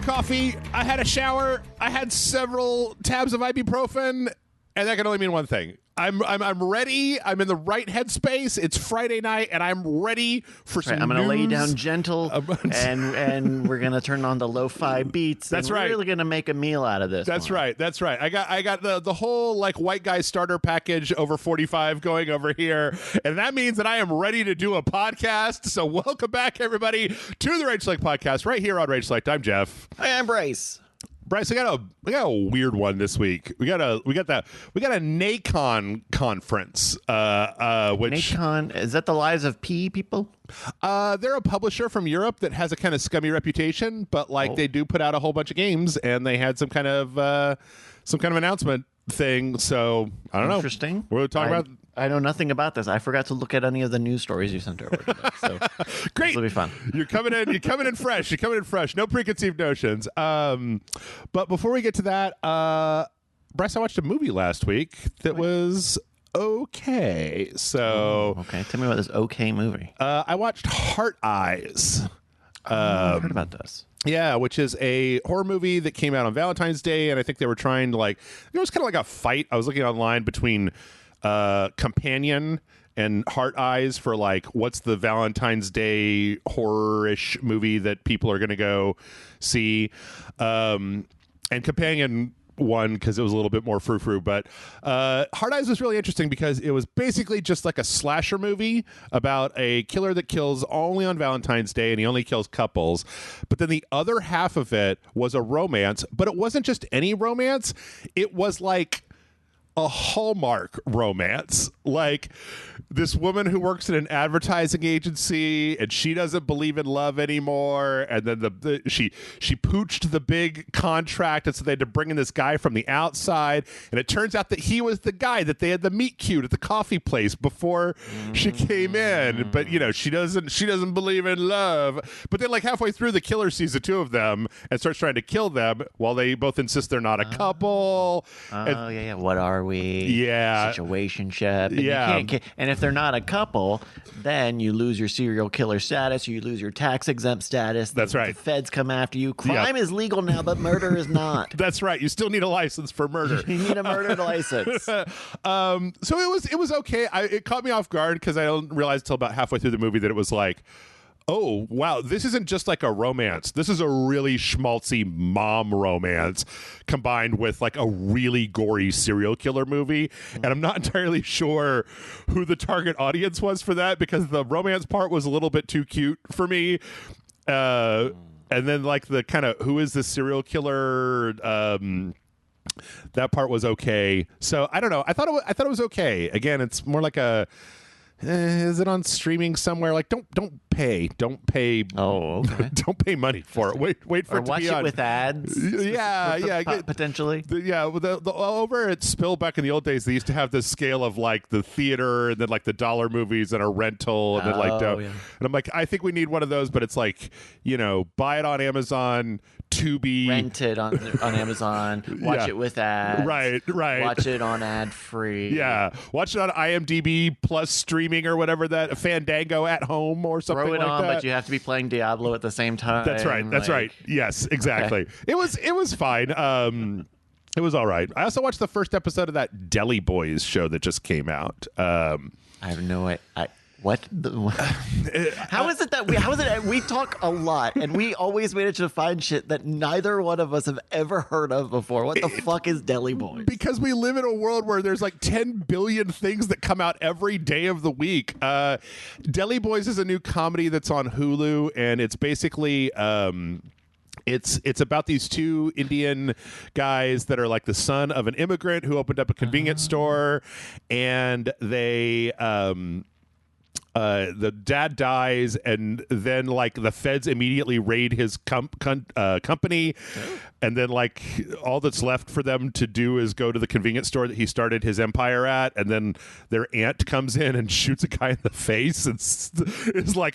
coffee, I had a shower, I had several tabs of ibuprofen, and that can only mean one thing. I'm ready. I'm in the right headspace. It's Friday night, and I'm ready for some I'm going to lay down gentle, about- and we're going to turn on the lo-fi beats. That's and right. We're really going to make a meal out of this. That's right. That's right. I got the whole like white guy starter package over 45 going over here, and that means that I am ready to do a podcast. So welcome back, everybody, to the RageSelect podcast right here on RageSelect. I'm Jeff. Hi, I'm Bryce. Bryce, we got a weird one this week. We got a Nacon conference. Which Nacon, is that the Lives of P people? they're a publisher from Europe that has a kind of scummy reputation, but they do put out a whole bunch of games, and they had some kind of announcement thing. So I don't know. Interesting. We're talking about. I know nothing about this. I forgot to look at any of the news stories you sent over today. So Great. This will be fun. You're coming in fresh. You're coming in fresh. No preconceived notions. But before we get to that, Bryce, I watched a movie last week that was okay. So okay, tell me about this okay movie. I watched Heart Eyes. I've heard about this. Yeah, which is a horror movie that came out on Valentine's Day, and I think they were trying to it was kind of like a fight. I was looking online between Companion and Heart Eyes for what's the Valentine's Day horror-ish movie that people are going to go see, and Companion won because it was a little bit more frou-frou, but Heart Eyes was really interesting because it was basically just like a slasher movie about a killer that kills only on Valentine's Day, and he only kills couples. But then the other half of it was a romance, but it wasn't just any romance. It was like a Hallmark romance. Like this woman who works in an advertising agency, and she doesn't believe in love anymore, and then she pooched the big contract, and so they had to bring in this guy from the outside, and it turns out that he was the guy that they had the meet cute at the coffee place before she came in. But she doesn't believe in love. But then halfway through, the killer sees the two of them and starts trying to kill them while they both insist they're not a couple. Yeah. What are we? Yeah. Situationship. And Yeah. And if they're not a couple, then you lose your serial killer status, you lose your tax exempt status. That's right. The feds come after you. Crime is legal now, but murder is not. That's right. You still need a license for murder. You need a murder license. So it was okay. It caught me off guard because I didn't realize until about halfway through the movie that it was oh, wow, this isn't just like a romance. This is a really schmaltzy mom romance combined with a really gory serial killer movie. And I'm not entirely sure who the target audience was for that because the romance part was a little bit too cute for me. And then the kind of who is this serial killer that part was okay. So I don't know. I thought it was okay. Again, it's more like a is it on streaming somewhere? Don't pay. Oh, okay. Don't pay money for it. Wait for or it to watch be it on. with ads. Yeah. Potentially. Over at Spill back in the old days, they used to have this scale of the theater and then the dollar movies and a rental and then yeah. and I'm I think we need one of those, but it's buy it on Amazon. Tubi, rent it on Amazon, watch it with ads. Right. Watch it on ad free. Yeah, watch it on IMDb plus streaming or whatever that Fandango at home or something Throw it like on, that. but you have to be playing Diablo at the same time. That's right. Yes, exactly. Okay. It was fine. It was all right. I also watched the first episode of that Deli Boys show that just came out. I have no idea. What? How is it that we talk a lot and we always manage to find shit that neither one of us have ever heard of before? What the fuck is Deli Boys? Because we live in a world where there's 10 billion things that come out every day of the week. Deli Boys is a new comedy that's on Hulu, and it's basically it's about these two Indian guys that are the son of an immigrant who opened up a convenience store, and they the dad dies, and then the feds immediately raid his company, and then all that's left for them to do is go to the convenience store that he started his empire at, and then their aunt comes in and shoots a guy in the face and is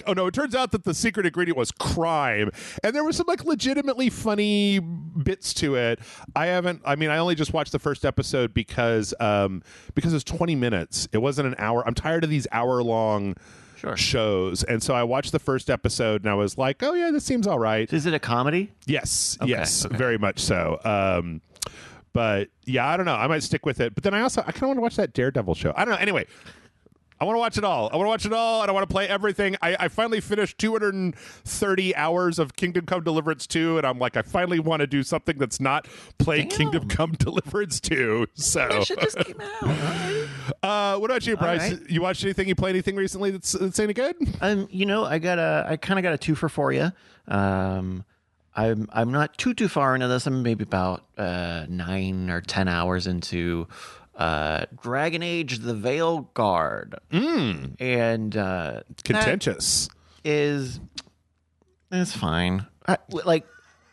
oh no, it turns out that the secret ingredient was crime. And there was some legitimately funny bits to it. I only just watched the first episode because it's 20 minutes. It wasn't an hour. I'm tired of these hour-long shows. And so I watched the first episode and I was like, oh yeah, this seems all right. Is it a comedy? Yes, very much so. But yeah, I don't know. I might stick with it. But then I kind of want to watch that Daredevil show. I don't know. Anyway, I want to watch it all. And I want to play everything. I finally finished 230 hours of Kingdom Come Deliverance 2, and I'm like, I finally want to do something that's not play Kingdom Come Deliverance 2. So that shit just came out. What about you, Bryce? Right. You watched anything? You played anything recently that's any good? I kind of got a two for you. I'm not too far into this. I'm maybe about 9 or 10 hours into Dragon Age: The Veil Guard, and contentious it's fine.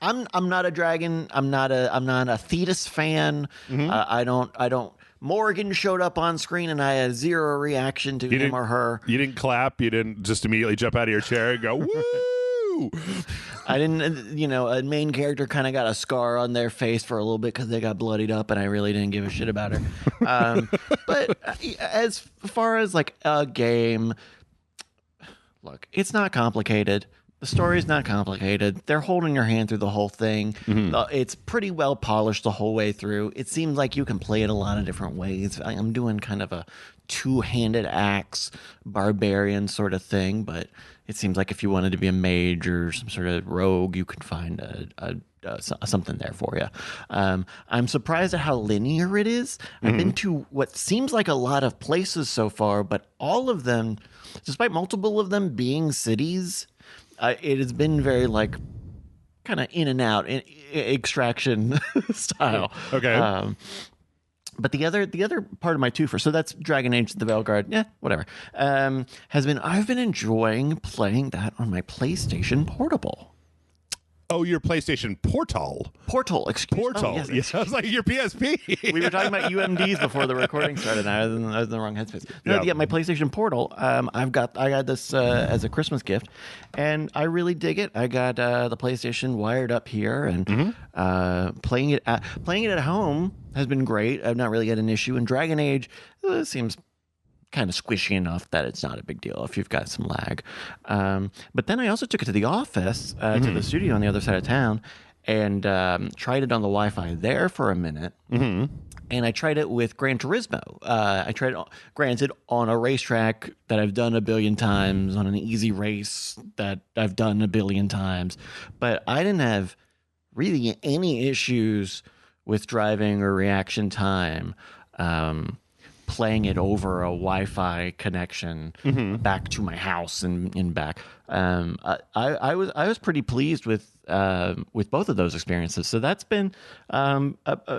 I'm not a dragon. I'm not a Thetis fan. I don't. Morgan showed up on screen and I had zero reaction to him or her. You didn't clap. You didn't just immediately jump out of your chair and go woo. I didn't, a main character kind of got a scar on their face for a little bit because they got bloodied up, and I really didn't give a shit about her. But as far as like a game, look, it's not complicated. The story's not complicated. They're holding your hand through the whole thing. It's pretty well polished the whole way through. It seems like you can play it a lot of different ways. I'm doing kind of a two-handed axe barbarian sort of thing, but it seems like if you wanted to be a mage or some sort of rogue, you could find something there for you. I'm surprised at how linear it is. I've been to what seems like a lot of places so far, but all of them, despite multiple of them being cities, it has been very like kind of in and out, extraction style. Okay. But the other part of my twofer, so that's Dragon Age: The Veilguard, whatever, has been I've been enjoying playing that on my PlayStation Portable. Oh, your PlayStation Portal. Portal, excuse me. Portal. Oh, yes. Yeah, sounds like your PSP. We were talking about UMDs before the recording started. I was in the wrong headspace. No, yeah, my PlayStation Portal. I got this as a Christmas gift, and I really dig it. I got the PlayStation wired up here, and playing it at home has been great. I've not really had an issue. And Dragon Age seems kind of squishy enough that it's not a big deal if you've got some lag. But then I also took it to the office, to the studio on the other side of town, and tried it on the Wi-Fi there for a minute. And I tried it with Gran Turismo. I tried it, granted, on a racetrack that I've done a billion times, on an easy race that I've done a billion times. But I didn't have really any issues with driving or reaction time. Playing it over a Wi-Fi connection back to my house and back. I was pretty pleased with both of those experiences. So that's been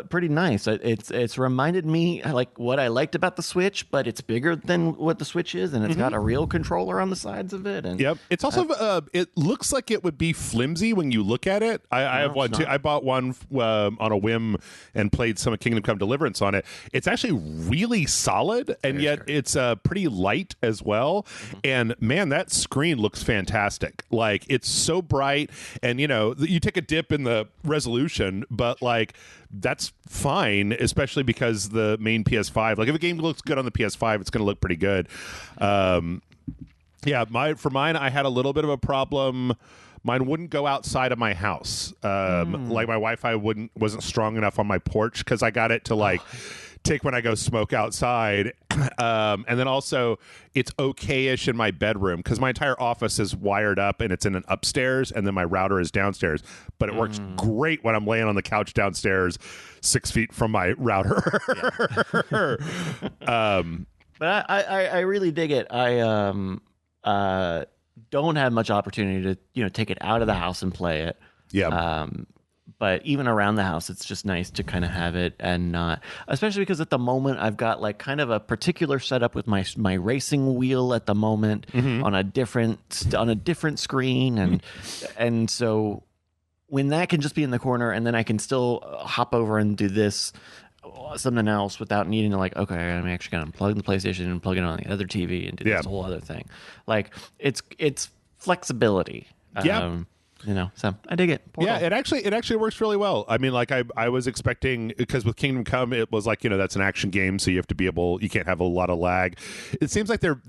pretty nice. It's reminded me like what I liked about the Switch, but it's bigger than what the Switch is, and it's got a real controller on the sides of it. And it's also it looks like it would be flimsy when you look at it. I have one too. I bought one on a whim and played some of Kingdom Come Deliverance on it. It's actually really solid, and yet it's pretty light as well. And man, that screen looks fantastic. Like it's so bright, and you take a dip in the resolution, but like that's fine, especially because the main PS5, like if a game looks good on the PS5, it's going to look pretty good. For mine, I had a little bit of a problem. Mine wouldn't go outside of my house. Like my Wi-Fi wasn't strong enough on my porch because I got it to like take when I go smoke outside. And then also it's okay-ish in my bedroom because my entire office is wired up and it's in an upstairs, and then my router is downstairs. But it works great when I'm laying on the couch downstairs 6 feet from my router. But I really dig it. I don't have much opportunity to take it out of the house and play it. But even around the house, it's just nice to kind of have it and not, especially because at the moment I've got like kind of a particular setup with my racing wheel at the moment on a different screen, and so when that can just be in the corner, and then I can still hop over and do something else without needing to like, okay, I'm actually going to unplug the PlayStation and plug it on the other TV and do this whole other thing. Like it's flexibility. So I dig it. Portal. Yeah, it actually works really well. I mean, like I was expecting, because with Kingdom Come, it was like, that's an action game, so you have to be able, you can't have a lot of lag. It seems like they're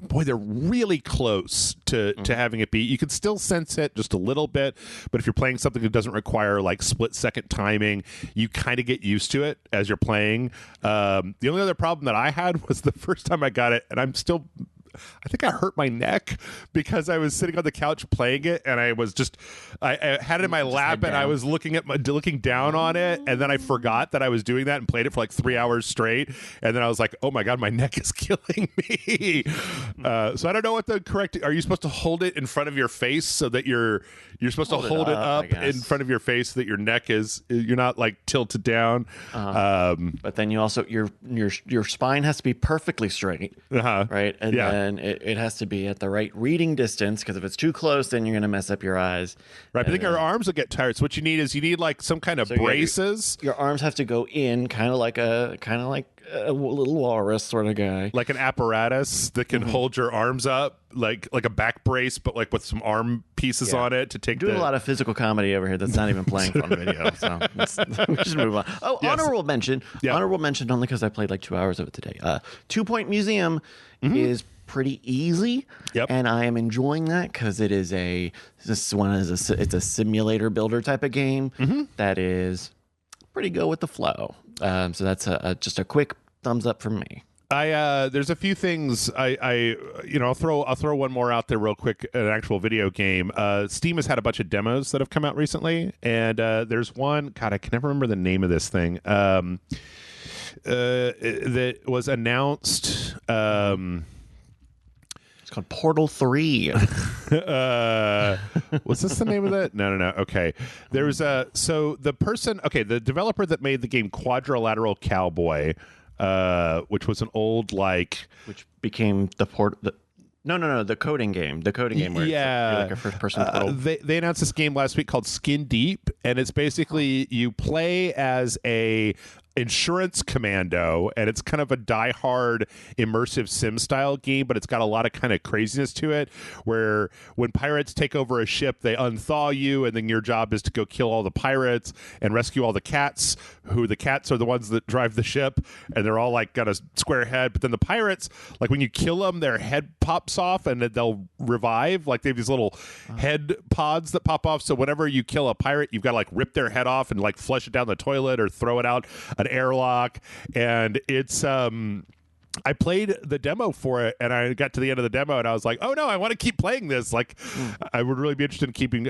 boy, they're really close to having it be. You can still sense it just a little bit, but if you're playing something that doesn't require like split-second timing, you kind of get used to it as you're playing. The only other problem that I had was the first time I got it, and I think I hurt my neck because I was sitting on the couch playing it, and I had it in my lap, and I was looking down on it, and then I forgot that I was doing that and played it for like 3 hours straight, and then I was like, oh my god, my neck is killing me. So I don't know what the correct. Are you supposed to hold it in front of your face so that you're supposed to hold it up in front of your face so that your neck you're not like tilted down? But then you also your spine has to be perfectly straight, right? And then it has to be at the right reading distance, because if it's too close, then you're going to mess up your eyes. Right. I think your arms will get tired. So what you need is like some kind of braces. Your arms have to go in, kind of like a little walrus sort of guy, like an apparatus that can hold your arms up, like a back brace, but like with some arm pieces on it to take. Doing a lot of physical comedy over here that's not even playing on video. So we should move on. Oh, yes. Honorable mention. Yep. Honorable mention only because I played like 2 hours of it today. 2 Point Museum is pretty easy, and I am enjoying that because it's a simulator builder type of game that is pretty go with the flow. So that's just a quick thumbs up from me. There's a few things I'll throw one more out there real quick. An actual video game. Steam has had a bunch of demos that have come out recently, and there's one. God, I can never remember the name of this thing. That was announced. It's called Portal 3. Was this the name of that? No. Okay. There's the developer that made the game Quadrilateral Cowboy, which was an old which became the coding game. The coding game where you're like a first-person portal. They announced this game last week called Skin Deep, and it's basically you play as a insurance commando, and it's kind of a die-hard immersive sim style game, but it's got a lot of kind of craziness to it, where when pirates take over a ship, they unthaw you, and then your job is to go kill all the pirates and rescue all the cats, who the cats are the ones that drive the ship, and they're all like got a square head, but then the pirates, like when you kill them, their head pops off and they'll revive. Like they have these little head pods that pop off, so whenever you kill a pirate, you've got to like rip their head off and like flush it down the toilet or throw it out an airlock. And it's I played the demo for it, and I got to the end of the demo, and I was like, "Oh no, I want to keep playing this!" Like, I would really be interested in keeping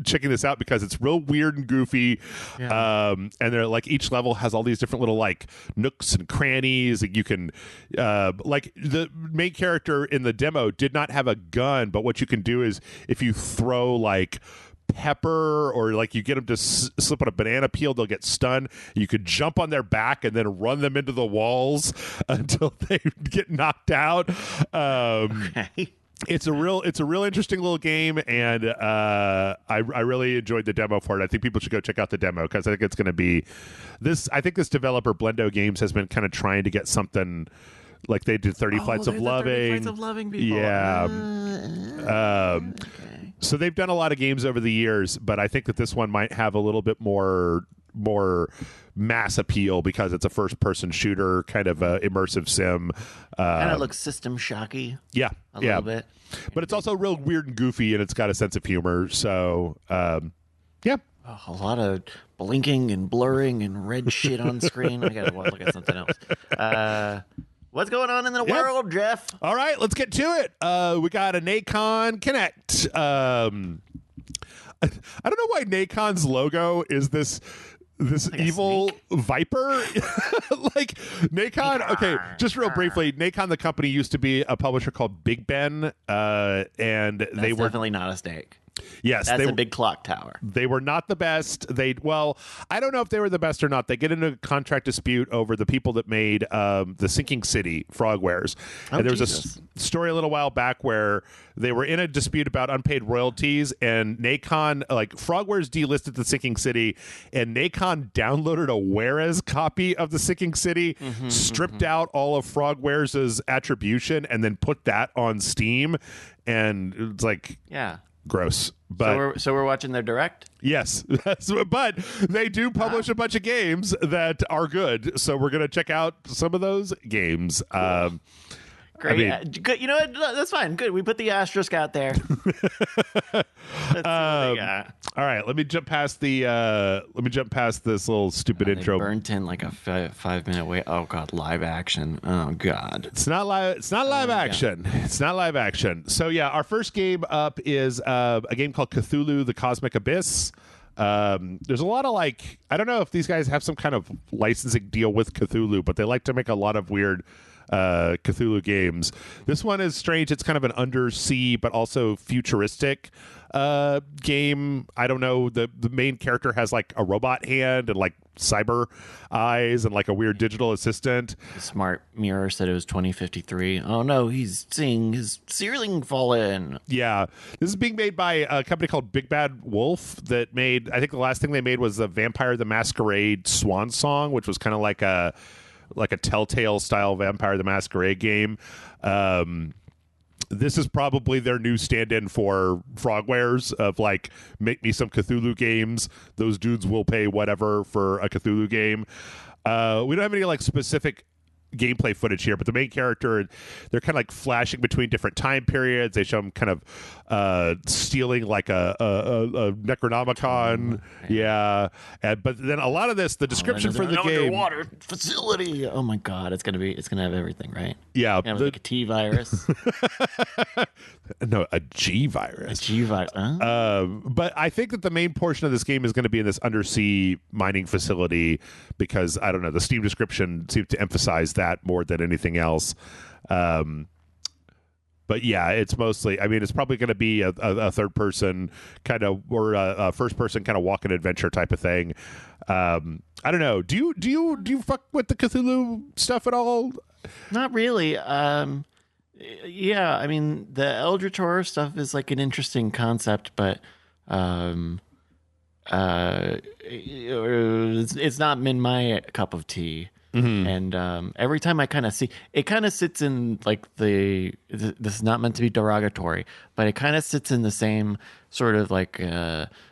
checking this out because it's real weird and goofy. And they're like each level has all these different little like nooks and crannies. You can like the main character in the demo did not have a gun, but what you can do is if you throw like pepper or like you get them to slip on a banana peel, they'll get stunned. You could jump on their back and then run them into the walls until they get knocked out. Okay. It's a real interesting little game, and I really enjoyed the demo for it. I think people should go check out the demo because I think it's going to be this. I think this developer Blendo Games has been kind of trying to get something like they did 30 Flights of Loving. 30 Flights of Loving people. Yeah. Okay. So they've done a lot of games over the years, but I think that this one might have a little bit more mass appeal because it's a first-person shooter, kind of immersive sim. Kind of looks System Shocky. Yeah, a little bit. But it's also real weird and goofy, and it's got a sense of humor. So, yeah. Oh, a lot of blinking and blurring and red shit on screen. I gotta look at something else. What's going on in the world, Jeff? All right, let's get to it. We got a Nacon Connect. I don't know why Nacon's logo is this like evil viper. Like Nacon. Okay, just real briefly, Nacon, the company, used to be a publisher called Big Ben, and they were definitely not a snake. Yes, that's a big clock tower. They were not the best. I don't know if they were the best or not. They get into a contract dispute over the people that made the Sinking City Frogwares. And there was a story a little while back where they were in a dispute about unpaid royalties, and Nacon, like Frogwares delisted the Sinking City, and Nacon downloaded a Whereas copy of the Sinking City, stripped out all of Frogwares' attribution, and then put that on Steam. And it's like, gross. But so we're watching their direct? Yes. But they do publish a bunch of games that are good. So we're going to check out some of those games. Cool. Great. I mean, Good. You know what? That's fine. Good. We put the asterisk out there. Let's see what they got. all right, let me jump past this little stupid They intro. burnt in like a 5-minute wait. Oh god, live action. Oh god. It's not live action. Yeah. It's not live action. So yeah, our first game up is a game called Cthulhu: The Cosmic Abyss. There's a lot of like, I don't know if these guys have some kind of licensing deal with Cthulhu, but they like to make a lot of weird Cthulhu games. This one is strange. It's kind of an undersea but also futuristic game. I don't know. The main character has like a robot hand and like cyber eyes and like a weird digital assistant. The smart mirror said it was 2053. Oh no, he's seeing his ceiling fall in. Yeah, this is being made by a company called Big Bad Wolf that made, I think the last thing they made was the Vampire the Masquerade Swan Song, which was kind of like a Telltale style Vampire the Masquerade game. This is probably their new stand-in for Frogwares of like, make me some Cthulhu games. Those dudes will pay whatever for a Cthulhu game. We don't have any like specific gameplay footage here, but the main character, they're kind of like flashing between different time periods. They show him kind of stealing like a Necronomicon. Yeah. But then a lot of this, the description for the game, underwater facility. Oh my god, it's gonna have everything, right? Yeah. Like a T virus. No, a G virus. A G virus. But I think that the main portion of this game is going to be in this undersea mining facility because, I don't know, the Steam description seems to emphasize that more than anything else. But yeah, it's mostly, I mean, it's probably going to be a third person kind of, or a first person kind of walk and adventure type of thing. I don't know. Do you fuck with the Cthulhu stuff at all? Not really. Yeah, I mean, the Eldritch Horror stuff is like an interesting concept, but it's not been my cup of tea. Mm-hmm. And every time I kind of see, it kind of sits in like this is not meant to be derogatory, but it kind of sits in the same sort of like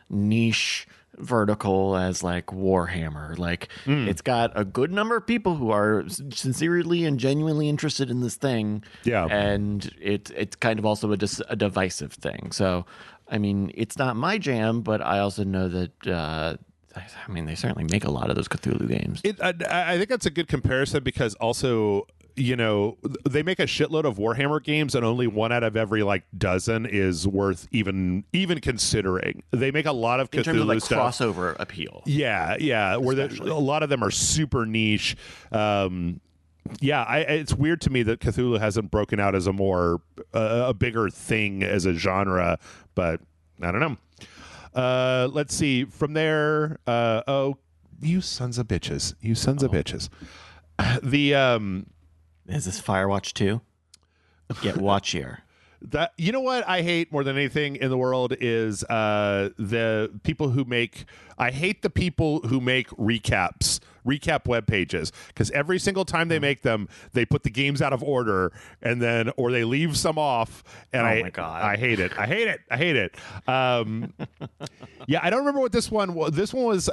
niche vertical as like Warhammer. Like it's got a good number of people who are sincerely and genuinely interested in this thing. Yeah. And it's kind of also a divisive thing. So, I mean, it's not my jam, but I also know that I mean, they certainly make a lot of those Cthulhu games. I think that's a good comparison because also, you know, they make a shitload of Warhammer games and only one out of every like dozen is worth even considering. They make a lot of Cthulhu in terms of like stuff. Crossover appeal. Yeah. Where a lot of them are super niche. It's weird to me that Cthulhu hasn't broken out as a bigger thing as a genre, but I don't know. Let's see. From there, you sons of bitches. Is this Firewatch 2? Get watchier. That, you know what I hate more than anything in the world is the people who make. I hate the people who make recap web pages, because every single time they make them, they put the games out of order or they leave some off, and my God. I hate it. Yeah, I don't remember what this one was. This one was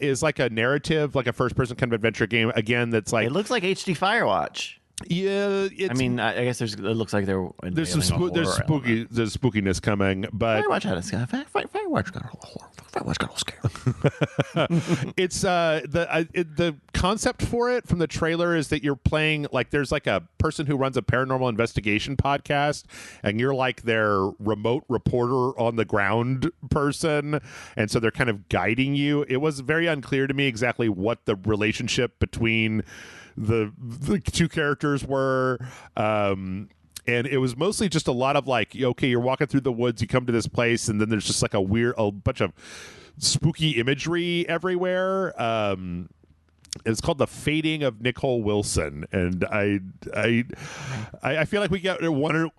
is like a narrative, like a first person kind of adventure game. Again, that's like, it looks like HD Firewatch. Yeah, I mean, I guess it looks like there's spookiness coming, but Firewatch had a scare. Firewatch got a horror. Firewatch got a scare. It's the concept for it from the trailer is that you're playing like there's like a person who runs a paranormal investigation podcast, and you're like their remote reporter on the ground person, and so they're kind of guiding you. It was very unclear to me exactly what the relationship between the two characters were, and it was mostly just a lot of like, okay, you're walking through the woods, you come to this place, and then there's just like a bunch of spooky imagery everywhere. It's called The Fading of Nicole Wilson, and I feel like we get 1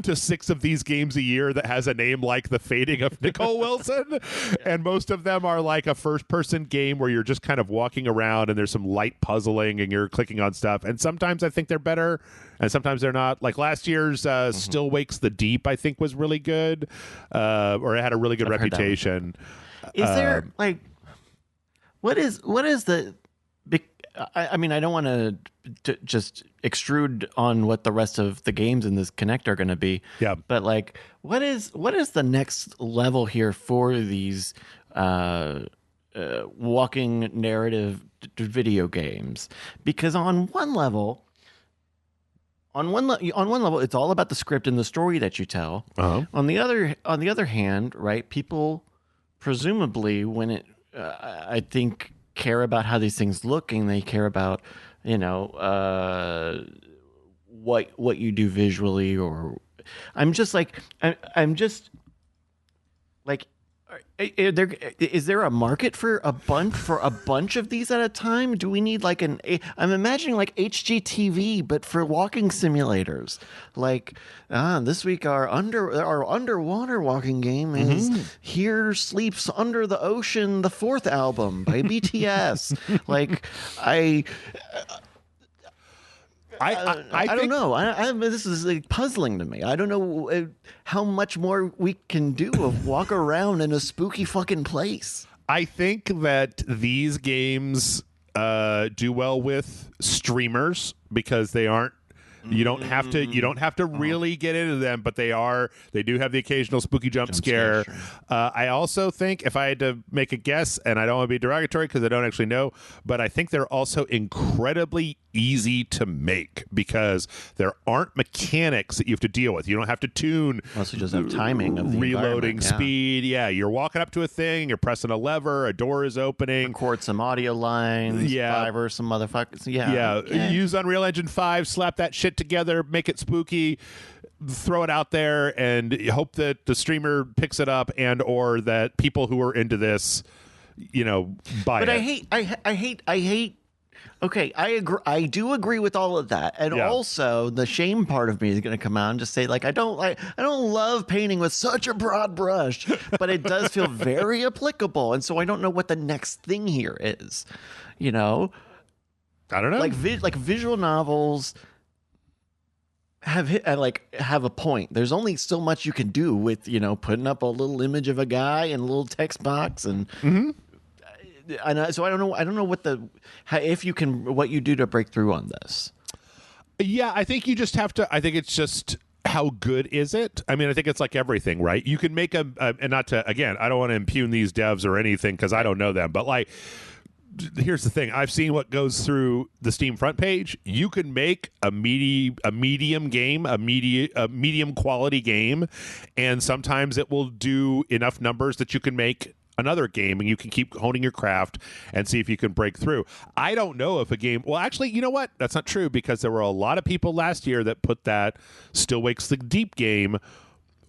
to 6 of these games a year that has a name like The Fading of Nicole Wilson, and most of them are like a first-person game where you're just kind of walking around and there's some light puzzling and you're clicking on stuff. And sometimes I think they're better, and sometimes they're not. Like last year's Still Wakes the Deep, I think was really good, or it had a really good reputation. Is there like what is the? I mean, I don't want to just extrude on what the rest of the games in this Connect are going to be. Yeah. But like, what is the next level here for these walking narrative video games? Because on one level, it's all about the script and the story that you tell. Uh-huh. On the other hand, right? People presumably, when it, I think, care about how these things look, and they care about, what you do visually. Or I'm just like, is there a market for a bunch of these at a time? Do we need like I'm imagining like HGTV, but for walking simulators. Like this week our underwater walking game is Here Sleeps Under the Ocean, the 4th album by BTS. Like I don't know. This is like puzzling to me. I don't know how much more we can do of walk around in a spooky fucking place. I think that these games do well with streamers because they aren't. You don't have to really get into them, but they do have the occasional spooky jump scare. Sure. I also think, if I had to make a guess, and I don't want to be derogatory because I don't actually know, but I think they're also incredibly easy to make because there aren't mechanics that you have to deal with. You don't have to tune. Also, just have timing of the reloading speed. Yeah, you're walking up to a thing, you're pressing a lever, a door is opening. Record some audio lines. Yeah, Fiverr, some motherfuckers. Yeah. Use Unreal Engine 5, slap that shit together, make it spooky, throw it out there, and hope that the streamer picks it up, and or that people who are into this, buy it. But I hate. Okay, I agree. I do agree with all of that, and also the shame part of me is going to come out and just say, like, I don't love painting with such a broad brush, but it does feel very applicable, and so I don't know what the next thing here is. I don't know. Like visual novels have a point. There's only so much you can do with putting up a little image of a guy and a little text box and. Mm-hmm. So I don't know what you do to break through on this. Yeah, I think you just have to. I think it's just how good is it? I mean, I think it's like everything, right? You can make and not to, again, I don't want to impugn these devs or anything because I don't know them, but like, here's the thing. I've seen what goes through the Steam front page. You can make a medium game, a medium quality game, and sometimes it will do enough numbers that you can make another game, and you can keep honing your craft and see if you can break through. I don't know if a game. Well, actually, you know what? That's not true because there were a lot of people last year that put that Still Wakes the Deep game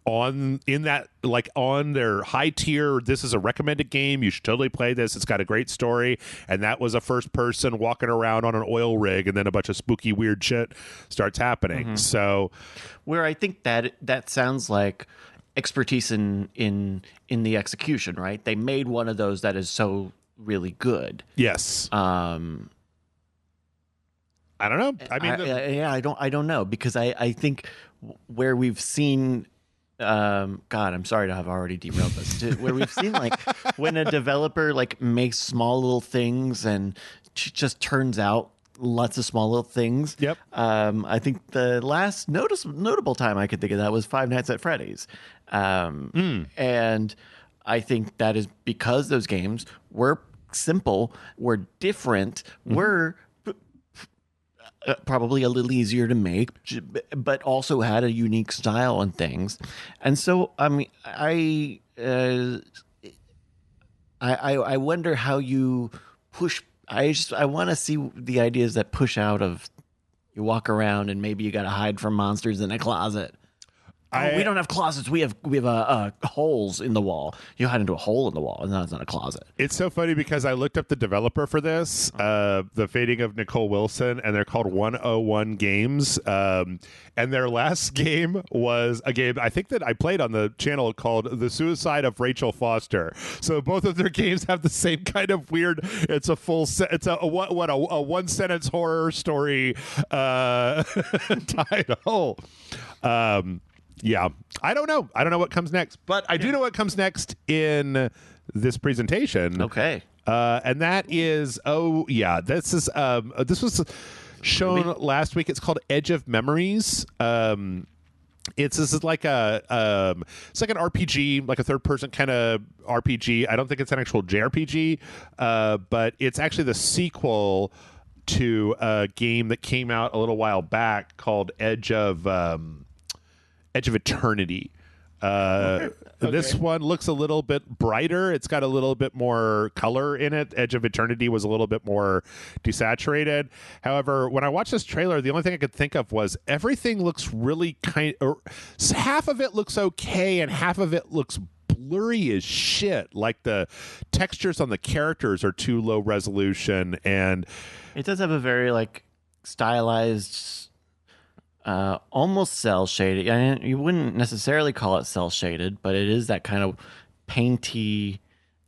on their high tier. This is a recommended game. You should totally play this. It's got a great story, and that was a first person walking around on an oil rig, and then a bunch of spooky weird shit starts happening. Mm-hmm. So, where I think that sounds like expertise in the execution, right? They made one of those that is so really good. Yes. I don't know. I mean, I don't know because I think where we've seen. God, I'm sorry to have already derailed this. Where we've seen like when a developer like makes small little things and just turns out lots of small little things. Yep. I think the last notable time I could think of that was Five Nights at Freddy's. And I think that is because those games were simple, were different, were probably a little easier to make, but also had a unique style and things. And so, I mean, I wonder how you push. I want to see the ideas that push out of you walk around and maybe you got to hide from monsters in a closet. We don't have closets. We have holes in the wall. You hide into a hole in the wall, and that's not a closet. It's so funny because I looked up the developer for this, The Fading of Nicole Wilson, and they're called 101 Games. And their last game was a game I think that I played on the channel called The Suicide of Rachel Foster. So both of their games have the same kind of weird. It's a one sentence horror story title. Yeah, I don't know. I don't know what comes next, but I do know what comes next in this presentation. Okay. And that is, this was shown last week. It's called Edge of Memories. This is like it's like an RPG, like a third person kind of RPG. I don't think it's an actual JRPG, but it's actually the sequel to a game that came out a little while back called Edge of Eternity. This one looks a little bit brighter. It's got a little bit more color in it. Edge of Eternity was a little bit more desaturated. However, when I watched this trailer, the only thing I could think of was everything looks really half of it looks okay and half of it looks blurry as shit. Like the textures on the characters are too low resolution, and it does have a very like stylized, almost cell shaded. I mean, you wouldn't necessarily call it cell shaded, but it is that kind of painty,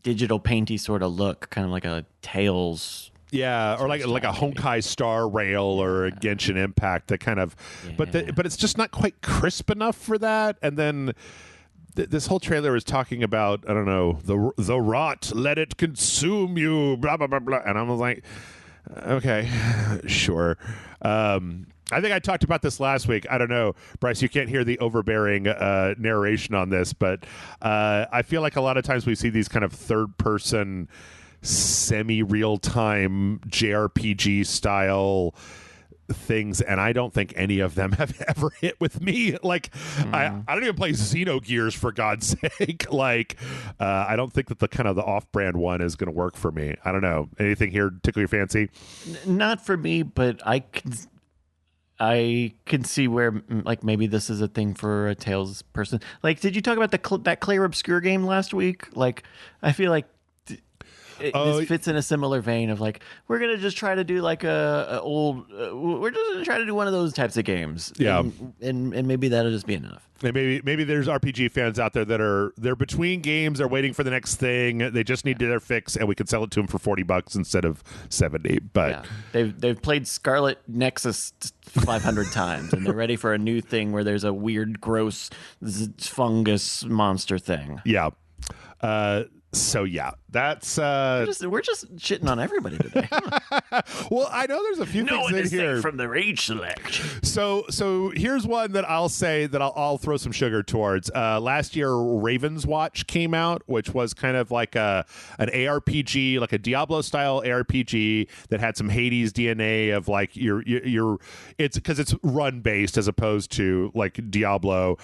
digital painty sort of look, kind of like a Tales. Yeah, or like a Honkai Star Rail or a Genshin Impact. That kind of, but it's just not quite crisp enough for that. And then this whole trailer is talking about, I don't know, the rot, let it consume you, blah blah blah blah. And I was like, okay, sure. I think I talked about this last week. I don't know, Bryce, you can't hear the overbearing narration on this, but I feel like a lot of times we see these kind of third-person, semi-real-time JRPG style things, and I don't think any of them have ever hit with me. Like, I don't even play Xenogears, for God's sake. Like, I don't think that the off-brand one is going to work for me. I don't know. Anything here tickle your fancy? Not for me, but I can see where, like, maybe this is a thing for a Tales person. Like, did you talk about that Claire Obscure game last week? Like, I feel like this fits in a similar vein of like, we're gonna just try to do like we're just gonna try to do one of those types of games. Yeah, and maybe that'll just be enough. And maybe there's RPG fans out there that they're between games, they're waiting for the next thing. They just need their fix, and we could sell it to them for $40 instead of $70. But they've played Scarlet Nexus 500 times, and they're ready for a new thing where there's a weird, gross fungus monster thing. Yeah. So yeah, that's we're just shitting on everybody today. Well, I know there's a few things in here from the RageSelect. So here's one that I'll say that I'll throw some sugar towards. Last year, Raven's Watch came out, which was kind of like an ARPG, like a Diablo style ARPG that had some Hades DNA of like it's because it's run based as opposed to like Diablo.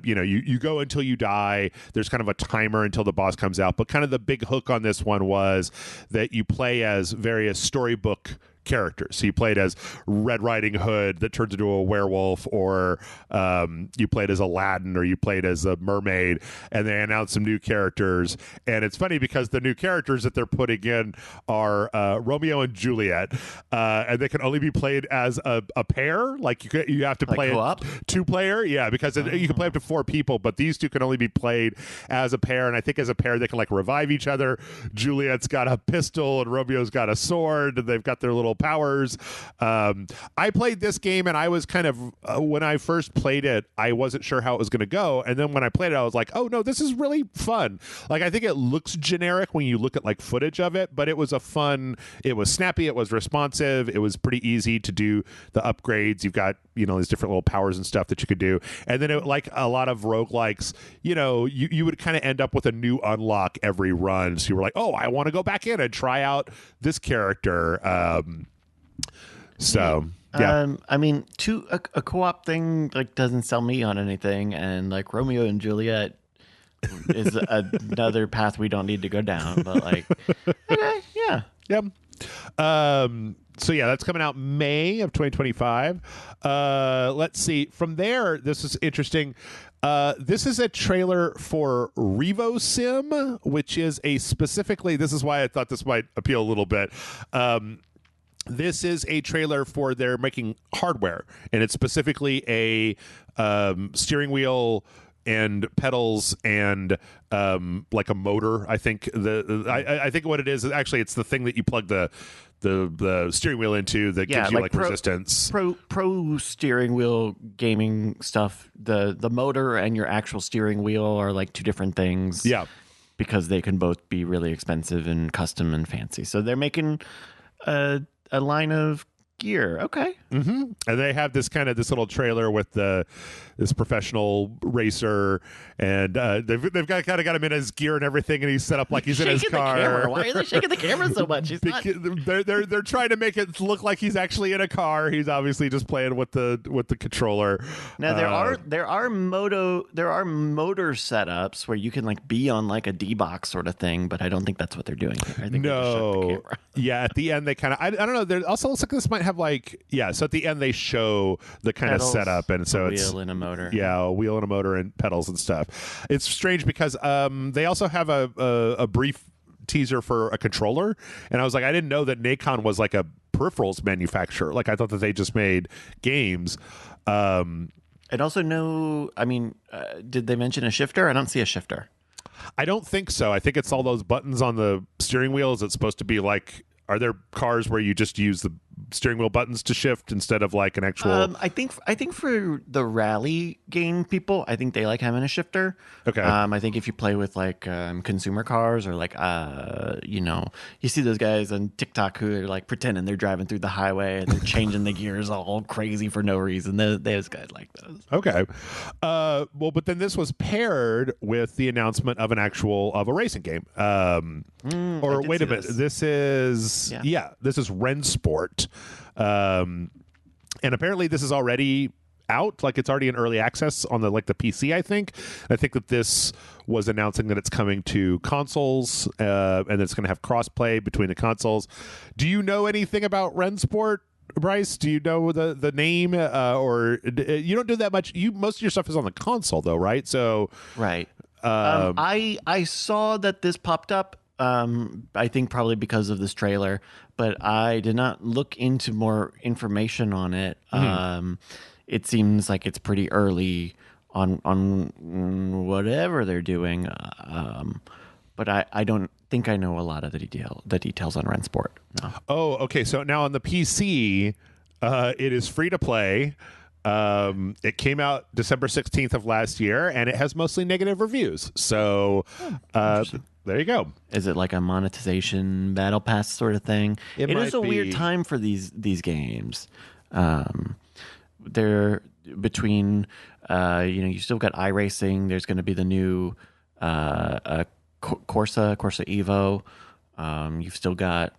You go until you die. There's kind of a timer until the boss comes out, but kind of the big hook on this one was that you play as various storybook characters. So you played as Red Riding Hood that turns into a werewolf, or you played as Aladdin, or you played as a mermaid, and they announced some new characters. And it's funny because the new characters that they're putting in are Romeo and Juliet, and they can only be played as a pair. Like you have to play co-op? Two-player, yeah, because you can play up to 4 people, but these two can only be played as a pair. And I think as a pair they can like revive each other. Juliet's got a pistol and Romeo's got a sword, and they've got their little powers. I played this game, and I was kind of when I first played it, I wasn't sure how it was going to go, and then when I played it, I was like, oh no, this is really fun. Like, I think it looks generic when you look at like footage of it, but it was it was snappy, it was responsive, it was pretty easy to do the upgrades. You've got these different little powers and stuff that you could do, and then it, like a lot of roguelikes, you would kind of end up with a new unlock every run, so you were like, oh, I want to go back in and try out this character. Yeah. I mean, a co-op thing like doesn't sell me on anything, and like Romeo and Juliet is another path we don't need to go down. But like, okay, yeah. So yeah, that's coming out May of 2025. Let's see. From there, this is interesting. This is a trailer for Revo Sim, which is this is why I thought this might appeal a little bit. This is a trailer for their making hardware, and it's specifically a steering wheel and pedals and like a motor. I think I think what it is actually it's the thing that you plug the steering wheel into that gives you like resistance. Pro steering wheel gaming stuff. The motor and your actual steering wheel are like two different things. Yeah, because they can both be really expensive and custom and fancy. So they're making a line of gear. Okay. Mm-hmm. And they have this little trailer with this professional racer, and they've got him in his gear and everything, and he's set up like he's in his car. The camera. Why are they shaking the camera so much? He's not... They're trying to make it look like he's actually in a car. He's obviously just playing with the controller. Now there are motor setups where you can like be on like a D-box sort of thing, but I don't think that's what they're doing here. I think they just shut the camera. Yeah, at the end they kind of I don't know. There also looks like this might have so at the end they show the kind of setup, and so it's wheel and a motor. Yeah, a wheel and a motor and pedals and stuff. It's strange because they also have a brief teaser for a controller, and I was like, I didn't know that Nacon was like a peripherals manufacturer. Like I thought that they just made games. And also did they mention a shifter? I don't see a shifter. I don't think so. I think it's all those buttons on the steering wheel. Is it supposed to be like, are there cars where you just use the steering wheel buttons to shift instead of like an actual... I think for the rally game people, I think they like having a shifter. Okay. I think if you play with like consumer cars or like you see those guys on TikTok who are like pretending they're driving through the highway and they're changing the gears all crazy for no reason. Those guys like those. Okay. But then this was paired with the announcement of a racing game. Or wait a minute. This is Rensport. And apparently this is already out, like it's already in early access on the PC, I think. I think that this was announcing that it's coming to consoles, and it's going to have crossplay between the consoles. Do you know anything about Rensport, Bryce? Do you know the name, or you don't do that much? Most of your stuff is on the console, though, right? So right. I saw that this popped up. I think probably because of this trailer, but I did not look into more information on it. It seems like it's pretty early on whatever they're doing, but I don't think I know a lot of the details on Rensport. No. Oh, okay. So now on the PC, it is free to play. It came out December 16th of last year, and it has mostly negative reviews. So there you go. Is it like a monetization battle pass sort of thing? It is a weird time for these games. They're between, you still got iRacing. There's going to be the new Corsa Evo. You've still got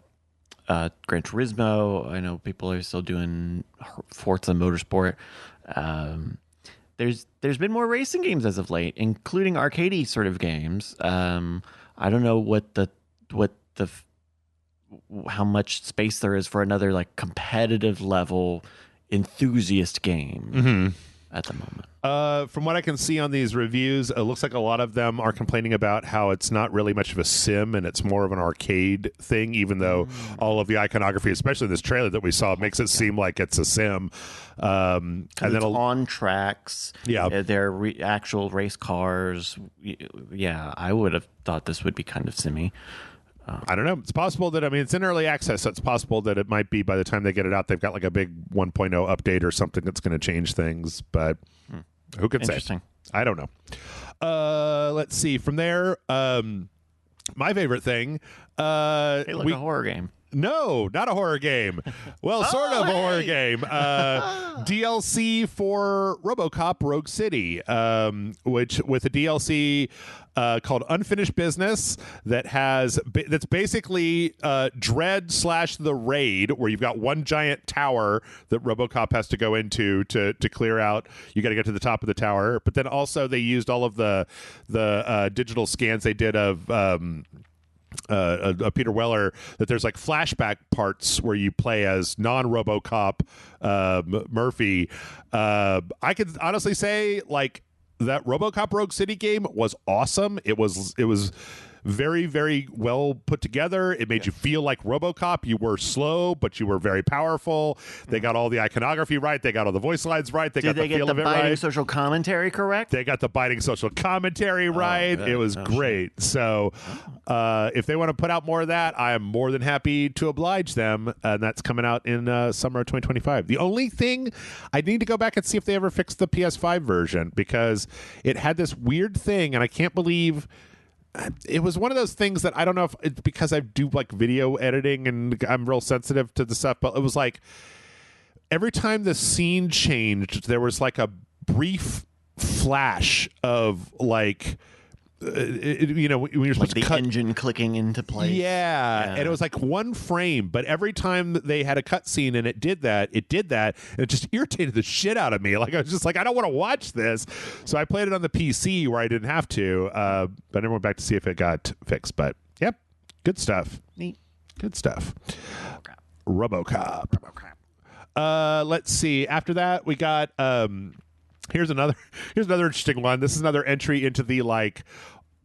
Gran Turismo. I know people are still doing Forza Motorsport. There's been more racing games as of late, including arcadey sort of games. I don't know how much space there is for another like competitive level enthusiast game at the moment. From what I can see on these reviews, it looks like a lot of them are complaining about how it's not really much of a sim and it's more of an arcade thing, even though all of the iconography, especially this trailer that we saw, makes it seem like it's a sim. And then on tracks. Yeah. They're actual race cars. Yeah, I would have thought this would be kind of simmy. I don't know. It's possible that, it's in early access, so it's possible that it might be by the time they get it out, they've got like a big 1.0 update or something that's going to change things, but who could say? I don't know. Let's see. From there, my favorite thing. Hey, like a horror game. No, not a horror game. Well, sort of a horror game. DLC for RoboCop Rogue City, which with a DLC called Unfinished Business that's basically Dread / The Raid, where you've got one giant tower that RoboCop has to go into to clear out. You got to get to the top of the tower, but then also they used all of the digital scans they did of Peter Weller, that there's like flashback parts where you play as non-RoboCop Murphy. I could honestly say like that RoboCop Rogue City game was awesome. It was very, very well put together. It made you feel like RoboCop. You were slow, but you were very powerful. They got all the iconography right. They got all the voice lines right. They got the feel of it right. Did they get the biting social commentary correct? They got the biting social commentary right. Good. It was great. So if they want to put out more of that, I am more than happy to oblige them. And that's coming out in summer of 2025. The only thing, I need to go back and see if they ever fixed the PS5 version, because it had this weird thing, and I can't believe... It was one of those things that I don't know if it's because I do like video editing and I'm real sensitive to the stuff, but it was like every time the scene changed, there was like a brief flash of like when you're supposed the to cut engine clicking into place. Yeah, and it was like one frame, but every time they had a cut scene and it did that, and it just irritated the shit out of me. Like I was just like, I don't want to watch this. So I played it on the PC where I didn't have to, but I never went back to see if it got fixed. But yep, good stuff. Neat. Good stuff. RoboCop. Let's see. After that, we got here's another interesting one. This is another entry into the like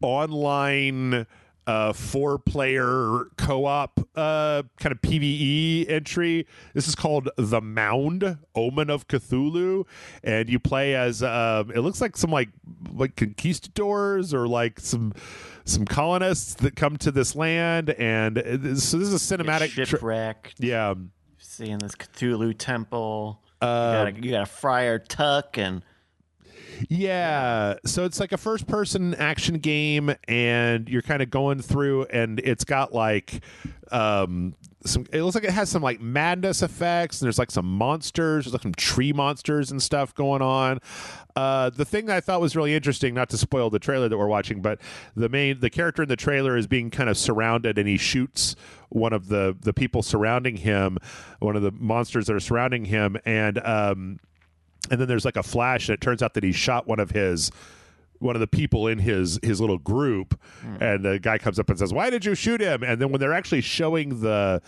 online 4-player co-op kind of PvE entry. This is called The Mound, Omen of Cthulhu, and you play as it looks like some like conquistadors or like some colonists that come to this land, and so this is a cinematic shipwrecked. Yeah, seeing this Cthulhu temple. You got a Friar Tuck and. Yeah, so it's like a first-person action game, and you're kind of going through, and it's got like it looks like it has some like madness effects, and there's like some monsters, there's like some tree monsters and stuff going on. The thing that I thought was really interesting, not to spoil the trailer that we're watching, but the character in the trailer is being kind of surrounded, and he shoots one of the people surrounding him, one of the monsters that are surrounding him, and then there's like a flash, and it turns out that he shot one of the people in his little group, and the guy comes up and says, "Why did you shoot him?" And then when they're actually showing the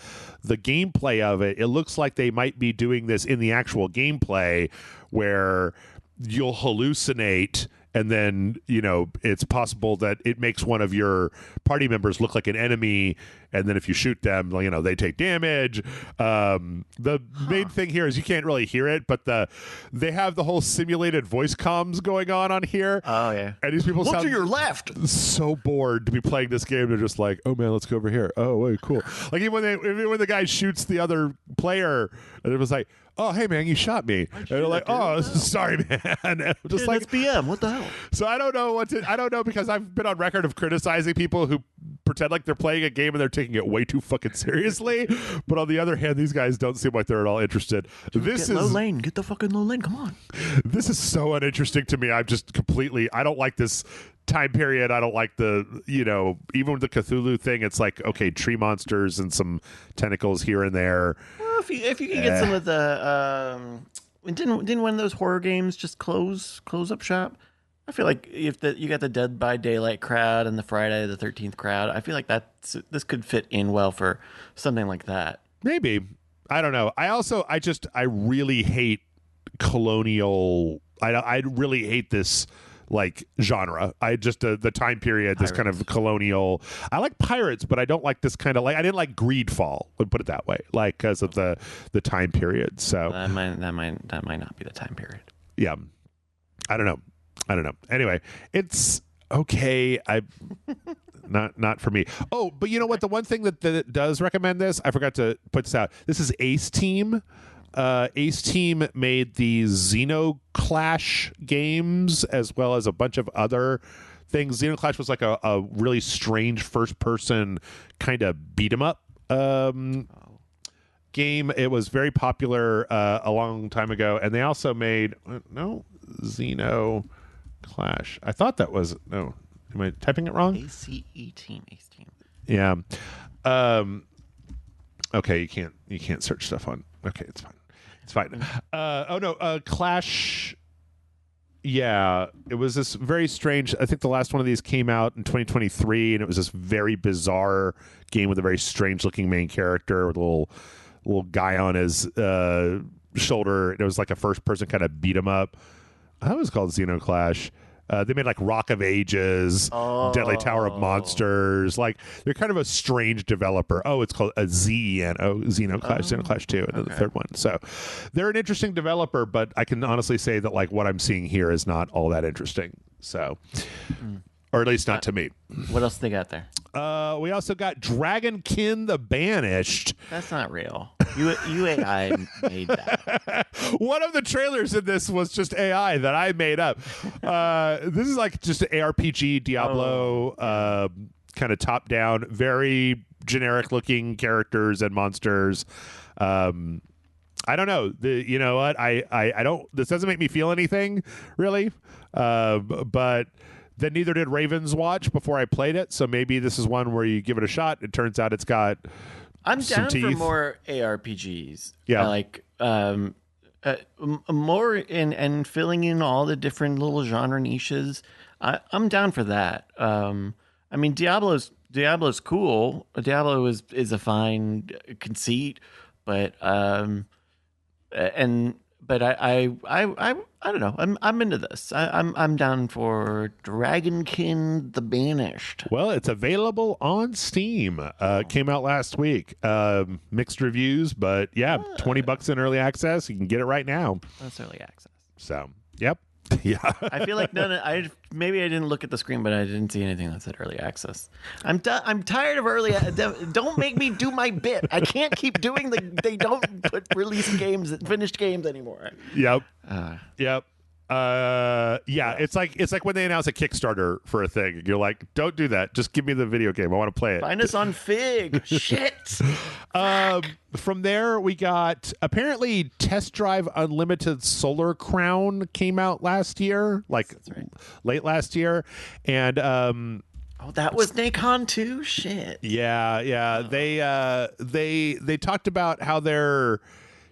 gameplay of it, it looks like they might be doing this in the actual gameplay, where you'll hallucinate, and then it's possible that it makes one of your party members look like an enemy, and then if you shoot them, they take damage. The main thing here is you can't really hear it, but they have the whole simulated voice comms going on here. Oh yeah, and these people look sound to your left. So bored to be playing this game. They're just like, "Oh man, let's go over here. Oh wait, cool." Like even when the guy shoots the other player, and it was like, "Oh, hey man, you shot me." And they're like, "Oh, sorry, man." And I'm just like, it's BM. What the hell? So I don't know because I've been on record of criticizing people who pretend like they're playing a game and they're taking it way too fucking seriously. But on the other hand, these guys don't seem like they're at all interested. This is low lane. Get the fucking low lane. Come on. This is so uninteresting to me. I'm just completely. I don't like this time period. I don't like the even with the Cthulhu thing. It's like, okay, tree monsters and some tentacles here and there. Well, if you can get some of the didn't one of those horror games just close up shop? I feel like if you got the Dead by Daylight crowd and the Friday the 13th crowd, I feel like this could fit in well for something like that. Maybe. I don't know. I really hate colonial. I really hate this like genre. I just the time period, this kind of colonial. I like pirates, but I don't like this kind of like. I didn't like Greedfall. Let's put it that way, like because of the time period. So that might not be the time period. Yeah, I don't know. Anyway, it's okay. Not for me. Oh, but you know what? The one thing that does recommend this, I forgot to put this out. This is Ace Team. Ace Team made the Xenoclash games as well as a bunch of other things. Xenoclash was like a really strange first-person kind of beat-em-up game. It was very popular a long time ago, and they also made Xenoclash. I thought that was no. Am I typing it wrong? Ace Team. Yeah. Okay, you can't search stuff on. Okay, it's fine. It's fine. Clash. Yeah, it was this very strange. I think the last one of these came out in 2023, and it was this very bizarre game with a very strange-looking main character with a little guy on his shoulder. It was like a first-person kind of beat 'em up. I thought it was called Xenoclash. They made like Rock of Ages, Deadly Tower of Monsters. Like they're kind of a strange developer. Oh, it's called Xenoclash, Xenoclash 2, and then the third one. So they're an interesting developer, but I can honestly say that like what I'm seeing here is not all that interesting. So, or at least not to me. What else they got there? We also got Dragonkin the Banished. That's not real. You AI made that. One of the trailers in this was just AI that I made up. This is like just an ARPG Diablo kind of top down, very generic looking characters and monsters. I don't know. You know what? I don't. This doesn't make me feel anything really. But then neither did Ravens Watch before I played it. So maybe this is one where you give it a shot. It turns out it's got. I'm some down teeth. for more ARPGs. Yeah. More and filling in all the different little genre niches. I'm down for that. I mean, Diablo's cool. Diablo is a fine conceit, but I don't know. I'm into this. I'm down for Dragonkin the Banished. Well, it's available on Steam. Came out last week. Mixed reviews, but yeah, $20 in early access. You can get it right now. That's early access. So, yep. Yeah. I feel like maybe I didn't look at the screen, but I didn't see anything that said early access. I'm tired of early. Don't make me do my bit. I can't keep doing they don't put finished games anymore. Yep. Yep. It's like when they announce a Kickstarter for a thing. You're like, don't do that. Just give me the video game. I want to play it. Find us on Fig. Shit. From there, we got apparently Test Drive Unlimited Solar Crown came out last year, late last year, and that was Nacon too. Shit. Yeah. They talked about how they're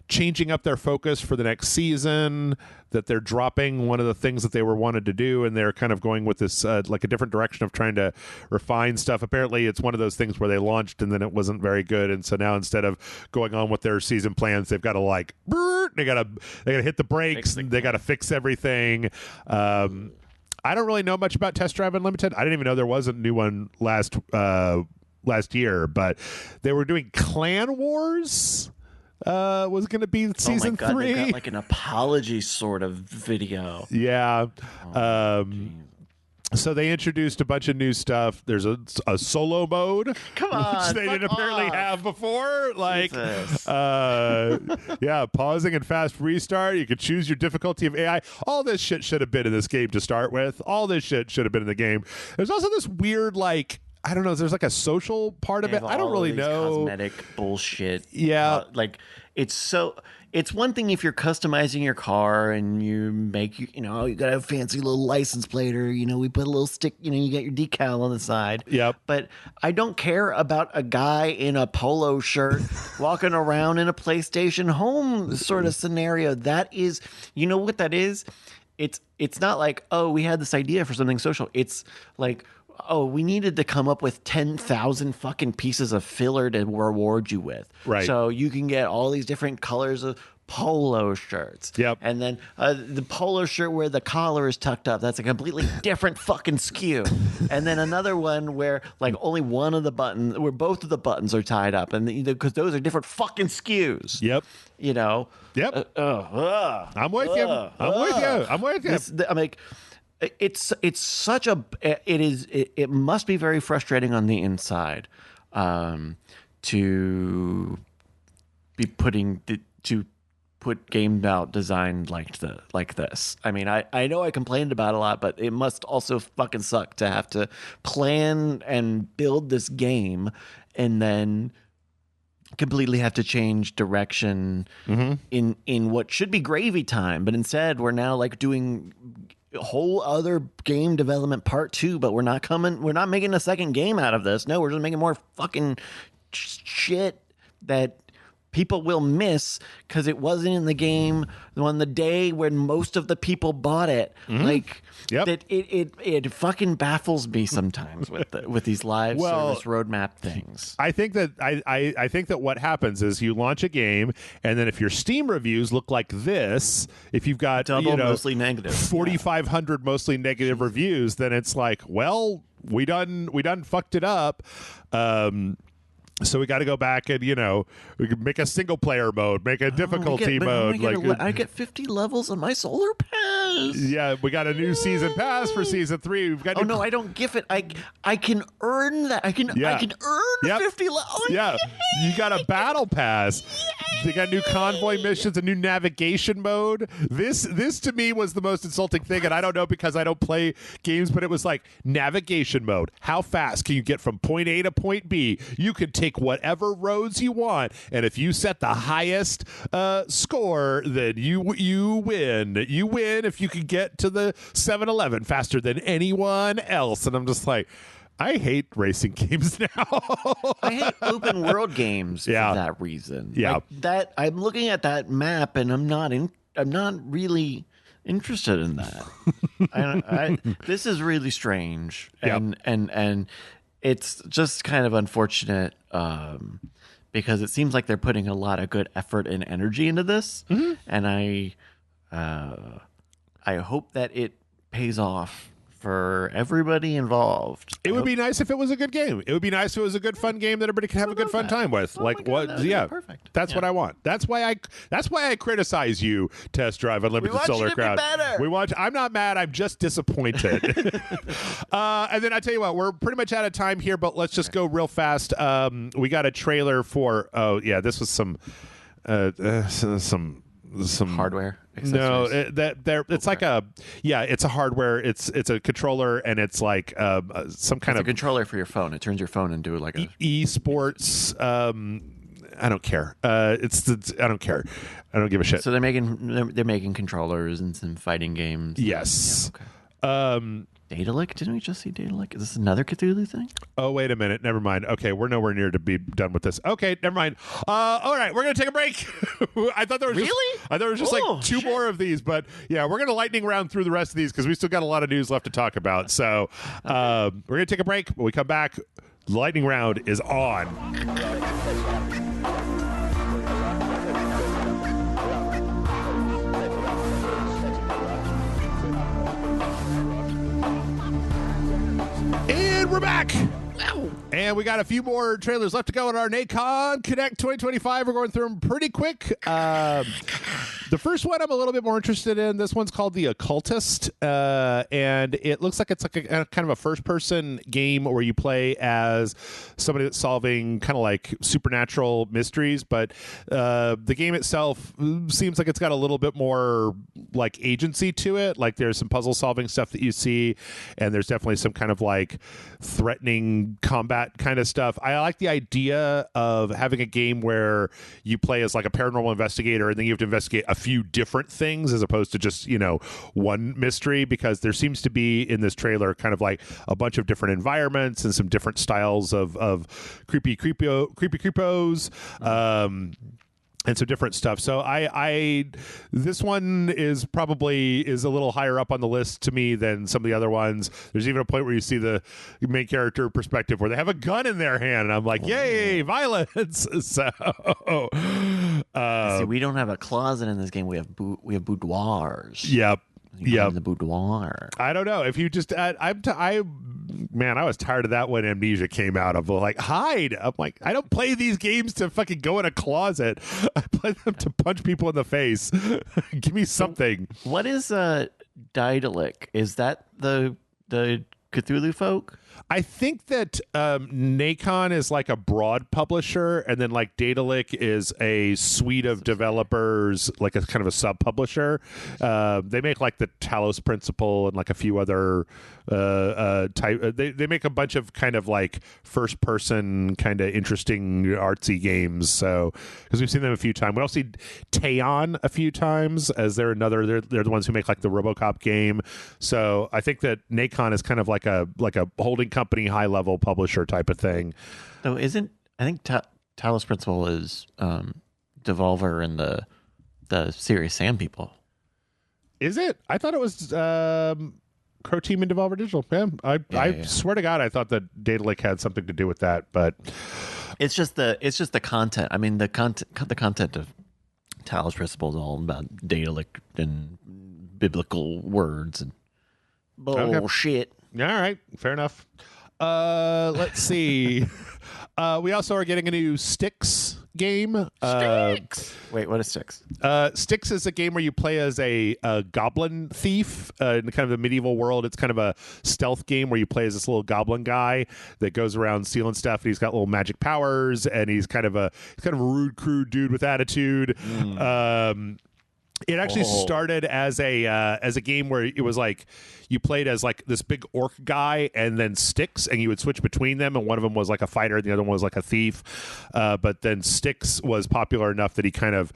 changing up their focus for the next season, that they're dropping one of the things that they wanted to do, and they're kind of going with this like a different direction of trying to refine stuff. Apparently it's one of those things where they launched and then it wasn't very good, and so now instead of going on with their season plans, they've got to they gotta hit the brakes, they gotta fix everything. I don't really know much about Test Drive Unlimited. I didn't even know there was a new one last year, but they were doing Clan Wars. Was going to be season 3. They got like an apology sort of video. Yeah. So they introduced a bunch of new stuff. There's a solo mode. Come on, which they didn't apparently have before. Pausing and fast restart. You could choose your difficulty of AI. All this shit should have been in this game to start with. All this shit should have been in the game. There's also this weird I don't know. There's like a social part of it. I don't really know. Cosmetic bullshit. Yeah. It's one thing if you're customizing your car and you make, you got a fancy little license plate, or, we put a little stick, you get your decal on the side. Yep. But I don't care about a guy in a polo shirt walking around in a PlayStation Home sort of scenario. That is, you know what that is? It's not like, oh, we had this idea for something social. It's like, oh, we needed to come up with 10,000 fucking pieces of filler to reward you with. Right. So you can get all these different colors of polo shirts. Yep. And then the polo shirt where the collar is tucked up, that's a completely different fucking SKU. And then another one where only one of the buttons, where both of the buttons are tied up, and because those are different fucking SKUs. Yep. Yep. I'm with you. I'm with you. I'm like, it's such a it must be very frustrating on the inside to be put games out designed like this. I mean, I know I complained about it a lot, but it must also fucking suck to have to plan and build this game and then completely have to change direction in what should be gravy time, but instead we're now doing whole other game development part 2, but we're not making a second game out of this. No, we're just making more fucking shit that people will miss because it wasn't in the game on the day when most of the people bought it. That it fucking baffles me sometimes with these live service roadmap things. I think that I think that what happens is you launch a game, and then if your Steam reviews look like this, if you've got mostly negative 4,500 mostly negative reviews, then it's like, well, we done fucked it up. So we got to go back and we can make a single player mode, make a difficulty mode. I get 50 levels on my solar pass. Yeah, we got a new season pass for season 3. We've got. I don't give it. I can earn that. I can earn 50 levels. Yeah, you got a battle pass. They got new convoy missions, a new navigation mode. This to me was the most insulting thing, and I don't know because I don't play games, but it was like navigation mode. How fast can you get from point A to point B? You can take take whatever roads you want, and if you set the highest score, then you win. You win if you can get to the 7-Eleven faster than anyone else. And I'm just like, I hate racing games now. I hate open world games for that reason. Yeah, like that. I'm looking at that map and I'm not really interested in that. This is really strange, and it's just kind of unfortunate because it seems like they're putting a lot of good effort and energy into this, and I hope that it pays off for everybody involved. It would be nice if it was a good game. It would be nice if it was a good fun game that everybody could have a good fun time with. Like what? Yeah, perfect. That's what I want. That's why I criticize you, Test Drive Unlimited Solar Crowd. We want. I'm not mad. I'm just disappointed. And then I tell you what, we're pretty much out of time here, but let's just go real fast. We got a trailer for. Oh yeah, this was some hardware. No, it's like it's a hardware. It's a controller, and it's like some kind of controller for your phone. It turns your phone into like a esports. I don't care. I don't care. I don't give a shit. So they're making controllers and some fighting games. Yes. Yeah, okay. Daedalic? Didn't we just see Daedalic? Is this another Cthulhu thing? Oh, wait a minute. Never mind. Okay, we're nowhere near to be done with this. Okay, never mind. All right, we're going to take a break. I thought there was just like two more of these, but yeah, we're going to lightning round through the rest of these because we still got a lot of news left to talk about. So we're going to take a break. When we come back, lightning round is on. And we're back. And we got a few more trailers left to go in our Nacon Connect 2025. We're going through them pretty quick. The first one I'm a little bit more interested in. This one's called The Occultist, and it looks like it's like a kind of a first-person game where you play as somebody that's solving kind of like supernatural mysteries, but the game itself seems like it's got a little bit more like agency to it. Like there's some puzzle-solving stuff that you see, and there's definitely some kind of like threatening combat kind of stuff. I like the idea of having a game where you play as like a paranormal investigator, and then you have to investigate a few different things as opposed to just, one mystery, because there seems to be in this trailer kind of like a bunch of different environments and some different styles of creepy creepos. And some different stuff. So this one is a little higher up on the list to me than some of the other ones. There's even a point where you see the main character perspective where they have a gun in their hand, and I'm like, yay, violence! So, see, we don't have a closet in this game. We have boudoirs. Yep. Yeah, the boudoir. I don't know if you just. I was tired of that when Amnesia came out. Of like hide. I'm like, I don't play these games to fucking go in a closet. I play them to punch people in the face. Give me something. What is Daedalic? Is that the Cthulhu folk? I think that Nacon is like a broad publisher, and then like Daedalic is a suite of developers, like a kind of a sub-publisher. They make like the Talos Principle and like a few other type. They make a bunch of kind of like first-person kind of interesting artsy games. So because we've seen them a few times, we also see Teon a few times as they're the ones who make like the RoboCop game. So I think that Nacon is kind of like a holding company, high level publisher type of thing. So I think Talos Principle is Devolver and the Serious Sam people. Is it? I thought it was Crow Team and Devolver Digital. I swear to God, I thought that Daedalic had something to do with that, but it's just the content. I mean, the content of Talos Principle is all about Daedalic and biblical words and bullshit. Okay. All right, fair enough. Let's see. We also are getting a new Styx game. Styx. Wait, what is Styx? Styx is a game where you play as a goblin thief in kind of the medieval world. It's kind of a stealth game where you play as this little goblin guy that goes around stealing stuff, and he's got little magic powers, and he's kind of a rude, crude dude with attitude. It actually started as a game where it was like you played as like this big orc guy and then Styx, and you would switch between them, and one of them was like a fighter and the other one was like a thief. But then Styx was popular enough that he kind of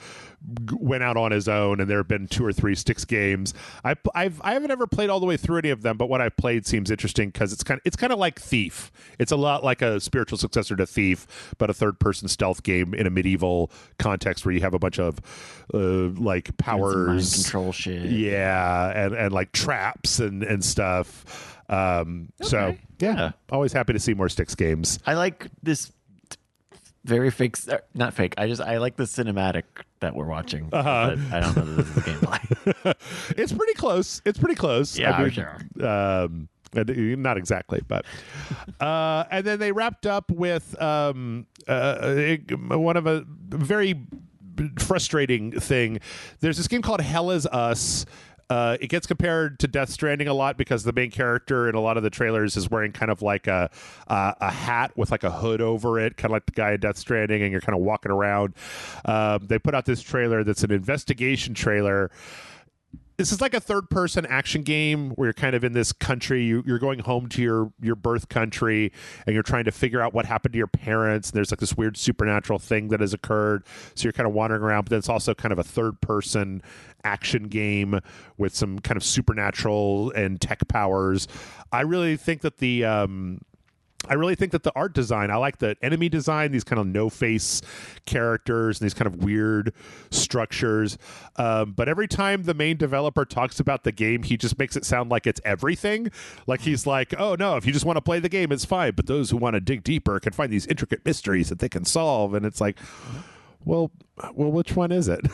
went out on his own, and there have been 2 or 3 Styx games. I haven't ever played all the way through any of them, but what I've played seems interesting because it's kind of like Thief. It's a lot like a spiritual successor to Thief, but a third-person stealth game in a medieval context where you have a bunch of like powers, mind control shit, and like traps and stuff. So yeah, always happy to see more Styx games. I like this very fake, not fake. I like the cinematic that we're watching. But I don't know that this is gameplay. It's pretty close. Yeah, for sure. Not exactly, but and then they wrapped up with one of a very frustrating thing. There's this game called Hell Is Us. It gets compared to Death Stranding a lot because the main character in a lot of the trailers is wearing kind of like a hat with like a hood over it, kind of like the guy in Death Stranding, and you're kind of walking around. They put out this trailer that's an investigation trailer. This is like a third-person action game where you're kind of in this country. You're going home to your birth country, and you're trying to figure out what happened to your parents. And there's like this weird supernatural thing that has occurred. So you're kind of wandering around, but then it's also kind of a third-person action game with some kind of supernatural and tech powers. I really think that the art design, I like the enemy design, these kind of no-face characters and these kind of weird structures. But every time the main developer talks about the game, he just makes it sound like it's everything. Like he's like, oh, no, if you just want to play the game, it's fine. But those who want to dig deeper can find these intricate mysteries that they can solve. And it's like, well, which one is it?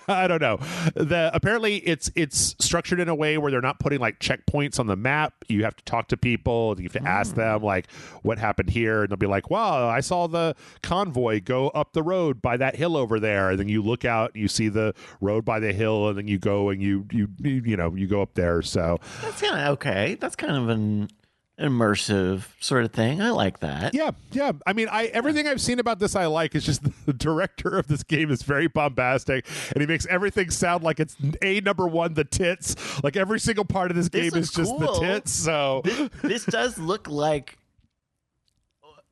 I don't know. Apparently it's structured in a way where they're not putting like checkpoints on the map. You have to talk to people. You have to ask them like what happened here, and they'll be like, "Wow, I saw the convoy go up the road by that hill over there." And then you look out, and you see the road by the hill, and then you go and you go up there. So that's kind of okay. That's kind of an immersive sort of thing. I like that. Yeah. I mean, everything I've seen about this I like. Is just the director of this game is very bombastic, and he makes everything sound like it's number one, the tits. Like every single part of this game is just the tits. So this does look like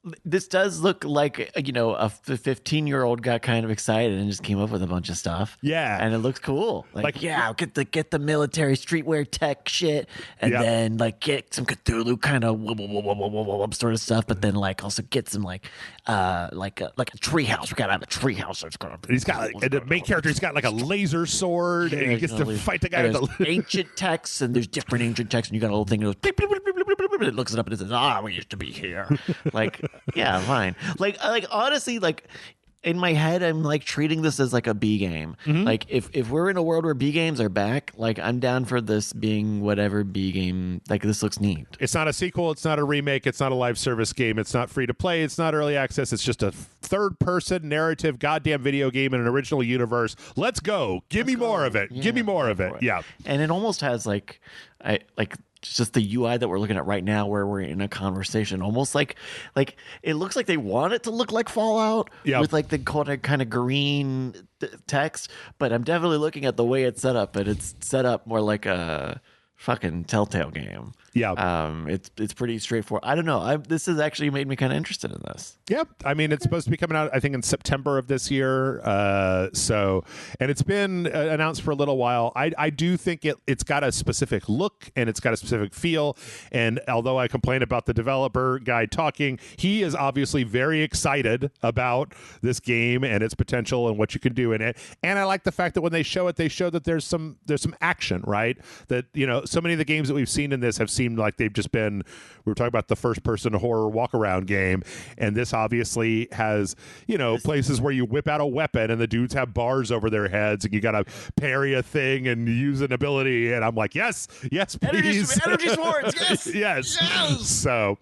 a 15-year-old got kind of excited and just came up with a bunch of stuff. Yeah, and it looks cool. I'll get the military streetwear tech shit, and then like get some Cthulhu kind of sort of stuff. But then like also get some like a treehouse. We gotta have a treehouse. He's got the main character. He's got like a laser sword, and he gets to fight the guy. There's ancient texts, and there's different ancient texts, and you got a little thing that goes beep, beep, beep, beep, beep, beep, beep, it looks it up and it says, we used to be here. Like, yeah, fine. Like honestly, like in my head, I'm like treating this as like a B game. Mm-hmm. Like if we're in a world where B games are back, like I'm down for this being whatever B game. Like this looks neat. It's not a sequel. It's not a remake. It's not a live service game. It's not free to play. It's not early access. It's just a third person narrative goddamn video game in an original universe. Let's go. Give me more of it. Give me more of it. Yeah. And it almost has like just the UI that we're looking at right now where we're in a conversation, almost like it looks like they want it to look like Fallout with like the kind of green text, but I'm definitely looking at the way it's set up, but it's set up more like a fucking Telltale game. Yeah. It's pretty straightforward. I don't know. This has actually made me kind of interested in this. Yeah. I mean, it's supposed to be coming out, I think, in September of this year. And it's been announced for a little while. I do think it's got a specific look and it's got a specific feel. And although I complain about the developer guy talking, he is obviously very excited about this game and its potential and what you can do in it. And I like the fact that when they show it, they show that there's some action, right? That, so many of the games that we've seen in this have seemed like they've just been, we were talking about the first person horror walk around game, and this obviously has places where you whip out a weapon and the dudes have bars over their heads and you gotta parry a thing and use an ability, and I'm like, yes please, energy swords, yes. So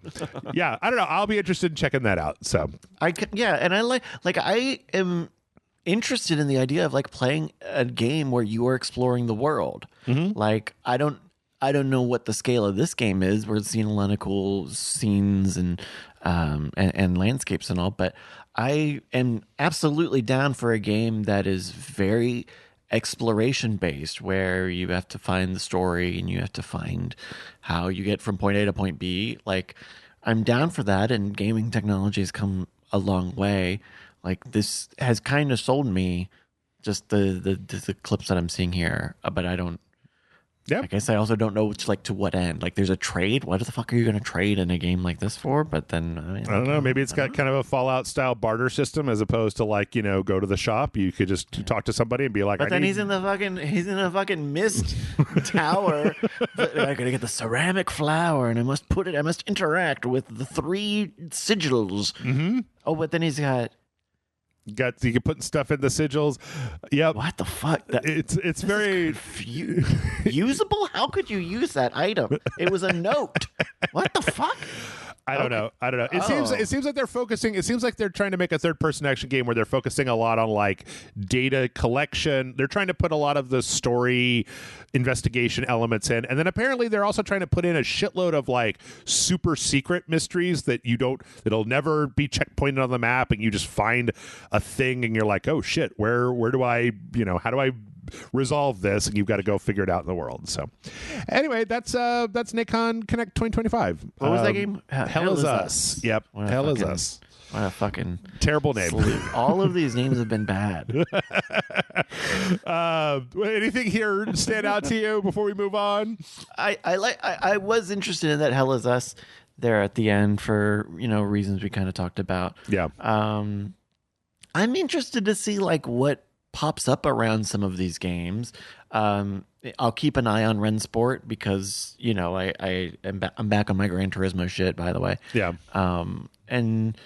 yeah, I don't know, I'll be interested in checking that out. So I am interested in the idea of like playing a game where you are exploring the world. Mm-hmm. Like I don't know what the scale of this game is. We're seeing a lot of cool scenes and landscapes and all, but I am absolutely down for a game that is very exploration based, where you have to find the story and you have to find how you get from point A to point B. Like, I'm down for that, and gaming technology has come a long way. Like, this has kind of sold me, just the clips that I'm seeing here, but I don't. Yeah. I guess I also don't know to what end. Like, there's a trade. What the fuck are you going to trade in a game like this for? But then I don't know. Maybe it's got kind of a Fallout style barter system as opposed to like, go to the shop. You could just talk to somebody and be like, but then he's in the fucking mist tower. But I gotta get the ceramic flower, and I must interact with the 3 sigils. Mm-hmm. Oh, but then he's got. You can put stuff in the sigils. Yep. What the fuck? It's very usable. How could you use that item? It was a note. What the fuck? I don't know. It seems like they're focusing. It seems like they're trying to make a third-person action game where they're focusing a lot on like data collection. They're trying to put a lot of the story investigation elements in, and then apparently they're also trying to put in a shitload of like super secret mysteries that'll never be checkpointed on the map, and you just find a thing and you're like, oh shit, where do I, how do I resolve this, and you've got to go figure it out in the world. So anyway, that's Nacon Connect 2025. What was that game? Hell is Us. Yep. Hell is Us. What a fucking terrible name. All of these names have been bad. Anything here stand out to you before we move on? I was interested in that Hell is Us there at the end for reasons we kind of talked about. Yeah. I'm interested to see like what pops up around some of these games. I'll keep an eye on Rensport because I'm back on my Gran Turismo shit, by the way. Yeah. And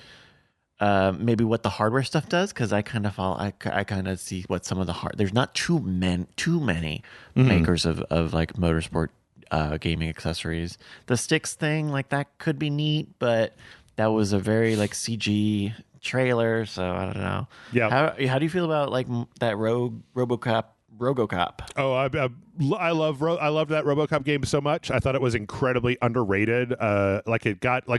maybe what the hardware stuff does, because I kind of follow. I kind of see what some of the there's not too many makers of like motorsport gaming accessories. The sticks thing, like, that could be neat, but that was a very like CG trailer, so I don't know. Yeah. How do you feel about like that RoboCop? Oh, I love that RoboCop game so much. I thought it was incredibly underrated.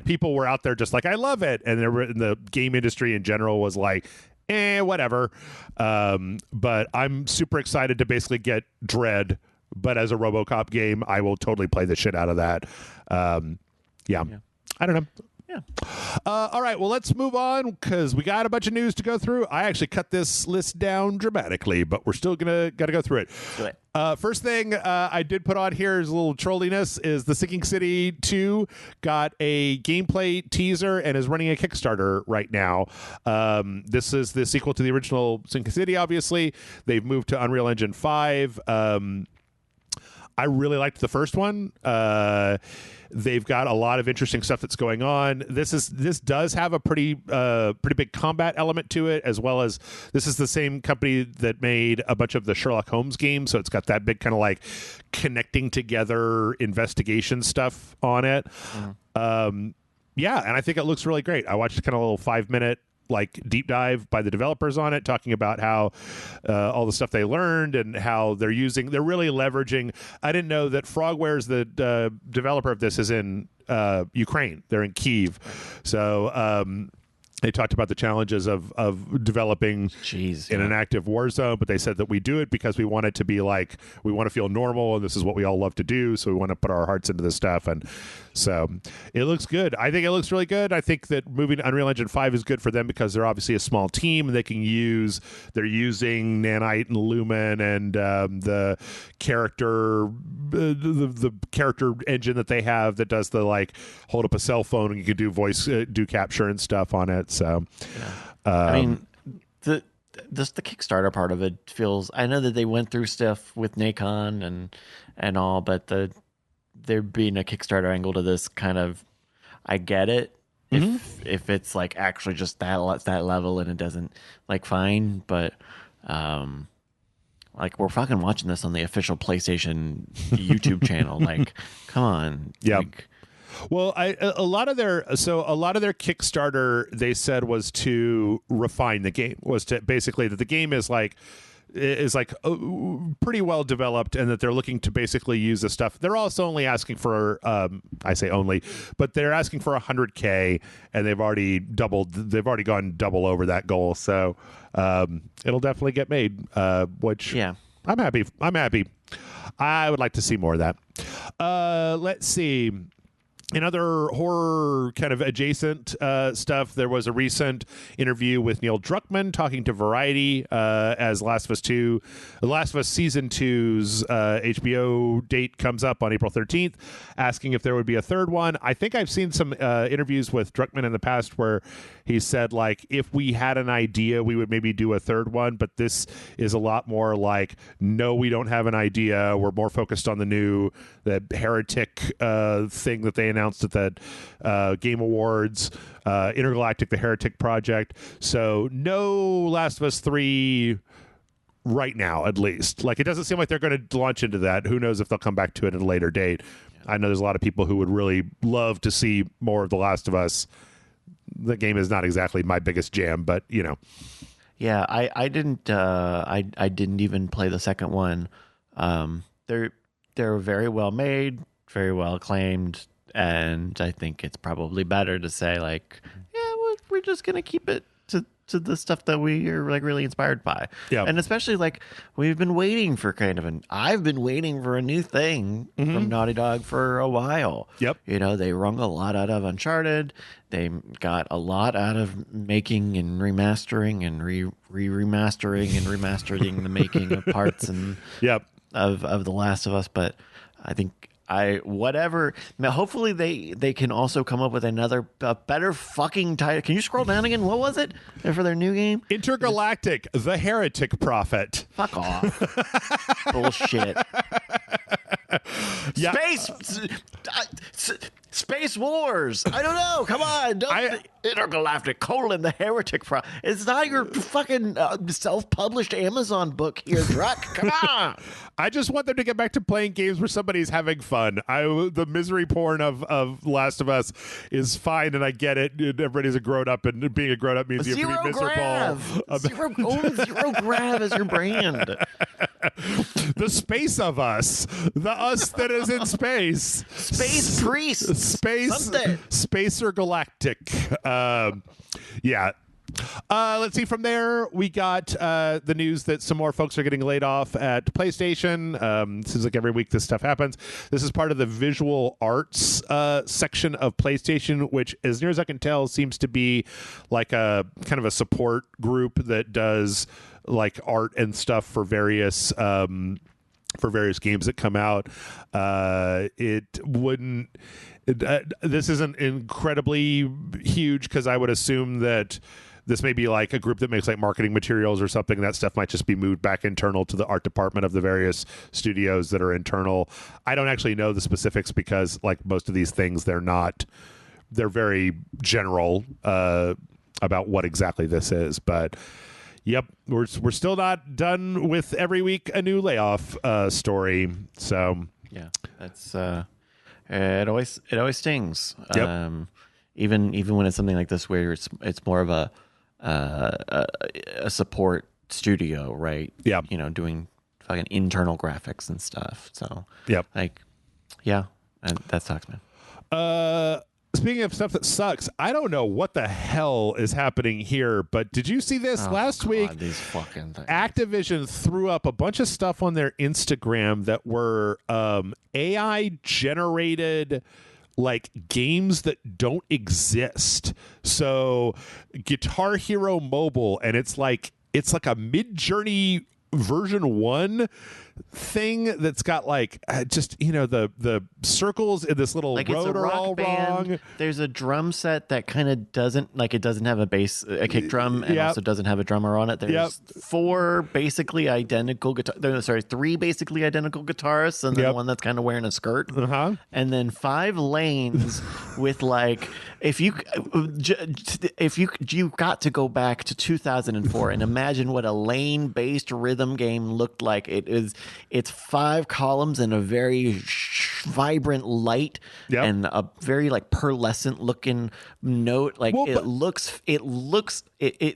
People were out there just like, I love it, and the game industry in general was like, whatever. But I'm super excited to basically get Dread, but as a RoboCop game, I will totally play the shit out of that. Yeah. I don't know. Yeah. All right. Well, let's move on because we got a bunch of news to go through. I actually cut this list down dramatically, but we're still got to go through it. Do it. First thing I did put on here is a little trolliness is the Sinking City 2 got a gameplay teaser and is running a Kickstarter right now. This is the sequel to the original Sinking City, obviously. They've moved to Unreal Engine 5. I really liked the first one. They've got a lot of interesting stuff that's going on. This does have a pretty big combat element to it, as well as this is the same company that made a bunch of the Sherlock Holmes games, so it's got that big kind of like connecting together investigation stuff on it. Yeah, and I think it looks really great. I watched kind of a little 5-minute like deep dive by the developers on it, talking about how all the stuff they learned and how they're really leveraging. I didn't know that Frogwares, the developer of this, is in Ukraine. They're in Kyiv. So they talked about the challenges of developing in an active war zone, but they said that we do it because we want it to be like, we want to feel normal, and this is what we all love to do, so we want to put our hearts into this stuff. And so it looks good. I think it looks really good. I think that moving to Unreal Engine 5 is good for them because they're obviously a small team, and they're using Nanite and Lumen and the character engine that they have that does the like hold up a cell phone and you can do voice do capture and stuff on it. So I mean, the Kickstarter part of it feels, I know that they went through stuff with Nacon and all, but there being a Kickstarter angle to this kind of, I get it. If it's like actually just that level and it doesn't, like, fine, but like, we're fucking watching this on the official PlayStation YouTube channel. Like, come on. Yeah. Like, well, a lot of their Kickstarter, they said, was to refine the game, was to basically that the game is pretty well developed, and that they're looking to basically use the stuff. They're also only asking for I say only, but they're asking for $100K, and they've already gone double over that goal. So it'll definitely get made. Which, yeah, I'm happy. I would like to see more of that. Let's see. In other horror kind of adjacent stuff, there was a recent interview with Neil Druckmann talking to Variety as Last of Us Season 2's HBO date comes up on April 13th, asking if there would be a third one. I think I've seen some interviews with Druckmann in the past where he said, like, if we had an idea, we would maybe do a third one, but this is a lot more like, no, we don't have an idea. We're more focused on the Heretic thing that they announced at the Game Awards, Intergalactic, the Heretic Project. So no Last of Us 3 right now, at least. Like, it doesn't seem like they're going to launch into that. Who knows if they'll come back to it at a later date. I know there's a lot of people who would really love to see more of The Last of Us. The game is not exactly my biggest jam, but you know. Yeah, I didn't even play the second one. They're very well made, very well acclaimed, and I think it's probably better to say, like, yeah, we're just gonna keep it to the stuff that we are like really inspired by. Yeah. And especially like I've been waiting for a new thing from Naughty Dog for a while. Yep. You know, they wrung a lot out of Uncharted. They got a lot out of making and remastering and remastering and remastering the making of parts and of The Last of Us. But I think hopefully they can also come up with another better fucking title. Can you scroll down again? What was it for their new game? Intergalactic, the Heretic Prophet. Fuck off. Bullshit. Yeah. Space Wars. I don't know. Come on. Intergalactic, the Heretic Prophet. It's not your fucking self-published Amazon book here, Druck. Come on. I just want them to get back to playing games where somebody's having fun. The misery porn of Last of Us is fine, and I get it. Everybody's a grown-up, and being a grown-up means you have to be miserable. Zero Grav is your brand. The space of us. The us that is in space. Space Priest. Spacer Galactic. Yeah. Let's see. From there, we got the news that some more folks are getting laid off at PlayStation. Seems like every week this stuff happens. This is part of the visual arts section of PlayStation, which, as near as I can tell, seems to be like a kind of a support group that does like art and stuff for various games that come out. This isn't incredibly huge because I would assume that this may be like a group that makes like marketing materials or something. That stuff might just be moved back internal to the art department of the various studios that are internal. I don't actually know the specifics because like most of these things, they're very general about what exactly this is. But yep, we're still not done with every week a new layoff story. So yeah, that's it always stings. Yep. Even when it's something like this where it's more of a support studio, right? Yeah, you know, doing fucking internal graphics and stuff. So yep, like yeah, and that sucks, man. Speaking of stuff that sucks, I don't know what the hell is happening here, but did you see this last week? These fucking things. Activision threw up a bunch of stuff on their Instagram that were AI generated like games that don't exist. So Guitar Hero Mobile, and it's like a Mid-Journey version 1 thing that's got like just the circles in this little like road are all wrong. There's a drum set that kind of doesn't have a bass, a kick drum, and also doesn't have a drummer on it. There's 3 basically identical guitarists, and then one that's kind of wearing a skirt, and then 5 lanes with like if you got to go back to 2004 and imagine what a lane based rhythm game looked like. It's 5 columns and a very vibrant light and a very like pearlescent looking note. Like it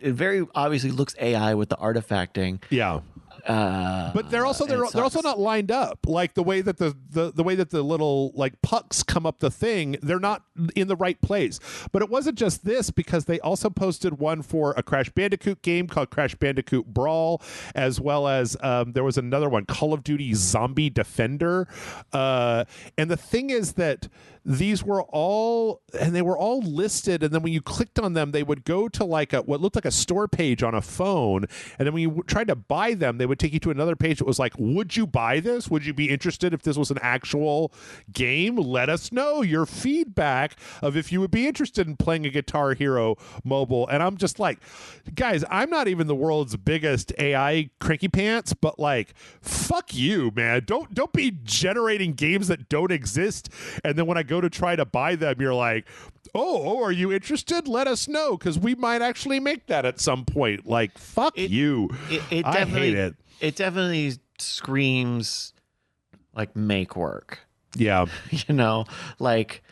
very obviously looks AI with the artifacting. Yeah. But they're also not lined up like the way that the way that the little like pucks come up the thing. They're not in the right place. But it wasn't just this, because they also posted one for a Crash Bandicoot game called Crash Bandicoot Brawl, as well as there was another one, Call of Duty Zombie Defender. And the thing is that these were all listed, and then when you clicked on them, they would go to like what looked like a store page on a phone, and then when you tried to buy them, they would take you to another page that was like, would you buy this? Would you be interested if this was an actual game? Let us know your feedback of if you would be interested in playing a Guitar Hero mobile. And I'm just like, guys, I'm not even the world's biggest AI cranky pants, but like, fuck you, man. Don't be generating games that don't exist, and then when I go to try to buy them, you're like, oh, are you interested? Let us know, because we might actually make that at some point. Like, fuck you. I hate it. It definitely screams like make work. Yeah. You know, like,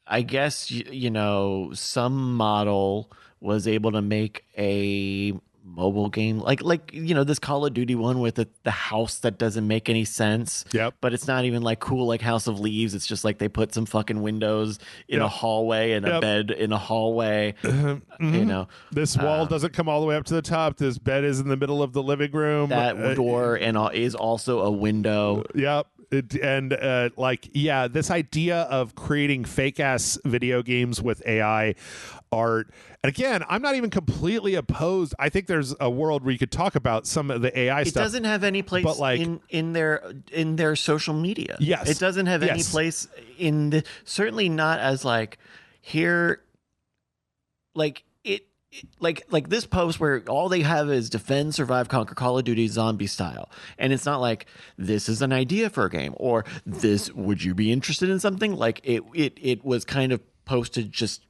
I guess, you know, some model was able to make a mobile game like you know, this Call of Duty one with the house that doesn't make any sense. Yep. But it's not even like cool like House of Leaves. It's just like they put some fucking windows in a hallway and a bed in a hallway. You know, this wall doesn't come all the way up to the top. This bed is in the middle of the living room. That door is also a window. Yep. This idea of creating fake ass video games with AI art. And again, I'm not even completely opposed. I think there's a world where you could talk about some of the AI stuff. It doesn't have any place in their social media. Yes. It doesn't have any place certainly not as like here, like it, like this post where all they have is defend, survive, conquer, Call of Duty zombie style. And it's not like this is an idea for a game, or this, would you be interested in something? Like it was kind of posted just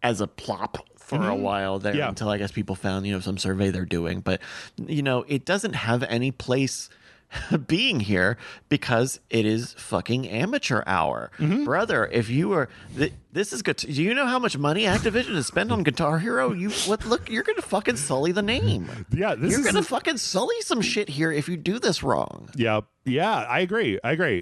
as a plop for a while there until I guess people found, you know, some survey they're doing. But, you know, it doesn't have any place being here because it is fucking amateur hour. Brother, if you were this is good. Do you know how much money Activision has spent on Guitar Hero? Look, you're gonna fucking sully the name. Yeah, you're gonna fucking sully some shit here if you do this wrong. Yeah, I agree.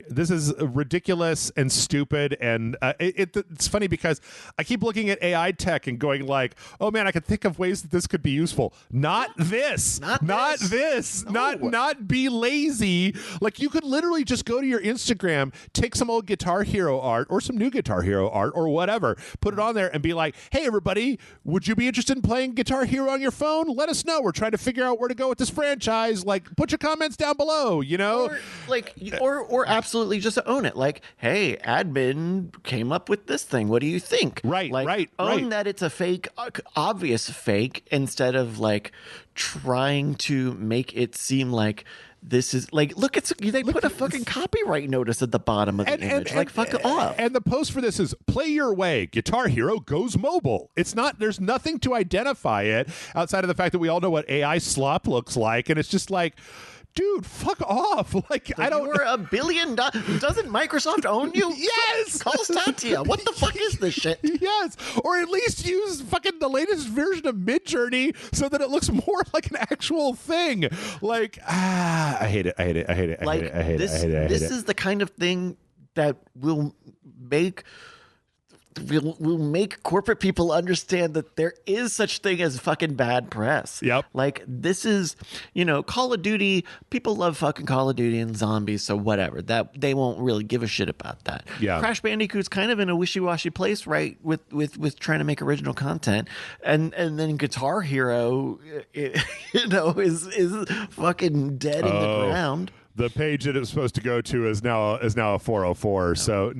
This is ridiculous and stupid, and it's funny because I keep looking at AI tech and going like, oh man, I could think of ways that this could be useful. Not this. Not be lazy. Like, you could literally just go to your Instagram, take some old Guitar Hero art or some new Guitar Hero art or whatever, put it on there and be like, hey everybody, would you be interested in playing Guitar Hero on your phone? Let us know. We're trying to figure out where to go with this franchise. Like, put your comments down below, you know? Or absolutely just own it. Like, hey, admin came up with this thing. What do you think? Own that it's a fake, obvious fake, instead of like trying to make it seem like this is like, they put a fucking copyright notice at the bottom of the image. Fuck off. And the post for this is play your way. Guitar Hero goes mobile. It's not, there's nothing to identify it outside of the fact that we all know what AI slop looks like. And it's just like, dude, fuck off. Like, I don't. You're $1 billion. Doesn't Microsoft own you? Yes. Call Satya. What the fuck is this shit? Yes. Or at least use fucking the latest version of Midjourney so that it looks more like an actual thing. Like, I hate it. This is the kind of thing that will make corporate people understand that there is such thing as fucking bad press. Yep. Like, this is, you know, Call of Duty. People love fucking Call of Duty and zombies, so whatever. That they won't really give a shit about that. Yeah. Crash Bandicoot's kind of in a wishy-washy place, right? With trying to make original content, and then Guitar Hero, you know, is fucking dead in the ground. The page that it was supposed to go to is now a 404. So,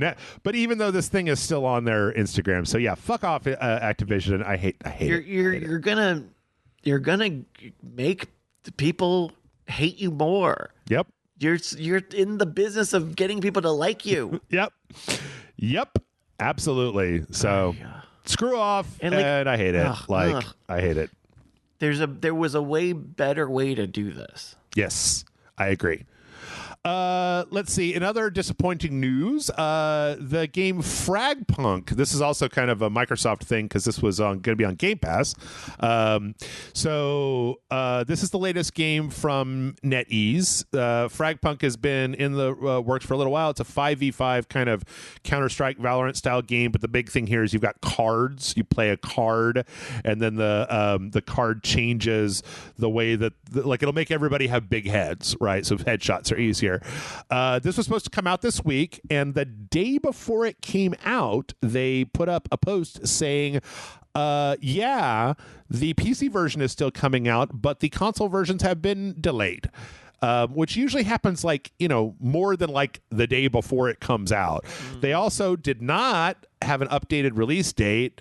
but even though this thing is still on their Instagram, so yeah, fuck off, Activision. I hate it. You're gonna make the people hate you more. Yep. You're in the business of getting people to like you. Yep. Absolutely. So screw off, and I hate it. I hate it. There was a way better way to do this. Yes, I agree. Let's see. In other disappointing news, the game Fragpunk. This is also kind of a Microsoft thing because this was going to be on Game Pass. So this is the latest game from NetEase. Fragpunk has been in the works for a little while. It's a 5v5 kind of Counter-Strike Valorant style game, but the big thing here is you've got cards. You play a card, and then the card changes the way that like it'll make everybody have big heads, right? So headshots are easier. This was supposed to come out this week, and the day before it came out, they put up a post saying, yeah, the PC version is still coming out, but the console versions have been delayed. Which usually happens like, more than like the day before it comes out. They also did not have an updated release date.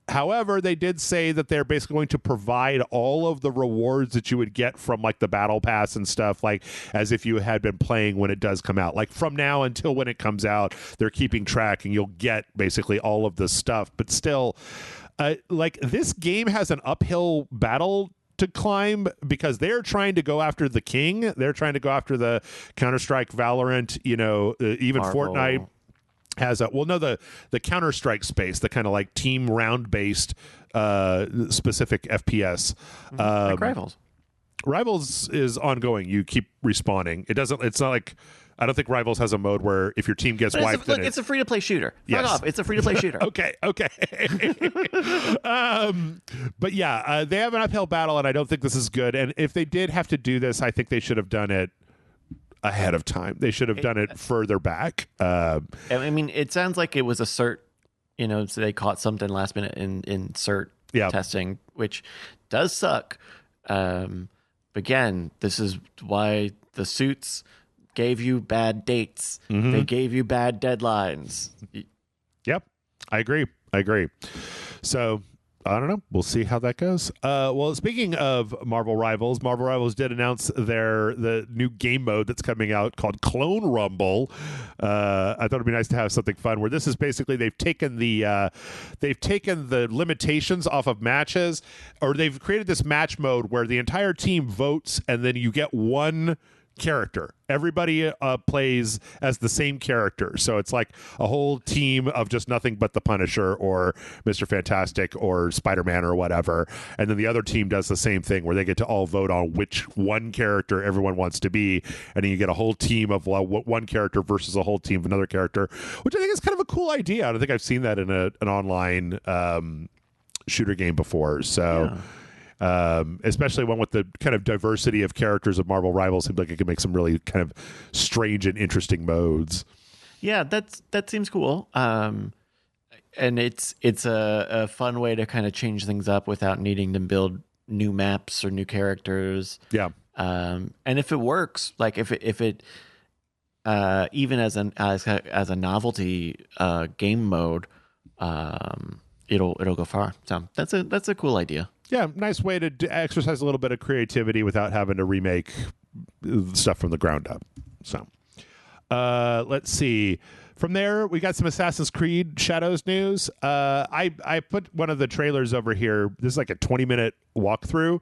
However, they did say that they're basically going to provide all of the rewards that you would get from like the battle pass and stuff, like as if you had been playing when it does come out. Like from now until when it comes out, they're keeping track and you'll get basically all of this stuff. But still, like this game has an uphill battle to climb because they're trying to go after the king. They're trying to go after the Counter-Strike, Valorant, even Marvel. Fortnite has the Counter-Strike space, the kind of like team round based specific FPS. Like Rivals is ongoing. You keep respawning. It's not like, I don't think Rivals has a mode where if your team gets wiped, it's a free to play shooter. Yes. Fuck off. It's a free to play shooter. Okay. But yeah, they have an uphill battle, and I don't think this is good. And if they did have to do this, I think they should have done it ahead of time. They should have done it further back. I mean, it sounds like it was a cert, so they caught something last minute in cert testing, which does suck. Again, this is why the suits gave you bad dates. Mm-hmm. They gave you bad deadlines. Yep. I agree. So I don't know. We'll see how that goes. Well, speaking of Marvel Rivals did announce the new game mode that's coming out called Clone Rumble. I thought it'd be nice to have something fun where this is basically they've taken the limitations off of matches, or they've created this match mode where the entire team votes and then you get one character. Everybody plays as the same character, so it's like a whole team of just nothing but the Punisher or Mr. Fantastic or Spider-Man or whatever, and then the other team does the same thing where they get to all vote on which one character everyone wants to be, and then you get a whole team of one character versus a whole team of another character, which I think is kind of a cool idea. I don't think I've seen that in an online shooter game before, so yeah. Especially one with the kind of diversity of characters of Marvel Rivals, seems like it could make some really kind of strange and interesting modes. Yeah, that seems cool. And it's a fun way to kind of change things up without needing to build new maps or new characters. Yeah. And if it works, like if it even as a novelty game mode, it'll go far. So that's a cool idea. Yeah, nice way to exercise a little bit of creativity without having to remake stuff from the ground up. So, let's see. From there, we got some Assassin's Creed Shadows news. I put one of the trailers over here. This is like a 20-minute walkthrough.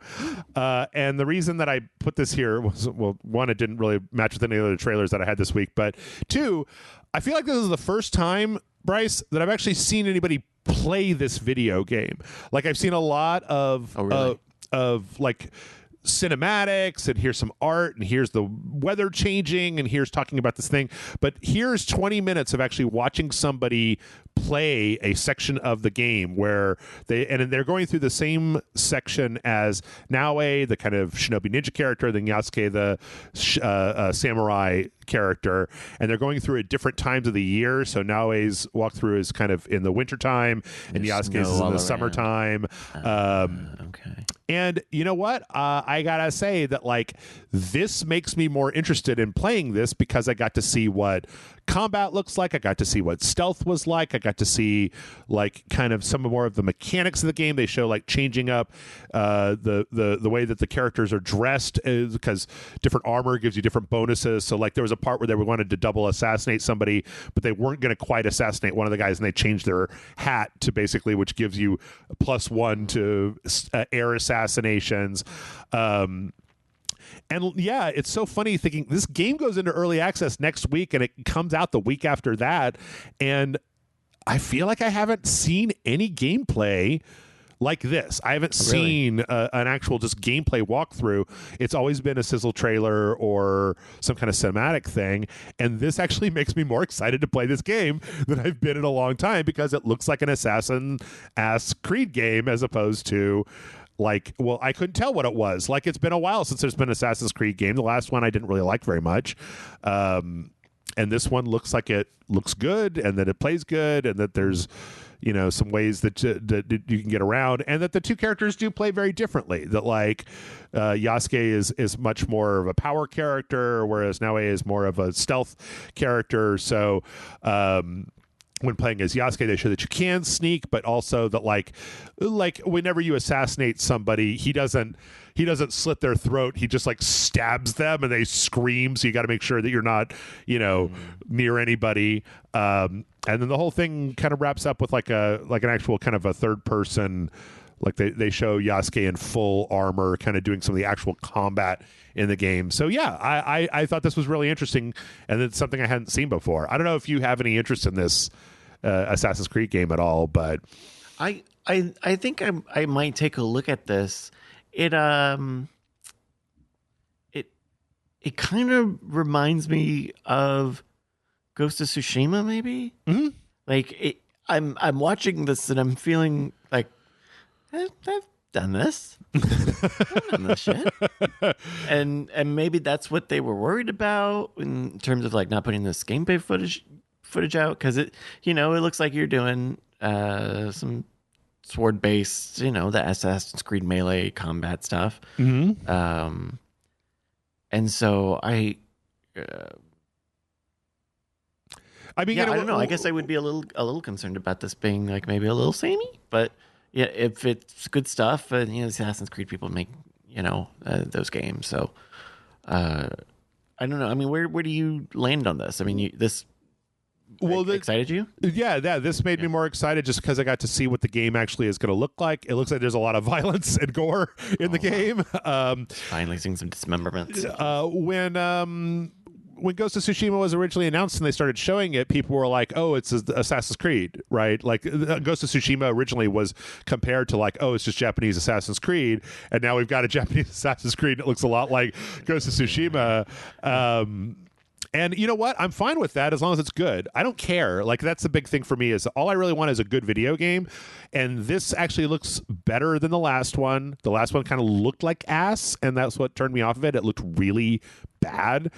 And the reason that I put this here was, well, one, it didn't really match with any other trailers that I had this week. But two, I feel like this is the first time, Bryce, that I've actually seen anybody play this video game. Like I've seen a lot of of like cinematics, and here's some art, and here's the weather changing, and here's talking about this thing, but here's 20 minutes of actually watching somebody play a section of the game where they're going through the same section as Naoe, the kind of shinobi ninja character, then Yasuke, the samurai character, and they're going through at different times of the year. So Naoe's walkthrough is kind of in the wintertime, and Yasuke's is in the summertime. Okay. And you know what? I gotta say that like this makes me more interested in playing this because I got to see what combat looks like. I got to see what stealth was like. I got to see like kind of some more of the mechanics of the game. They show like changing up the way that the characters are dressed, because different armor gives you different bonuses. So like there was a part where they wanted to double assassinate somebody, but they weren't going to quite assassinate one of the guys, and they changed their hat to basically, which gives you +1 to air assassinations. And yeah, it's so funny thinking this game goes into early access next week and it comes out the week after that. And I feel like I haven't seen any gameplay like this. I haven't seen an actual just gameplay walkthrough. It's always been a sizzle trailer or some kind of cinematic thing. And this actually makes me more excited to play this game than I've been in a long time because it looks like an Assassin-ass Creed game as opposed to like, well, I couldn't tell what it was. Like, it's been a while since there's been an Assassin's Creed game. The last one I didn't really like very much. And this one looks like it looks good and that it plays good and that there's, you know, some ways that you can get around, and that the two characters do play very differently. That like Yasuke is much more of a power character, whereas Naoe is more of a stealth character. So when playing as Yasuke, they show that you can sneak, but also that like whenever you assassinate somebody, he doesn't slit their throat. He just like stabs them and they scream. So you got to make sure that you're not, you know, near anybody. And then the whole thing kind of wraps up with like an actual kind of a third person, like they show Yasuke in full armor, kind of doing some of the actual combat in the game. So yeah, I thought this was really interesting, and it's something I hadn't seen before. I don't know if you have any interest in this Assassin's Creed game at all, but I think I might take a look at this. It kind of reminds me of Ghost of Tsushima, maybe. Mm-hmm. Like I'm watching this and I'm feeling like I've done this. I've done this shit. And maybe that's what they were worried about in terms of like not putting this gameplay footage out, because it looks like you're doing some sword based, the Assassin's Creed melee combat stuff. Mm-hmm. And so I mean, I don't know. I guess I would be a little concerned about this being like maybe a little samey, but yeah, if it's good stuff, Assassin's Creed people make those games, so I don't know. I mean, where do you land on this? I mean, excited you? Yeah, this made me more excited just because I got to see what the game actually is going to look like. It looks like there's a lot of violence and gore in the game. Finally seeing some dismemberments. When Ghost of Tsushima was originally announced and they started showing it, people were like, oh, it's Assassin's Creed, right? Like Ghost of Tsushima originally was compared to like, oh, it's just Japanese Assassin's Creed. And now we've got a Japanese Assassin's Creed that looks a lot like Ghost of Tsushima. And you know what? I'm fine with that as long as it's good. I don't care. Like, that's the big thing for me is all I really want is a good video game. And this actually looks better than the last one. The last one kind of looked like ass, and that's what turned me off of it. It looked really bad.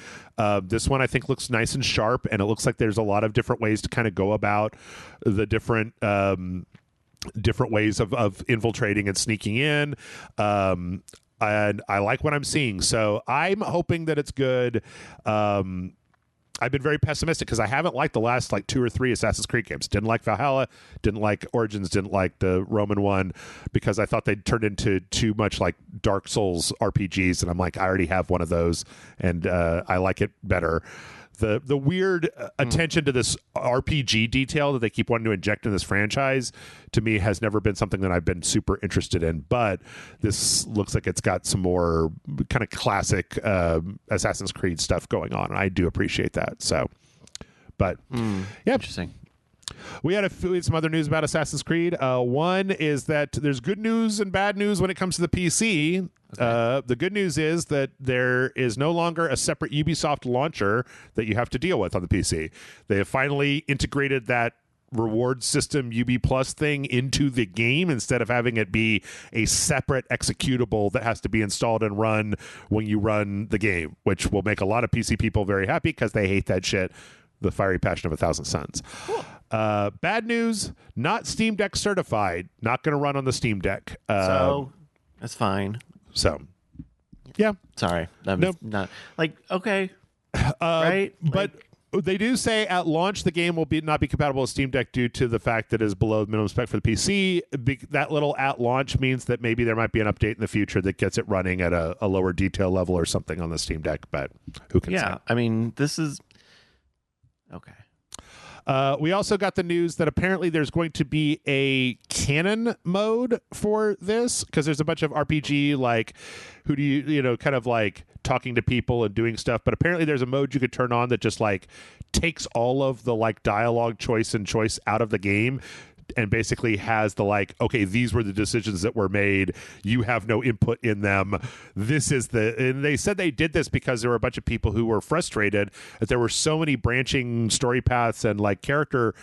This one I think looks nice and sharp, and it looks like there's a lot of different ways to kind of go about the different ways of infiltrating and sneaking in. And I like what I'm seeing. So I'm hoping that it's good. I've been very pessimistic because I haven't liked the last like 2 or 3 Assassin's Creed games. Didn't like Valhalla, didn't like Origins, didn't like the Roman one because I thought they'd turned into too much like Dark Souls RPGs, and I'm like, I already have one of those, and I like it better. The weird attention to this RPG detail that they keep wanting to inject in this franchise, to me, has never been something that I've been super interested in. But this looks like it's got some more kind of classic Assassin's Creed stuff going on, and I do appreciate that. So, but yeah, interesting. We had some other news about Assassin's Creed. One is that there's good news and bad news when it comes to the PC. Okay. The good news is that there is no longer a separate Ubisoft launcher that you have to deal with on the PC. They have finally integrated that reward system UB Plus thing into the game instead of having it be a separate executable that has to be installed and run when you run the game, which will make a lot of PC people very happy because they hate that shit. The fiery passion of 1,000 suns. Cool. Bad news, not Steam Deck certified. Not going to run on the Steam Deck. So that's fine. So, yeah. Sorry. Nope. Not like, okay. Right? But they do say at launch the game will not be compatible with Steam Deck due to the fact that it is below the minimum spec for the PC. That little at launch means that maybe there might be an update in the future that gets it running at a lower detail level or something on the Steam Deck, but who can say? I mean, this is... Okay. We also got the news that apparently there's going to be a canon mode for this, because there's a bunch of RPG, like, who do you know, kind of like talking to people and doing stuff. But apparently there's a mode you could turn on that just like takes all of the like dialogue choice out of the game, and basically has the like, okay, these were the decisions that were made. You have no input in them. This is and they said they did this because there were a bunch of people who were frustrated that there were so many branching story paths and like character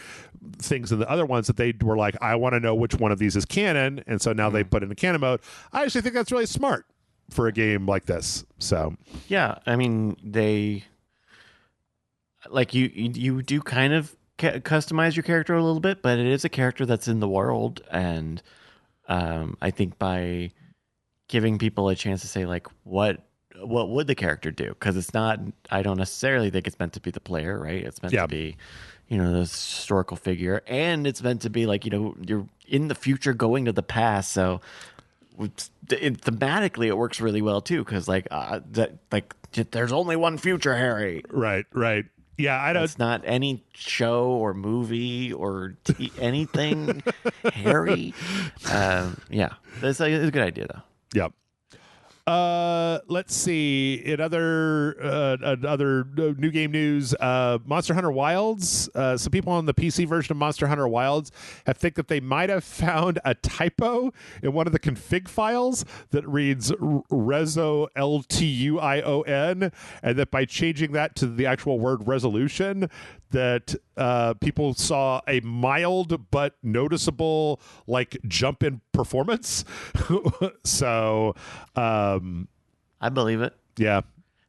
things in the other ones that they were like, I want to know which one of these is canon. And so now they put in the canon mode. I actually think that's really smart for a game like this. So yeah, I mean, they like you do kind of customize your character a little bit, but it is a character that's in the world, and I think by giving people a chance to say like what would the character do, because it's not, I don't necessarily think it's meant to be the player, right? It's meant to be, you know, this historical figure, and it's meant to be like, you know, you're in the future going to the past, so thematically it works really well too, because like there's only one future, Harry. Right. Yeah, I don't. It's not any show or movie or anything, Harry. Yeah, it's a good idea though. Yep. Let's see. In other new game news, Monster Hunter Wilds. Some people on the PC version of Monster Hunter Wilds think that they might have found a typo in one of the config files that reads Rezo Ltuion, and that by changing that to the actual word resolution, that people saw a mild but noticeable like jump in performance. So I believe it. Yeah,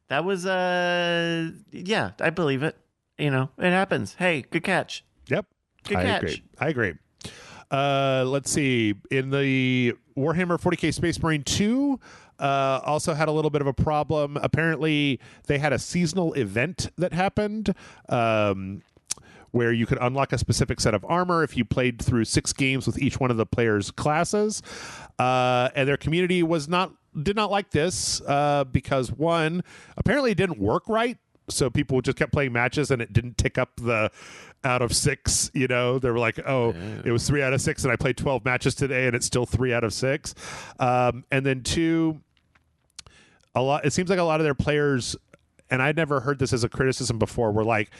that was yeah, I believe it. You know, it happens. Hey, good catch. Yep, good catch. I agree. Let's see. In the Warhammer 40K Space Marine 2, also had a little bit of a problem. Apparently, they had a seasonal event that happened where you could unlock a specific set of armor if you played through 6 games with each one of the players' classes. And their community did not like this because, one, apparently it didn't work right. So people just kept playing matches and it didn't tick up the out of 6, you know. They were like, it was 3 out of 6 and I played 12 matches today and it's still 3 out of 6. And then 2, it seems like a lot of their players, and I'd never heard this as a criticism before, were like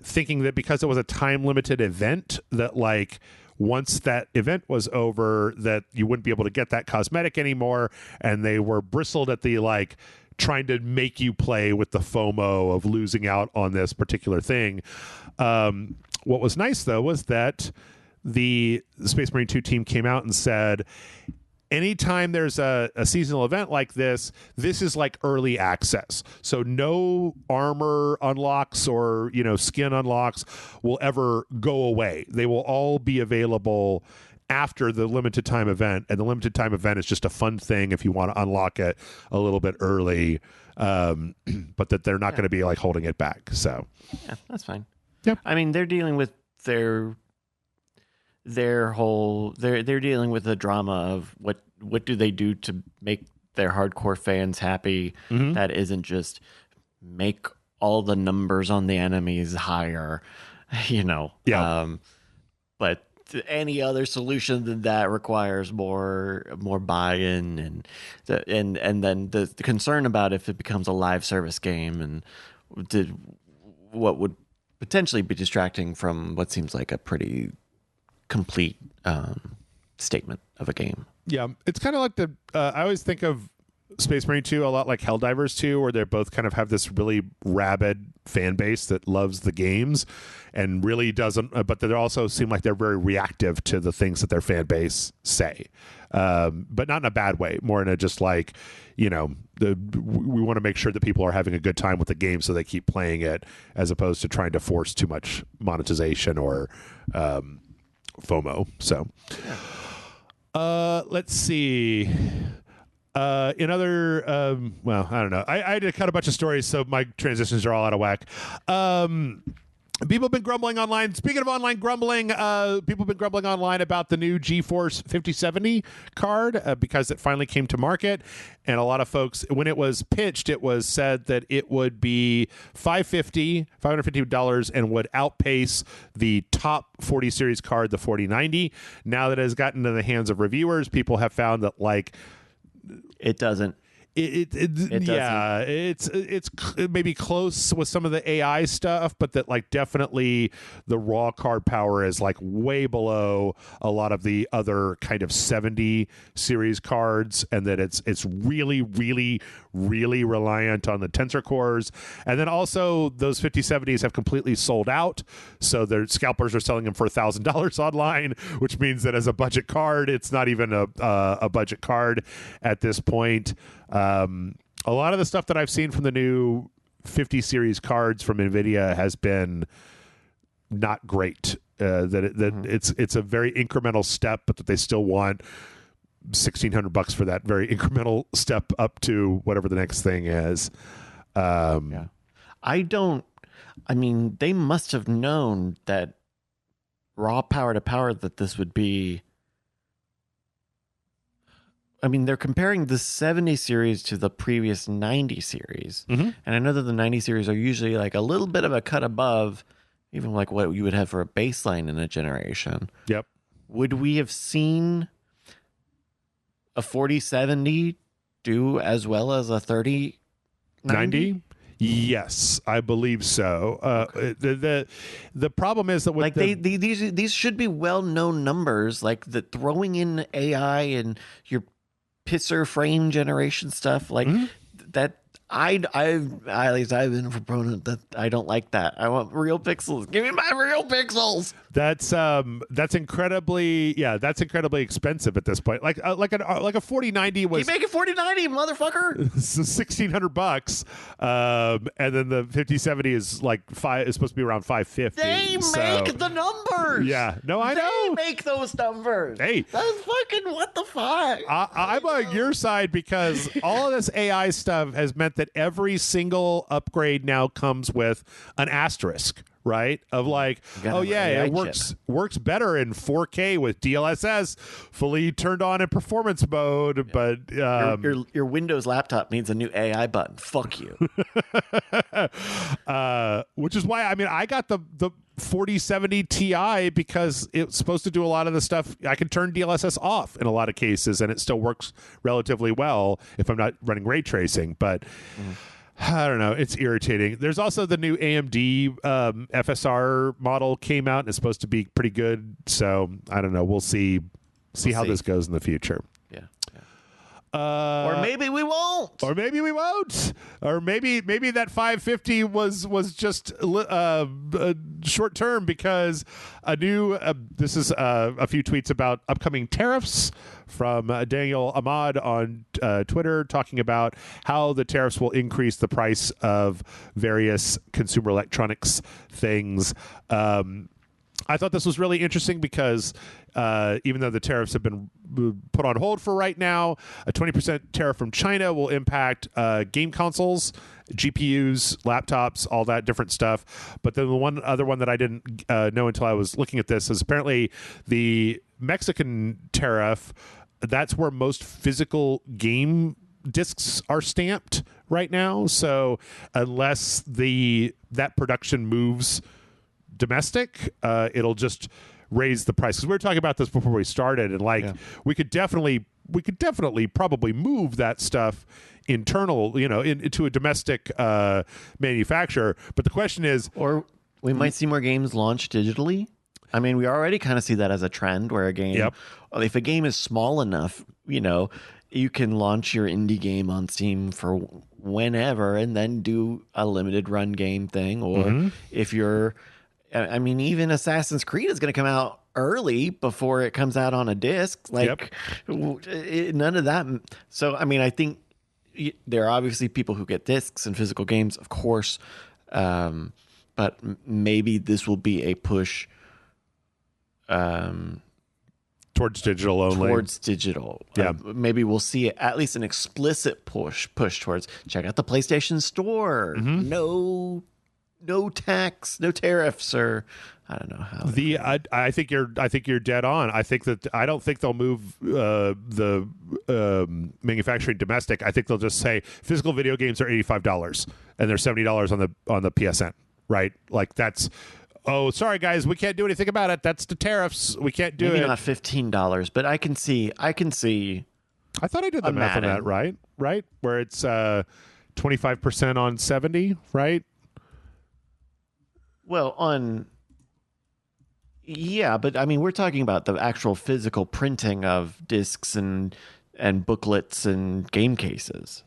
thinking that because it was a time limited event, that like once that event was over, that you wouldn't be able to get that cosmetic anymore. And they were bristled at the like trying to make you play with the FOMO of losing out on this particular thing. What was nice though was that the Space Marine 2 team came out and said, anytime there's a seasonal event like this is like early access. So no armor unlocks or, you know, skin unlocks will ever go away. They will all be available after the limited time event. And the limited time event is just a fun thing if you want to unlock it a little bit early, but that they're not going to be like holding it back. So yeah, that's fine. Yep. I mean, they're dealing with they're dealing with the drama of what do they do to make their hardcore fans happy. That isn't just make all the numbers on the enemies higher, you know. But any other solution than that requires more buy-in, and then the concern about if it becomes a live service game and what would potentially be distracting from what seems like a pretty complete statement of a game. Yeah, it's kind of like I always think of Space Marine 2 a lot like Helldivers 2, where they both kind of have this really rabid fan base that loves the games and really doesn't, but they also seem like they're very reactive to the things that their fan base say, but not in a bad way, more in a just like, you know, we want to make sure that people are having a good time with the game, so they keep playing it, as opposed to trying to force too much monetization or FOMO. So let's see. In other, well, I don't know. I had to cut a bunch of stories, so my transitions are all out of whack. People have been grumbling online. Speaking of online grumbling, people have been grumbling online about the new GeForce 5070 card because it finally came to market. And a lot of folks, when it was pitched, it was said that it would be $550 and would outpace the top 40 series card, the 4090. Now that it has gotten into the hands of reviewers, people have found that it doesn't. Yeah, it's maybe close with some of the AI stuff, but that definitely the raw card power is way below a lot of the other kind of 70 series cards, and that it's really, really, really reliant on the tensor cores. And then also those 5070s have completely sold out, so their scalpers are selling them for $1,000 online, which means that as a budget card, it's not even a budget card at this point. A lot of the stuff that I've seen from the new 50 series cards from NVIDIA has been not great. It's a very incremental step, but that they still want $1,600 for that very incremental step up to whatever the next thing is. I mean, they must have known that raw power to power that this would be. I mean, they're comparing the 70 series to the previous 90 series. Mm-hmm. And I know that the 90 series are usually a little bit of a cut above, even what you would have for a baseline in a generation. Yep. Would we have seen a 4070 do as well as a 3090? Yes, I believe so. The problem is that with these should be well-known numbers, throwing in AI and your pisser frame generation stuff that I've been a proponent that I don't like that. I want real pixels. Give me my real pixels. That's incredibly expensive at this point. Like a 4090 was. You make a 4090, motherfucker. $1,600, and then the 5070 is is supposed to be around $550. They make the numbers. Yeah, no, I know. They make those numbers. Hey, that's fucking what the fuck. I'm on your side because all of this AI stuff has meant that every single upgrade now comes with an asterisk, right? Of it works better in 4K with DLSS fully turned on in performance mode, but your Windows laptop needs a new AI button. Fuck you. Which is why I got the 4070 Ti because it's supposed to do a lot of the stuff. I can turn DLSS off in a lot of cases, and it still works relatively well if I'm not running ray tracing. But I don't know. It's irritating. There's also the new AMD FSR model came out, and it's supposed to be pretty good. So I don't know. We'll see how this goes in the future. Yeah. Or maybe we won't. Or maybe that 550 was just short term because a new this is a few tweets about upcoming tariffs from Daniel Ahmad on Twitter talking about how the tariffs will increase the price of various consumer electronics things. I thought this was really interesting because even though the tariffs have been put on hold for right now, a 20% tariff from China will impact game consoles, GPUs, laptops, all that different stuff. But then the one other one that I didn't know until I was looking at this is apparently the Mexican tariff. That's where most physical game discs are stamped right now. So unless that production moves domestic, it'll just raise the price. Because we were talking about this before we started, and we could definitely probably move that stuff internal, into a domestic manufacturer. But the question is, or we might see more games launched digitally. I mean, we already kind of see that as a trend where a game, if a game is small enough, you can launch your indie game on Steam for whenever and then do a limited run game thing. Or if you're, even Assassin's Creed is going to come out early before it comes out on a disc. None of that. So, I think there are obviously people who get discs and physical games, of course. But maybe this will be a push towards digital only. Towards digital. Yeah. Maybe we'll see at least an explicit push towards check out the PlayStation Store. no tax, no tariffs, or I don't know how. I think you're dead on. I don't think they'll move the manufacturing domestic. I think they'll just say physical video games are $85 and they're $70 on the PSN, right? Like that's. Oh, sorry guys, we can't do anything about it. That's the tariffs. We can't do it. Maybe not $15, but I can see. I thought I did the math on that, right? Right, where it's 25% on 70, right? Well, yeah, but I mean, we're talking about the actual physical printing of discs and booklets and game cases.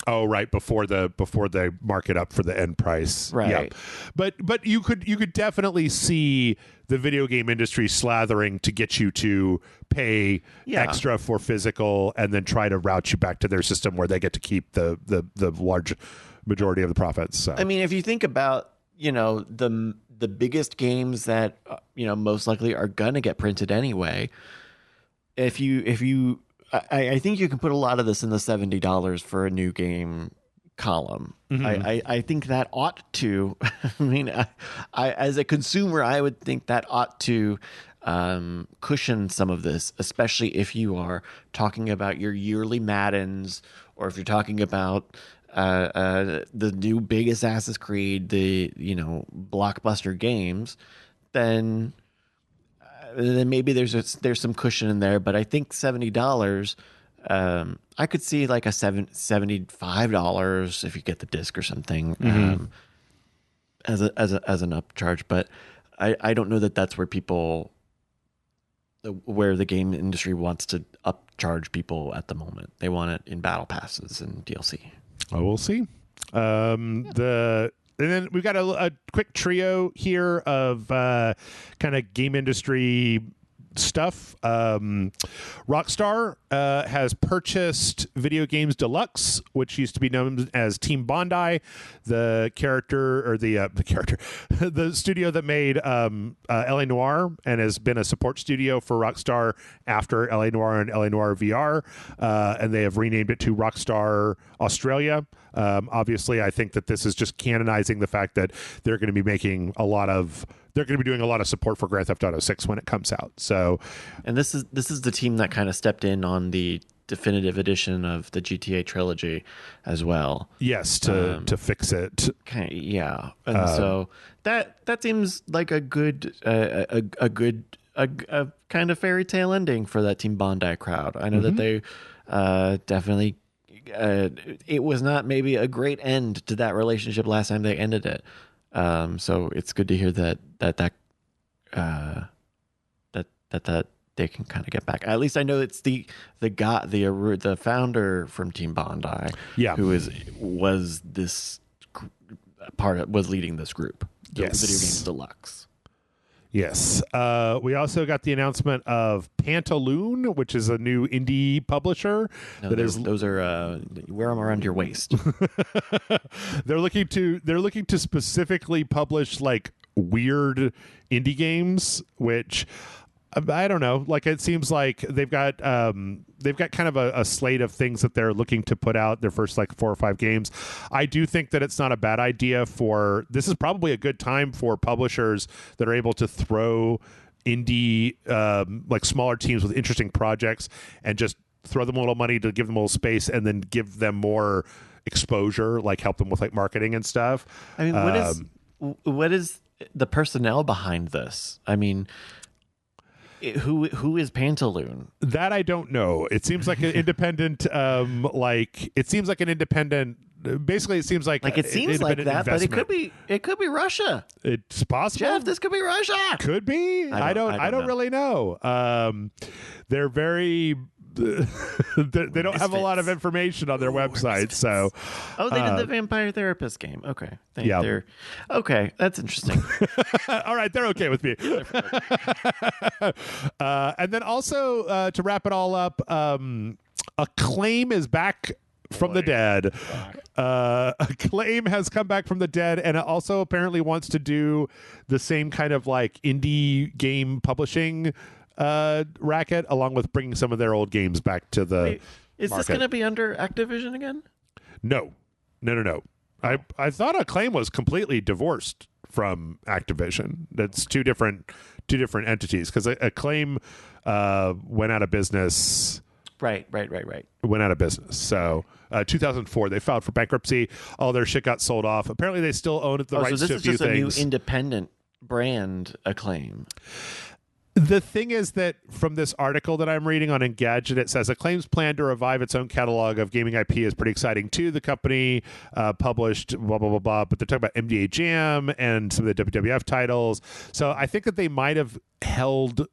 Oh, right, before they mark it up for the end price, right? Yeah. But you could definitely see the video game industry slathering to get you to pay extra for physical, and then try to route you back to their system where they get to keep the large majority of the profits. So. I mean, if you think about the biggest games that most likely are gonna get printed anyway, if you I think you can put a lot of this in the $70 for a new game column. Mm-hmm. I think that ought to. I mean, I as a consumer, I would think that ought to cushion some of this, especially if you are talking about your yearly Maddens, or if you're talking about the new big Assassin's Creed, the blockbuster games, then maybe there's some cushion in there. But I think $70, I could see like a $75 if you get the disc or something, mm-hmm. as an upcharge. But I don't know that that's where the game industry wants to upcharge people at the moment. They want it in battle passes and DLC. Oh, we'll see. And then we've got a quick trio here of kind of game industry stuff. Rockstar has purchased Video Games Deluxe, which used to be known as Team Bondi, the studio that made LA Noire and has been a support studio for Rockstar after LA Noire and LA Noire VR, and they have renamed it to Rockstar Australia. Obviously, I think that this is just canonizing the fact that they're going to be doing a lot of support for Grand Theft Auto 6 when it comes out. So, and this is the team that kind of stepped in on the definitive edition of the GTA trilogy as well. Yes, to fix it. Okay, yeah, and so that seems like a good kind of fairy tale ending for that Team Bondi crowd. I know mm-hmm. that they definitely. It was not maybe a great end to that relationship last time they ended it. So it's good to hear that they can kind of get back. At least I know it's the founder from Team Bondi, who was leading this group, the yes. Video Games Deluxe. Yes. We also got the announcement of Pantaloon, which is a new indie publisher. No, those are wear them around your waist. They're looking to specifically publish like weird indie games, which I don't know. Like it seems like they've got kind of a slate of things that they're looking to put out, their first like 4 or 5 games. I do think that it's not a bad idea this is probably a good time for publishers that are able to throw indie like smaller teams with interesting projects and just throw them a little money to give them a little space and then give them more exposure, like help them with like marketing and stuff. I mean, what is the personnel behind this? I mean, who is Pantaloon? That I don't know. It seems like an independent, Basically, it seems like it seems like that, but it could be Russia. It's possible. Jeff, this could be Russia. Could be. I don't really know. They're very. They don't have a lot of information on their website, so. Oh, they did the Vampire Therapist game. Okay, they're okay. That's interesting. All right, they're okay with me. And then also to wrap it all up, Acclaim is back from the dead. Acclaim has come back from the dead, and it also apparently wants to do the same kind of like indie game publishing racket, along with bringing some of their old games back to the Wait, is market. This going to be under Activision again? No. I thought Acclaim was completely divorced from Activision. That's two different entities, because Acclaim went out of business. Right. Went out of business. So 2004, they filed for bankruptcy. All their shit got sold off. Apparently, they still own the rights to a few things. So this is just a new independent brand, Acclaim. The thing is that from this article that I'm reading on Engadget, it says Acclaim's plan to revive its own catalog of gaming IP is pretty exciting too. The company published blah, blah, blah, blah, but they're talking about MDA Jam and some of the WWF titles. So I think that they might have held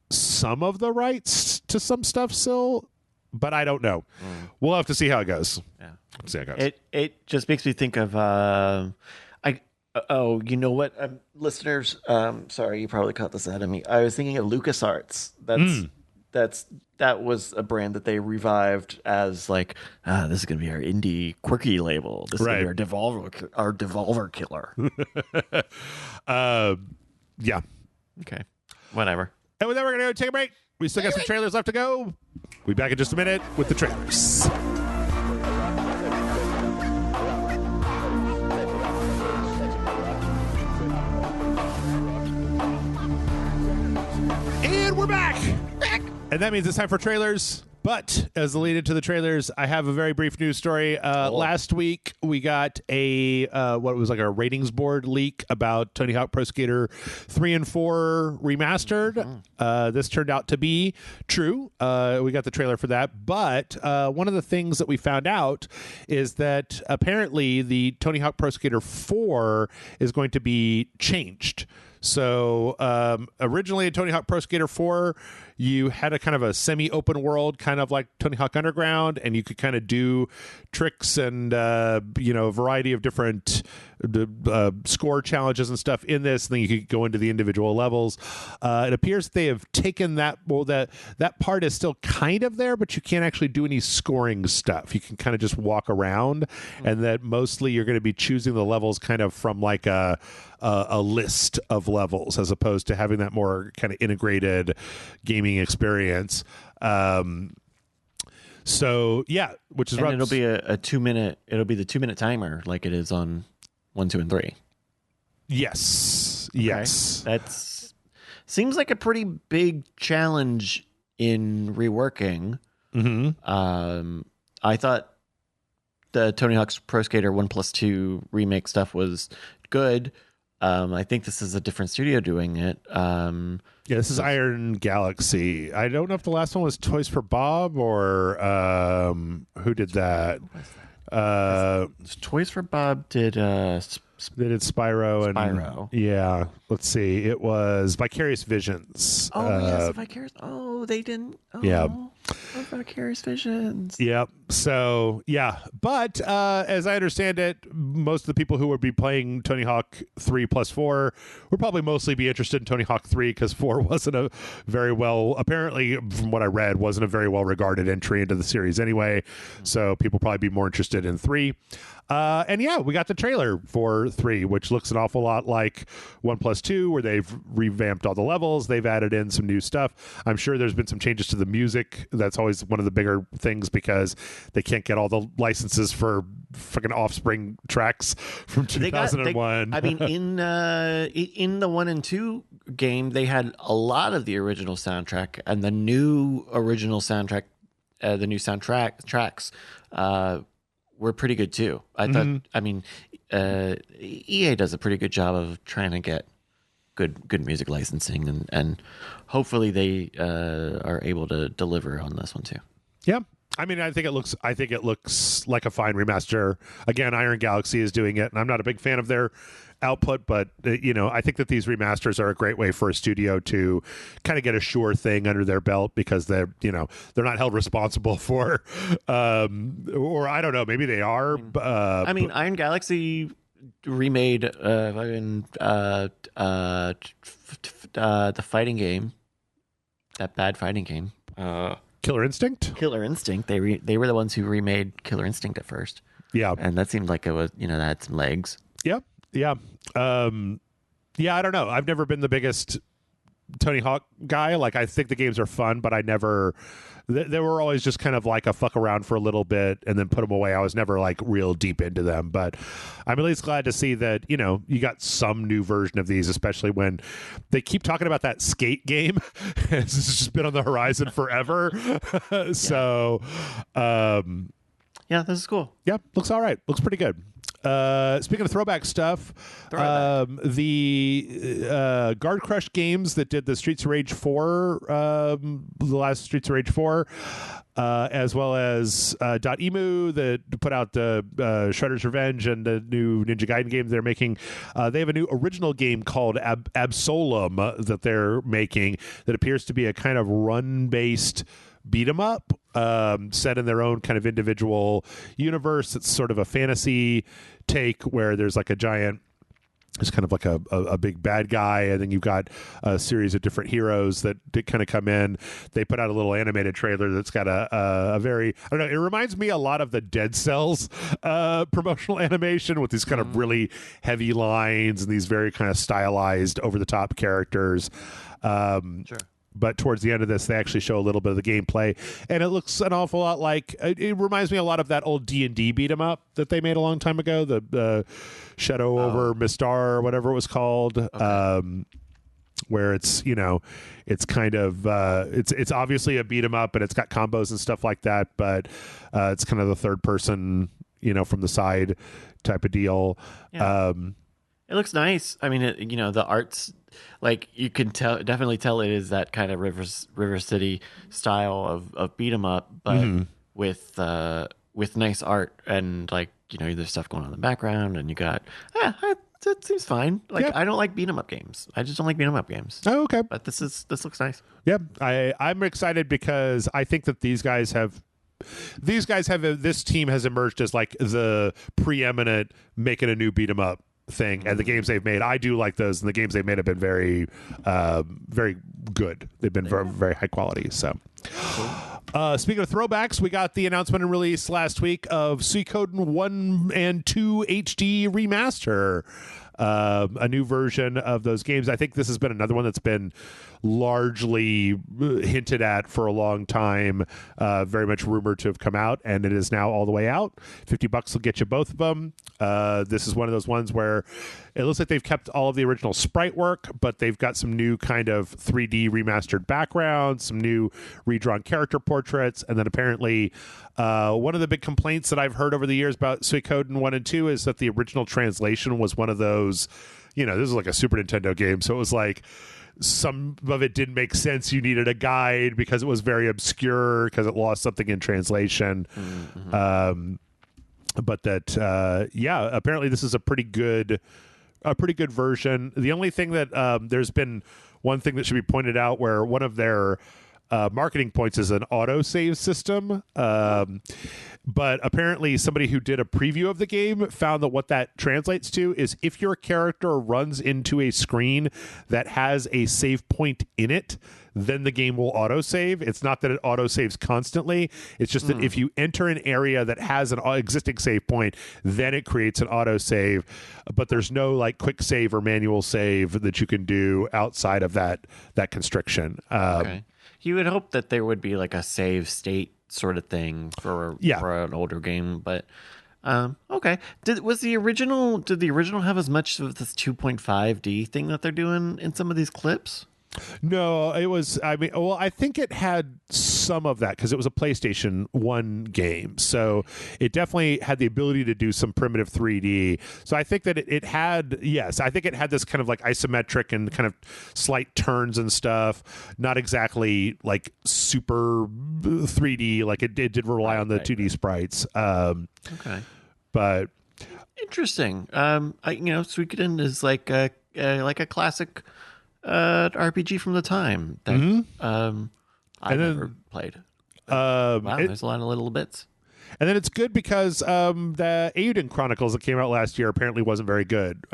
some of the rights to some stuff still, but I don't know. We'll have to see how it goes. Yeah. See how it goes. It just makes me think of oh, you know what, listeners? Sorry, you probably caught this out of me. I was thinking of LucasArts. That was a brand that they revived as like, this is gonna be our indie quirky label. This is gonna be our Devolver killer. Yeah. Okay. Whatever. And with that, we're gonna go take a break. We still got some trailers left to go. We'll be back in just a minute with the trailers. And we're back. And that means it's time for trailers. But as the lead into the trailers, I have a very brief news story. Last week, we got a what was like a ratings board leak about Tony Hawk Pro Skater 3 and 4 remastered. This turned out to be true. We got the trailer for that. But one of the things that we found out is that apparently the Tony Hawk Pro Skater 4 is going to be changed. So originally in Tony Hawk Pro Skater 4, you had a kind of a semi-open world, kind of like Tony Hawk Underground, and you could kind of do tricks and a variety of different score challenges and stuff in this. And then you could go into the individual levels. It appears they have taken that. Well, that part is still kind of there, but you can't actually do any scoring stuff. You can kind of just walk around, and that mostly you're going to be choosing the levels kind of from like a list of levels, as opposed to having that more kind of integrated gaming experience. So yeah, which is and it'll be a 2 minute. It'll be the 2 minute timer like it is on 1, 2, and 3. Yes. Okay. Yes. That's seems like a pretty big challenge in reworking. I thought the Tony Hawk's Pro Skater 1+2 remake stuff was good. I think this is a different studio doing it. Yeah, this is Iron Galaxy. I don't know if the last one was Toys for Bob or who did that. Toys for Bob did they did Spyro and Spyro. Yeah, let's see. It was Vicarious Visions. Oh yes, Vicarious. Oh, they didn't. Oh, yeah. Vicarious Visions. Yep. So yeah, but as I understand it, most of the people who would be playing Tony Hawk 3+4 would probably mostly be interested in Tony Hawk 3, because 4 wasn't a very well, apparently from what I read, wasn't a very well regarded entry into the series anyway. So people probably be more interested in 3. And yeah, we got the trailer for 3, which looks an awful lot like 1+2, where they've revamped all the levels. They've added in some new stuff. I'm sure there's been some changes to the music. That's always one of the bigger things, because they can't get all the licenses for fucking Offspring tracks from 2001. In the 1 and 2 game, they had a lot of the original soundtrack, and the new original soundtrack, the new tracks, were pretty good too. I thought. I mean, EA does a pretty good job of trying to get good music licensing, and hopefully they are able to deliver on this one too. Yeah. I mean, I think it looks like a fine remaster. Again, Iron Galaxy is doing it, and I'm not a big fan of their output, but I think that these remasters are a great way for a studio to kind of get a sure thing under their belt, because they're not held responsible for or I don't know, maybe they are. Iron Galaxy remade the fighting game, that bad fighting game, Killer Instinct. They were the ones who remade Killer Instinct at first. Yeah, and that seemed like it was that had some legs. Yep. Yeah. I don't know. I've never been the biggest Tony Hawk guy. Like, I think the games are fun, but I never. They were always just kind of like a fuck around for a little bit and then put them away. I was never like real deep into them, but I'm at least glad to see that, you know, you got some new version of these, especially when they keep talking about that skate game. It's just been on the horizon forever. So, yeah, this is cool. Yeah, looks all right. Looks pretty good. Speaking of throwback stuff, the Guard Crush games that did the Streets of Rage 4, the last Streets of Rage 4, as well as .emu that put out the Shredder's Revenge and the new Ninja Gaiden game they're making. They have a new original game called Absolum that they're making that appears to be a kind of run-based beat 'em up, set in their own kind of individual universe. It's sort of a fantasy take where there's like a giant, it's kind of like a big bad guy, and then you've got a series of different heroes that kind of come in. They put out a little animated trailer that's got a very, I don't know, it reminds me a lot of the Dead Cells promotional animation with these kind of really heavy lines and these very kind of stylized over the top characters. Sure. But towards the end of this, they actually show a little bit of the gameplay, and it looks an awful lot like, it reminds me a lot of that old D&D beat 'em up that they made a long time ago, the Shadow over Mistar or whatever it was called. Okay. Where it's, you know, it's kind of it's obviously a beat 'em up and it's got combos and stuff like that, but it's kind of the third person, you know, from the side type of deal. Yeah. It looks nice. I mean, you know, the art's like, you can definitely tell it is that kind of River City style of beat 'em up, but with nice art, and like, you know, there's stuff going on in the background, and you got it seems fine. Like, I don't like beat 'em up games. I just don't like beat 'em up games. Oh, okay. But this looks nice. Yeah, I'm excited because I think that this team has emerged as like the preeminent making a new beat 'em up thing, and the games they've made, I do like those, and the games they've made have been very very good. They've been very, very high quality. So speaking of throwbacks, we got the announcement and release last week of Suikoden 1 and 2 HD remaster, a new version of those games. I think this has been another one that's been largely hinted at for a long time, very much rumored to have come out, and it is now all the way out. $50 will get you both of them. This is one of those ones where it looks like they've kept all of the original sprite work, but they've got some new kind of 3D remastered backgrounds, some new redrawn character portraits, and then apparently one of the big complaints that I've heard over the years about Suikoden 1 and 2 is that the original translation was one of those, you know, this is like a Super Nintendo game, so it was like some of it didn't make sense. You needed a guide because it was very obscure, because it lost something in translation. But that, apparently this is a pretty good version. The only thing that there's been one thing that should be pointed out, where one of their marketing points is an autosave system. But apparently somebody who did a preview of the game found that what that translates to is if your character runs into a screen that has a save point in it, then the game will autosave. It's not that it autosaves constantly. It's just that if you enter an area that has an existing save point, then it creates an autosave. But there's no like quick save or manual save that you can do outside of that constriction. Okay. You would hope that there would be like a save state sort of thing for an older game, but okay. Did the original have as much of this 2.5D thing that they're doing in some of these clips? No, it was, I mean, well, I think it had some of that because it was a PlayStation 1 game. So it definitely had the ability to do some primitive 3D. So I think that it had, yes, I think it had this kind of like isometric and kind of slight turns and stuff. Not exactly like super 3D, like it did rely on the 2D sprites. Okay. But interesting. Suikoden is like a classic RPG from the time that I never played. Wow, there's a lot of little bits. And then it's good because the Eiyuden Chronicles that came out last year apparently wasn't very good,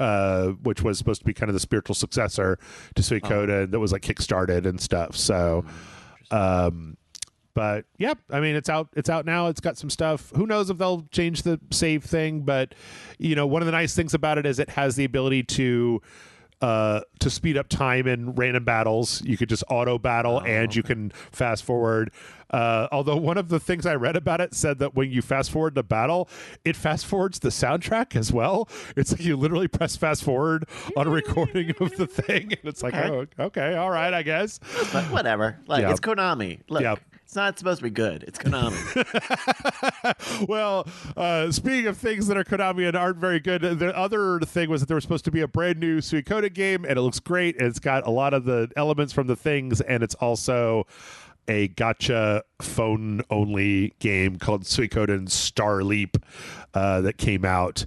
which was supposed to be kind of the spiritual successor to Suikoden that was like kickstarted and stuff. So, but yeah, I mean, it's out now. It's got some stuff. Who knows if they'll change the save thing? But you know, one of the nice things about it is it has the ability to to speed up time in random battles. You could just auto battle and you can fast forward. Although one of the things I read about it said that when you fast forward the battle, it fast forwards the soundtrack as well. It's like you literally press fast forward on a recording of the thing, and it's like, oh, okay, all right, I guess. But whatever. Like, it's Konami. Look, it's not supposed to be good. It's Konami. Well, speaking of things that are Konami and aren't very good, the other thing was that there was supposed to be a brand new Suikoden game, and it looks great. And it's got a lot of the elements from the things, and it's also a gacha phone-only game called Suikoden Star Leap that came out,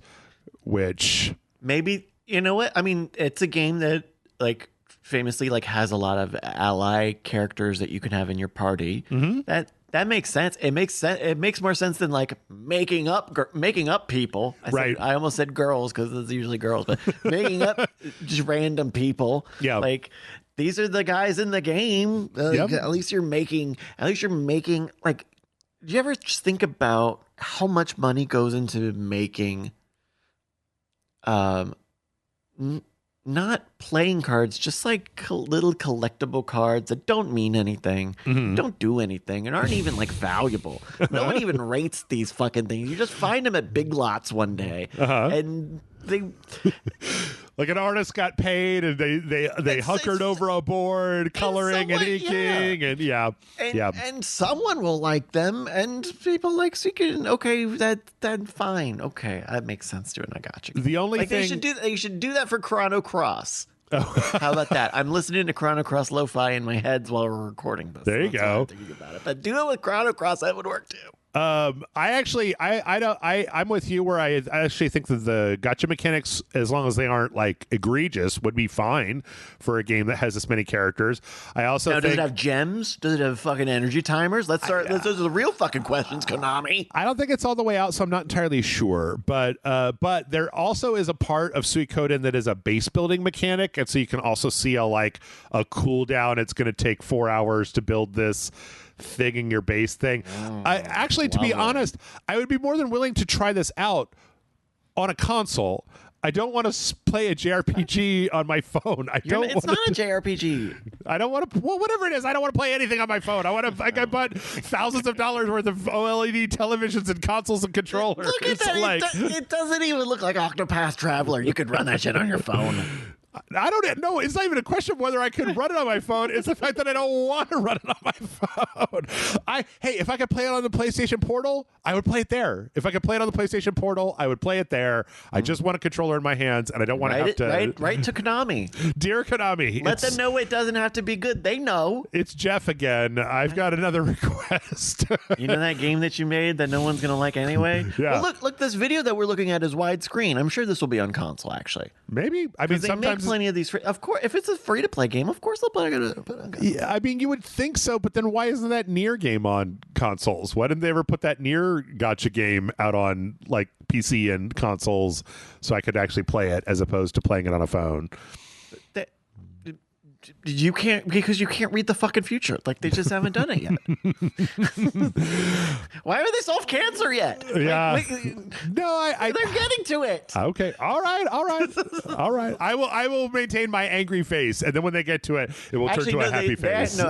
which... Maybe, you know what? I mean, it's a game that, like, famously, like, has a lot of ally characters that you can have in your party. That makes sense. It makes sense. It makes more sense than like making up people. I almost said girls because it's usually girls, but making up just random people. Yeah, like these are the guys in the game. At least you're making. Like, do you ever just think about how much money goes into making, not playing cards, just like little collectible cards that don't mean anything, don't do anything, and aren't even like valuable. No one even rates these fucking things. You just find them at Big Lots one day, and they... Like an artist got paid and they hunkered over a board, coloring and inking, and someone will like them, and people like Suikoden. Okay, that fine. Okay, that makes sense to it. I got you. The only thing they should do that for Chrono Cross. How about that? I'm listening to Chrono Cross lo-fi in my head while we're recording this. There you go. Thinking about it. But do it with Chrono Cross. That would work too. I'm with you where I actually think that the gacha mechanics, as long as they aren't like egregious, would be fine for a game that has this many characters. I also think, does it have gems? Does it have fucking energy timers? Let's start. Those are the real fucking questions, Konami. I don't think it's all the way out, so I'm not entirely sure. But there also is a part of Suikoden that is a base building mechanic, and so you can also see a cooldown. It's going to take 4 hours to build this thing in your base thing. To be honest, I would be more than willing to try this out on a console. I don't want to play a JRPG on my phone. It's not a JRPG. I don't want to. Well, whatever it is, I don't want to play anything on my phone. I want to. I bought thousands of dollars worth of OLED televisions and consoles and controllers. Look at that! It doesn't even look like Octopath Traveler. You could run that shit on your phone. I don't know. It's not even a question of whether I could run it on my phone. It's the fact that I don't want to run it on my phone. If I could play it on the PlayStation Portal, I would play it there. If I could play it on the PlayStation Portal, I would play it there. I just want a controller in my hands, and I don't want to have to... Right to Konami. Dear Konami. Let them know it doesn't have to be good. They know. It's Jeff again. I've got another request. You know that game that you made that no one's going to like anyway? Yeah. Well, look, this video that we're looking at is widescreen. I'm sure this will be on console, actually. Maybe. I mean, sometimes... plenty of these of course, if it's a free-to-play game, of course they'll put it on console. Yeah, I mean, you would think so, but then why isn't that Nier game on consoles? Why didn't they ever put that Nier gacha game out on like PC and consoles so I could actually play it as opposed to playing it on a phone? You can't, because you can't read the fucking future. Like, they just haven't done it yet. Why haven't they solved cancer yet? Yeah. No, they're getting to it. Okay. All right. I will maintain my angry face, and then when they get to it, it will turn to a happy face. They'll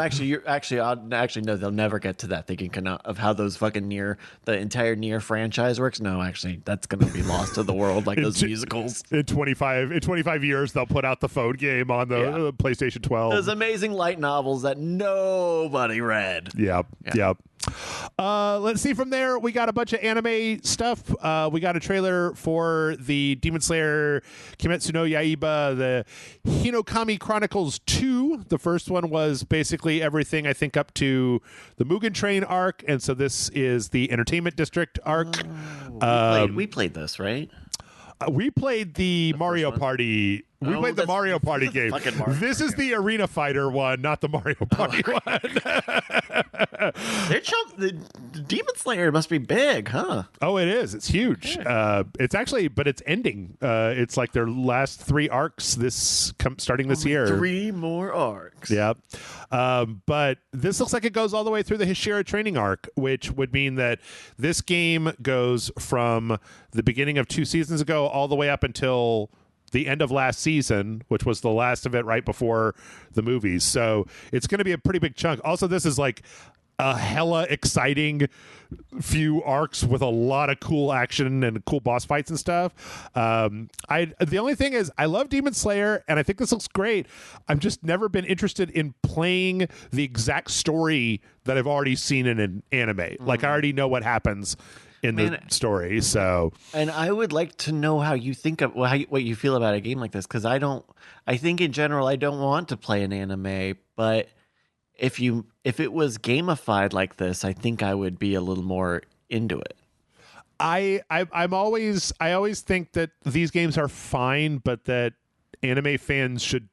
never get to that. Thinking of how those fucking the entire Nier franchise works. No, actually, that's going to be lost to the world, like those musicals. In 25 years, they'll put out the phone game on the PlayStation 12. Those amazing light novels that nobody read. Yep. Let's see from there. We got a bunch of anime stuff. We got a trailer for the Demon Slayer Kimetsu no Yaiba, the Hinokami Chronicles 2. The first one was basically everything, I think, up to the Mugen Train arc. And so this is the Entertainment District arc. We played this, right? We played the Mario Party. We played the Mario Party game. This is the Arena Fighter one, not the Mario Party one. The Demon Slayer must be big, huh? Oh, it is. It's huge. It's actually, but it's ending. It's like their last 3 arcs starting this year. 3 more arcs. Yeah. But this looks like it goes all the way through the Hashira training arc, which would mean that this game goes from the beginning of 2 seasons ago all the way up until the end of last season, which was the last of it right before the movies. So it's going to be a pretty big chunk. Also, this is like a hella exciting few arcs with a lot of cool action and cool boss fights and stuff. The only thing is I love Demon Slayer and I think this looks great. I've just never been interested in playing the exact story that I've already seen in an anime. Like I already know what happens in the story. So, and I would like to know how you think of what you feel about a game like this, because I think in general I don't want to play an anime, but if it was gamified like this, I think I would be a little more into it. I always think that these games are fine, but that anime fans should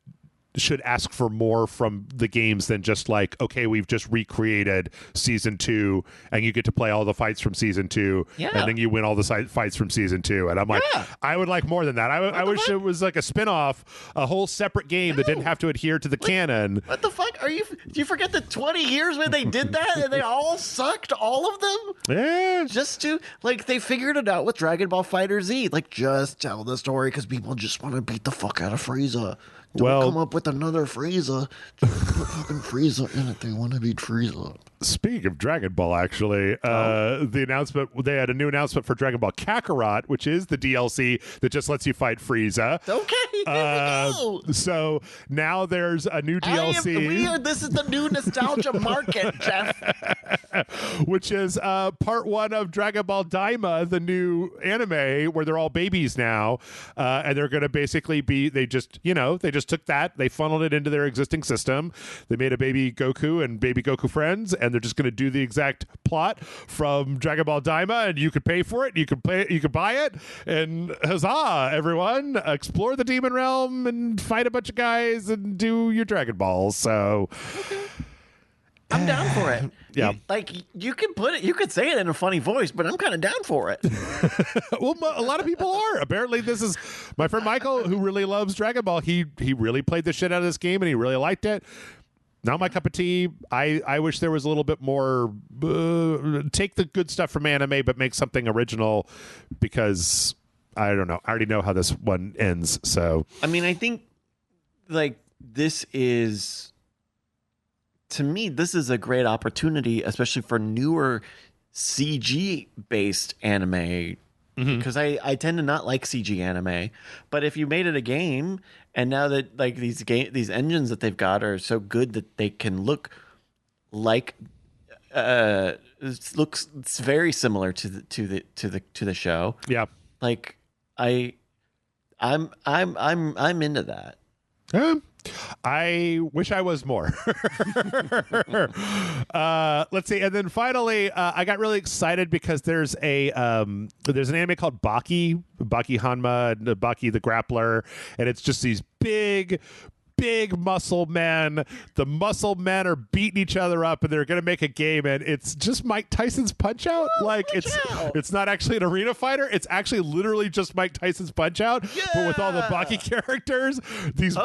ask for more from the games than just like, okay, we've just recreated season 2 and you get to play all the fights from season 2 and then you win all the fights from season 2. And I'm like, I would like more than that. I wish it was like a spin-off, a whole separate game that didn't have to adhere to the canon. What the fuck? Do you forget the 20 years when they did that and they all sucked, all of them? Yeah. Just to, like, they figured it out with Dragon Ball Fighter Z. Like, just tell the story because people just want to beat the fuck out of Frieza. Don't come up with another Frieza. Just put fucking Frieza in it. They want to beat Frieza. Speaking of Dragon Ball, actually, the announcement, they had a new announcement for Dragon Ball Kakarot, which is the DLC that just lets you fight Frieza. Okay, here we go. So now there's a new DLC. This is the new nostalgia market, Jeff. Which is part 1 of Dragon Ball Daima, the new anime, where they're all babies now. And they're going to basically be, they just took that, they funneled it into their existing system. They made a baby Goku and baby Goku friends, and they're just going to do the exact plot from Dragon Ball Daima, and you could pay for it, you could buy it, and huzzah, everyone, explore the demon realm and fight a bunch of guys and do your Dragon Balls. So I'm down for it. Yeah. You could say it in a funny voice, but I'm kind of down for it. Well, a lot of people are. Apparently, this is my friend Michael, who really loves Dragon Ball. He really played the shit out of this game, and he really liked it. Not my cup of tea. I wish there was a little bit more. Take the good stuff from anime, but make something original, because I don't know. I already know how this one ends. So I mean, I think this is. To me, this is a great opportunity, especially for newer CG-based anime, because I tend to not like CG anime. But if you made it a game, and now that these engines that they've got are so good that they can look like it's very similar to the show. Yeah, like I'm into that. I wish I was more. Let's see. And then finally, I got really excited because there's an anime called Baki Hanma, and Baki the Grappler. And it's just these big muscle men. The muscle men are beating each other up, and they're going to make a game, and it's just Mike Tyson's Punch Out. It's not actually an arena fighter. It's actually literally just Mike Tyson's Punch Out, but with all the Baki characters. These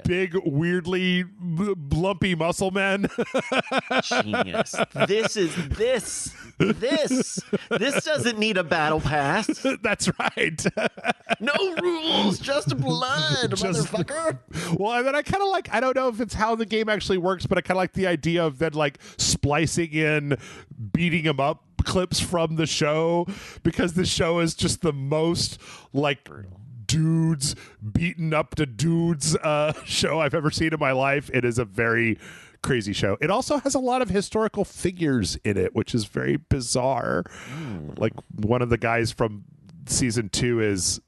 big, weirdly lumpy muscle men. Genius. This doesn't need a battle pass. That's right. No rules, just blood, motherfucker. Well, and then I kind of I don't know if it's how the game actually works, but I kind of like the idea of then splicing in beating him up clips from the show, because the show is just the most brutal dudes beaten up to dudes show I've ever seen in my life. It is a very crazy show. It also has a lot of historical figures in it, which is very bizarre. Like one of the guys from season 2 is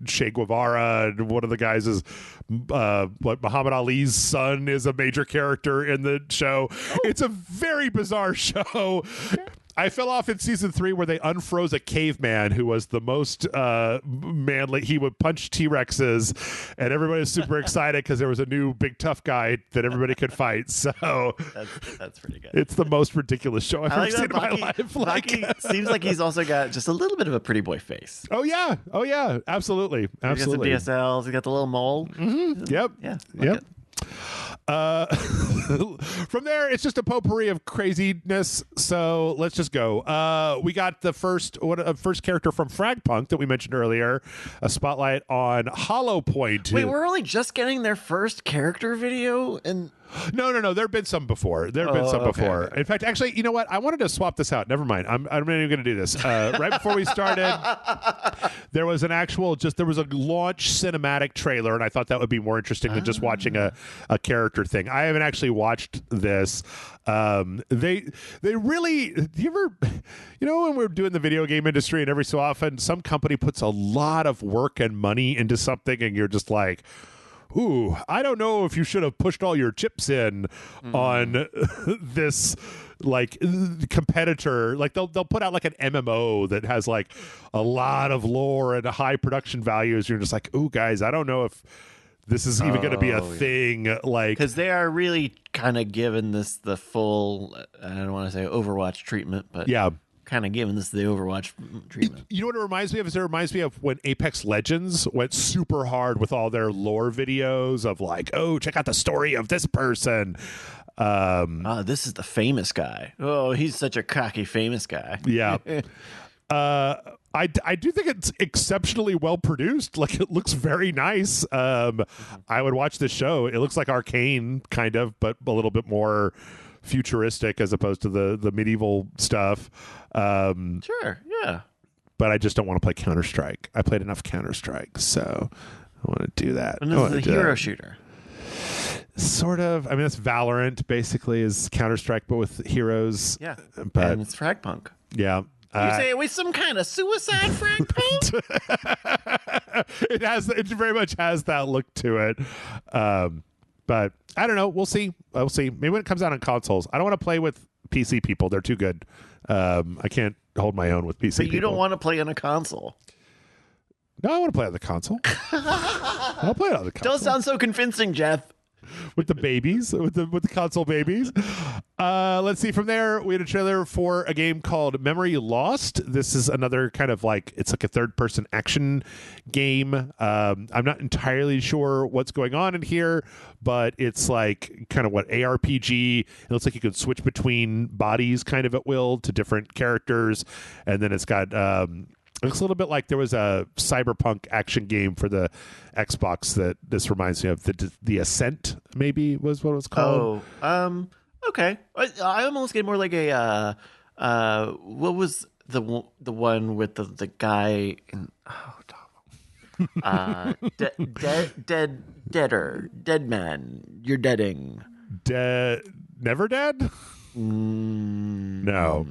Che Guevara, and one of the guys is Muhammad Ali's son is a major character in the show. It's a very bizarre show. Okay. I fell off in season 3 where they unfroze a caveman who was the most manly. He would punch T-Rexes, and everybody was super excited because there was a new big tough guy that everybody could fight. So that's pretty good. It's the most ridiculous show I've ever seen in my life. Baki seems like he's also got just a little bit of a pretty boy face. Oh yeah, absolutely. He's got some DSLs. He's got the little mole. Mm-hmm. Yep. Yeah. Yep. from there, it's just a potpourri of craziness. So let's just go. We got the first character from Fragpunk that we mentioned earlier, a spotlight on Hollow Point. Wait, we're only just getting their first character video, and No. There have been some before. Okay. In fact, actually, you know what? I wanted to swap this out. Never mind. I'm not even going to do this. Right before we started, there was there was a launch cinematic trailer, and I thought that would be more interesting than just watching a character thing. I haven't actually watched this. They really. Do you ever, when we're doing the video game industry, and every so often some company puts a lot of work and money into something, and you're just like, ooh, I don't know if you should have pushed all your chips in on this like competitor. Like they'll put out like an MMO that has like a lot of lore and high production values. You're just like, ooh, guys, I don't know if this is even going to be a thing. Like, because they are really kind of giving this the full, I don't want to say Overwatch treatment, but yeah. Kind of giving this the Overwatch treatment. You know what it reminds me of? It reminds me of when Apex Legends went super hard with all their lore videos of like, oh, check out the story of this person. This is the famous guy. Oh, he's such a cocky famous guy. Yeah. I do think it's exceptionally well produced. Like, it looks very nice. I would watch this show. It looks like Arcane, kind of, but a little bit more futuristic as opposed to the medieval stuff. Sure, yeah. But I just don't want to play Counter-Strike. I played enough Counter-Strike, so I want to do that. And this is a hero shooter. Sort of. I mean, that's Valorant, basically, is Counter-Strike, but with heroes. Yeah, but and it's Fragpunk. Yeah. You say it was some kind of suicide Fragpunk? It very much has that look to it. But I don't know. We'll see. Maybe when it comes out on consoles. I don't want to play with PC people. They're too good. I can't hold my own with PC people. But you don't want to play on a console. No, I want to play on the console. I'll play it on the console. Don't sound so convincing, Jeff. With the babies, with the console babies. Let's see. From there, we had a trailer for a game called Memory Lost. This is another kind of like, it's like a third-person action game. I'm not entirely sure what's going on in here, but it's like kind of what ARPG. It looks like you can switch between bodies kind of at will to different characters, and then it's got. It looks a little bit like there was a cyberpunk action game for the Xbox that this reminds me of. The Ascent, maybe, was what it was called. Oh, okay. I almost get more like a what was the one with the guy in dead man. You're deading. Never Dead? No.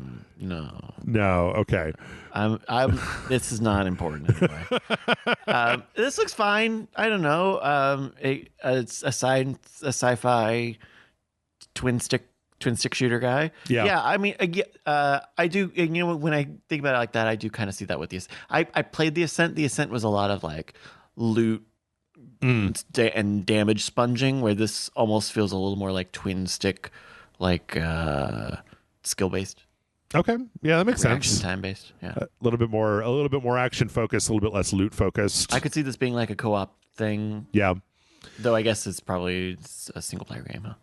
Okay. This is not important anyway. This looks fine. I don't know. It's a sci-fi twin stick shooter guy. Yeah. I mean, I do. When I think about it like that, I do kind of see that with this. I played the Ascent. The Ascent was a lot of like loot and damage sponging, where this almost feels a little more like twin stick, like skill based. Okay, yeah, that makes sense. Action time based, yeah. A little bit more action focused, a little bit less loot focused. I could see this being like a co-op thing. Yeah, though I guess it's probably a single player game,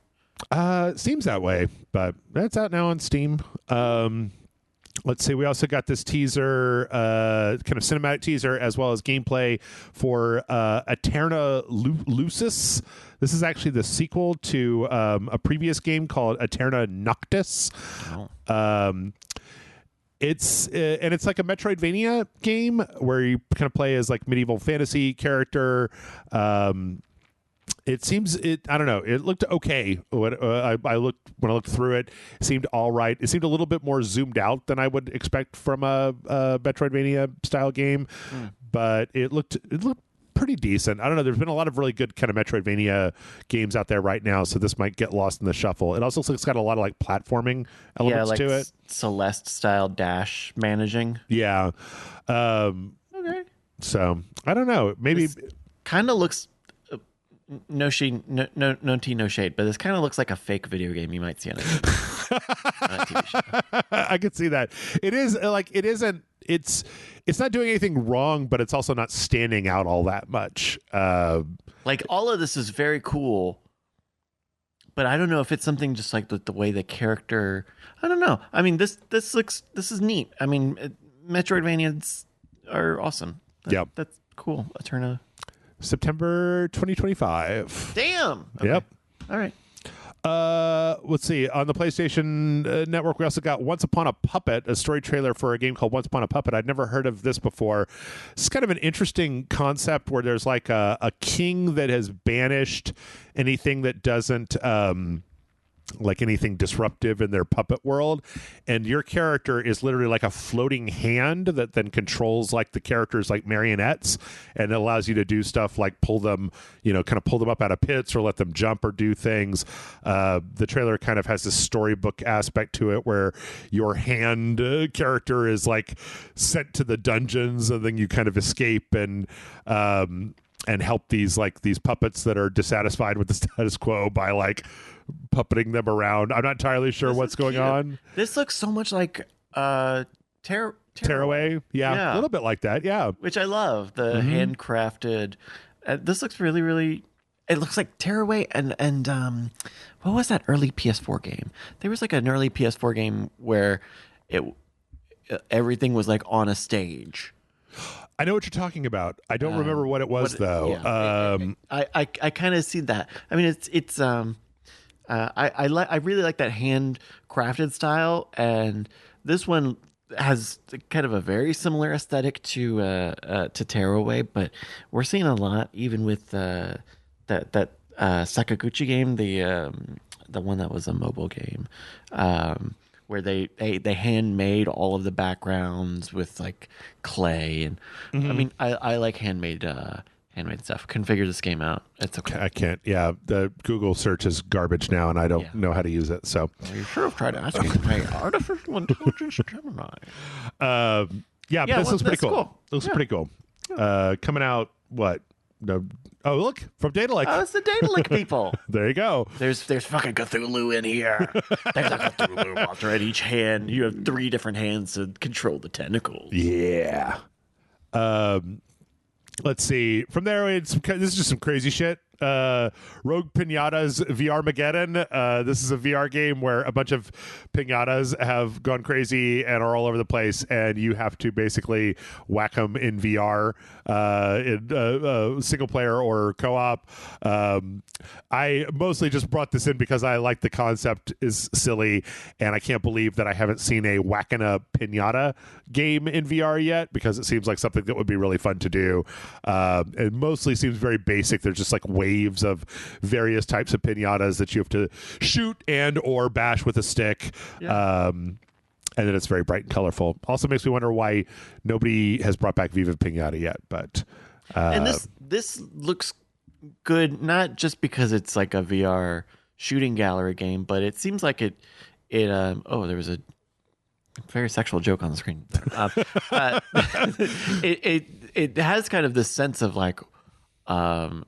huh? Seems that way, but that's out now on Steam. Let's see. We also got this teaser, kind of cinematic teaser, as well as gameplay for Aeterna Lucis. This is actually the sequel to a previous game called Aeterna Noctis. Oh. It's like a Metroidvania game where you kind of play as like medieval fantasy character. It seems I don't know. It looked okay. When I looked through it, it seemed all right. It seemed a little bit more zoomed out than I would expect from a Metroidvania style game, but it looked pretty decent. I don't know. There's been a lot of really good kind of Metroidvania games out there right now, so this might get lost in the shuffle. It also looks like it's got a lot of like platforming elements to it. Celeste style dash managing. Yeah. Okay. So I don't know. Maybe kind of looks. No shade, no tea, no shade. But this kind of looks like a fake video game you might see on a TV show. I could see that. It is like it isn't. It's not doing anything wrong, but it's also not standing out all that much. Like all of this is very cool, But I don't know if it's something just like the way the character. I don't know. I mean, this is neat. I mean, Metroidvanias are awesome. That's cool. Eterna. September 2025. Damn. Okay. Yep. All right. Let's see. On the PlayStation Network, we also got Once Upon a Puppet, a story trailer for a game called Once Upon a Puppet. I'd never heard of this before. It's kind of an interesting concept where there's like a king that has banished anything that doesn't like anything disruptive in their puppet world, and your character is literally like a floating hand that then controls like the characters like marionettes, and it allows you to do stuff like pull them, kind of pull them up out of pits or let them jump or do things. The trailer kind of has this storybook aspect to it where your hand character is like sent to the dungeons, and then you kind of escape and help these puppets that are dissatisfied with the status quo by like puppeting them around. I'm not entirely sure what's going on. This looks so much like Tearaway. Yeah, a little bit like that. Yeah, which I love. The handcrafted. This looks really, really. It looks like Tearaway and what was that early PS4 game? There was like an early PS4 game where everything was like on a stage. I know what you're talking about. I don't remember what it was though. Yeah. I kind of see that. I mean, it's I really like that handcrafted style, and this one has kind of a very similar aesthetic to Tearaway, but we're seeing a lot even with that Sakaguchi game, the one that was a mobile game, where they handmade all of the backgrounds with like clay, and I mean I like handmade stuff. Couldn't figure this game out. It's okay. I can't. Yeah, the Google search is garbage now, and I don't know how to use it. So you should have tried to ask me to play artificial intelligence Gemini. But this looks pretty cool. Looks pretty cool. Coming out what? No. Oh, look, from Daedalic. Oh, it's the Daedalic people. There you go. There's fucking Cthulhu in here. There's a Cthulhu monster at each hand. You have 3 different hands to control the tentacles. Yeah. Let's see. From there, this is just some crazy shit. Rogue Pinatas VR Mageddon. This is a VR game where a bunch of pinatas have gone crazy and are all over the place, and you have to basically whack them in VR, in single player or co-op. I mostly just brought this in because I like the concept is silly, and I can't believe that I haven't seen a whacking a pinata game in VR yet, because it seems like something that would be really fun to do. It mostly seems very basic. There's just like waves of various types of pinatas that you have to shoot and or bash with a stick. And then it's very bright and colorful. Also makes me wonder why nobody has brought back Viva Pinata yet. But and this looks good, not just because it's like a VR shooting gallery game, but it seems like it there was a very sexual joke on the screen. It has kind of this sense of like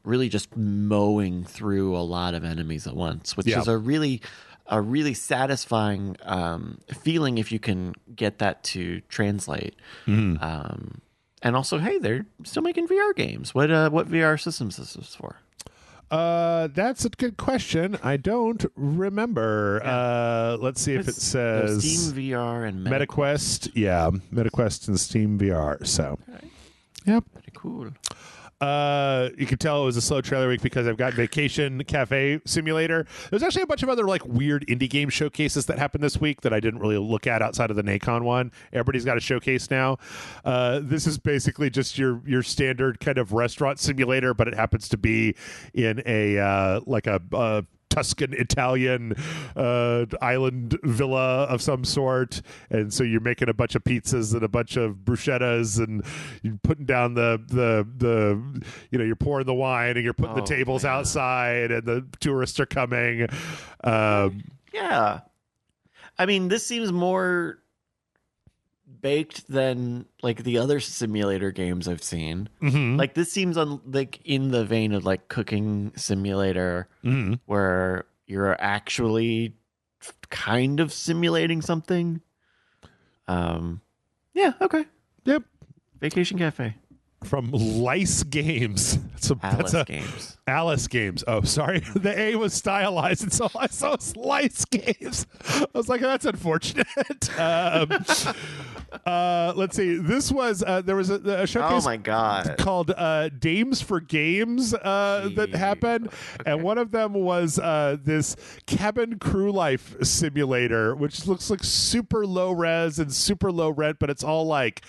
really just mowing through a lot of enemies at once, which is a really satisfying feeling if you can get that to translate. And also, hey, they're still making VR games. What VR systems is this for? That's a good question. I don't remember. Let's see if it says Steam VR and MetaQuest. Yeah, MetaQuest and Steam VR. So, yep, pretty cool. You can tell it was a slow trailer week because I've got Vacation Cafe Simulator. There's actually a bunch of other like weird indie game showcases that happened this week that I didn't really look at outside of the Nacon one. Everybody's got a showcase now. This is basically just your standard kind of restaurant simulator, but it happens to be in a like a Tuscan Italian island villa of some sort, and so you're making a bunch of pizzas and a bunch of bruschettas, and you're putting down the you're pouring the wine, and you're putting the tables outside, and the tourists are coming. Yeah, I mean, this seems more baked than like the other simulator games I've seen. Like this seems like in the vein of like Cooking Simulator, where you're actually kind of simulating something. Yeah, okay. Yep. Vacation Cafe. from Lice Games. Games. Alice Games. Oh, sorry. The A was stylized, and so I saw Lice Games. I was like, that's unfortunate. Let's see. This was there was a showcase. Oh my god! Called Dames for Games that happened, and one of them was this cabin crew life simulator, which looks like super low res and super low rent, but it's all like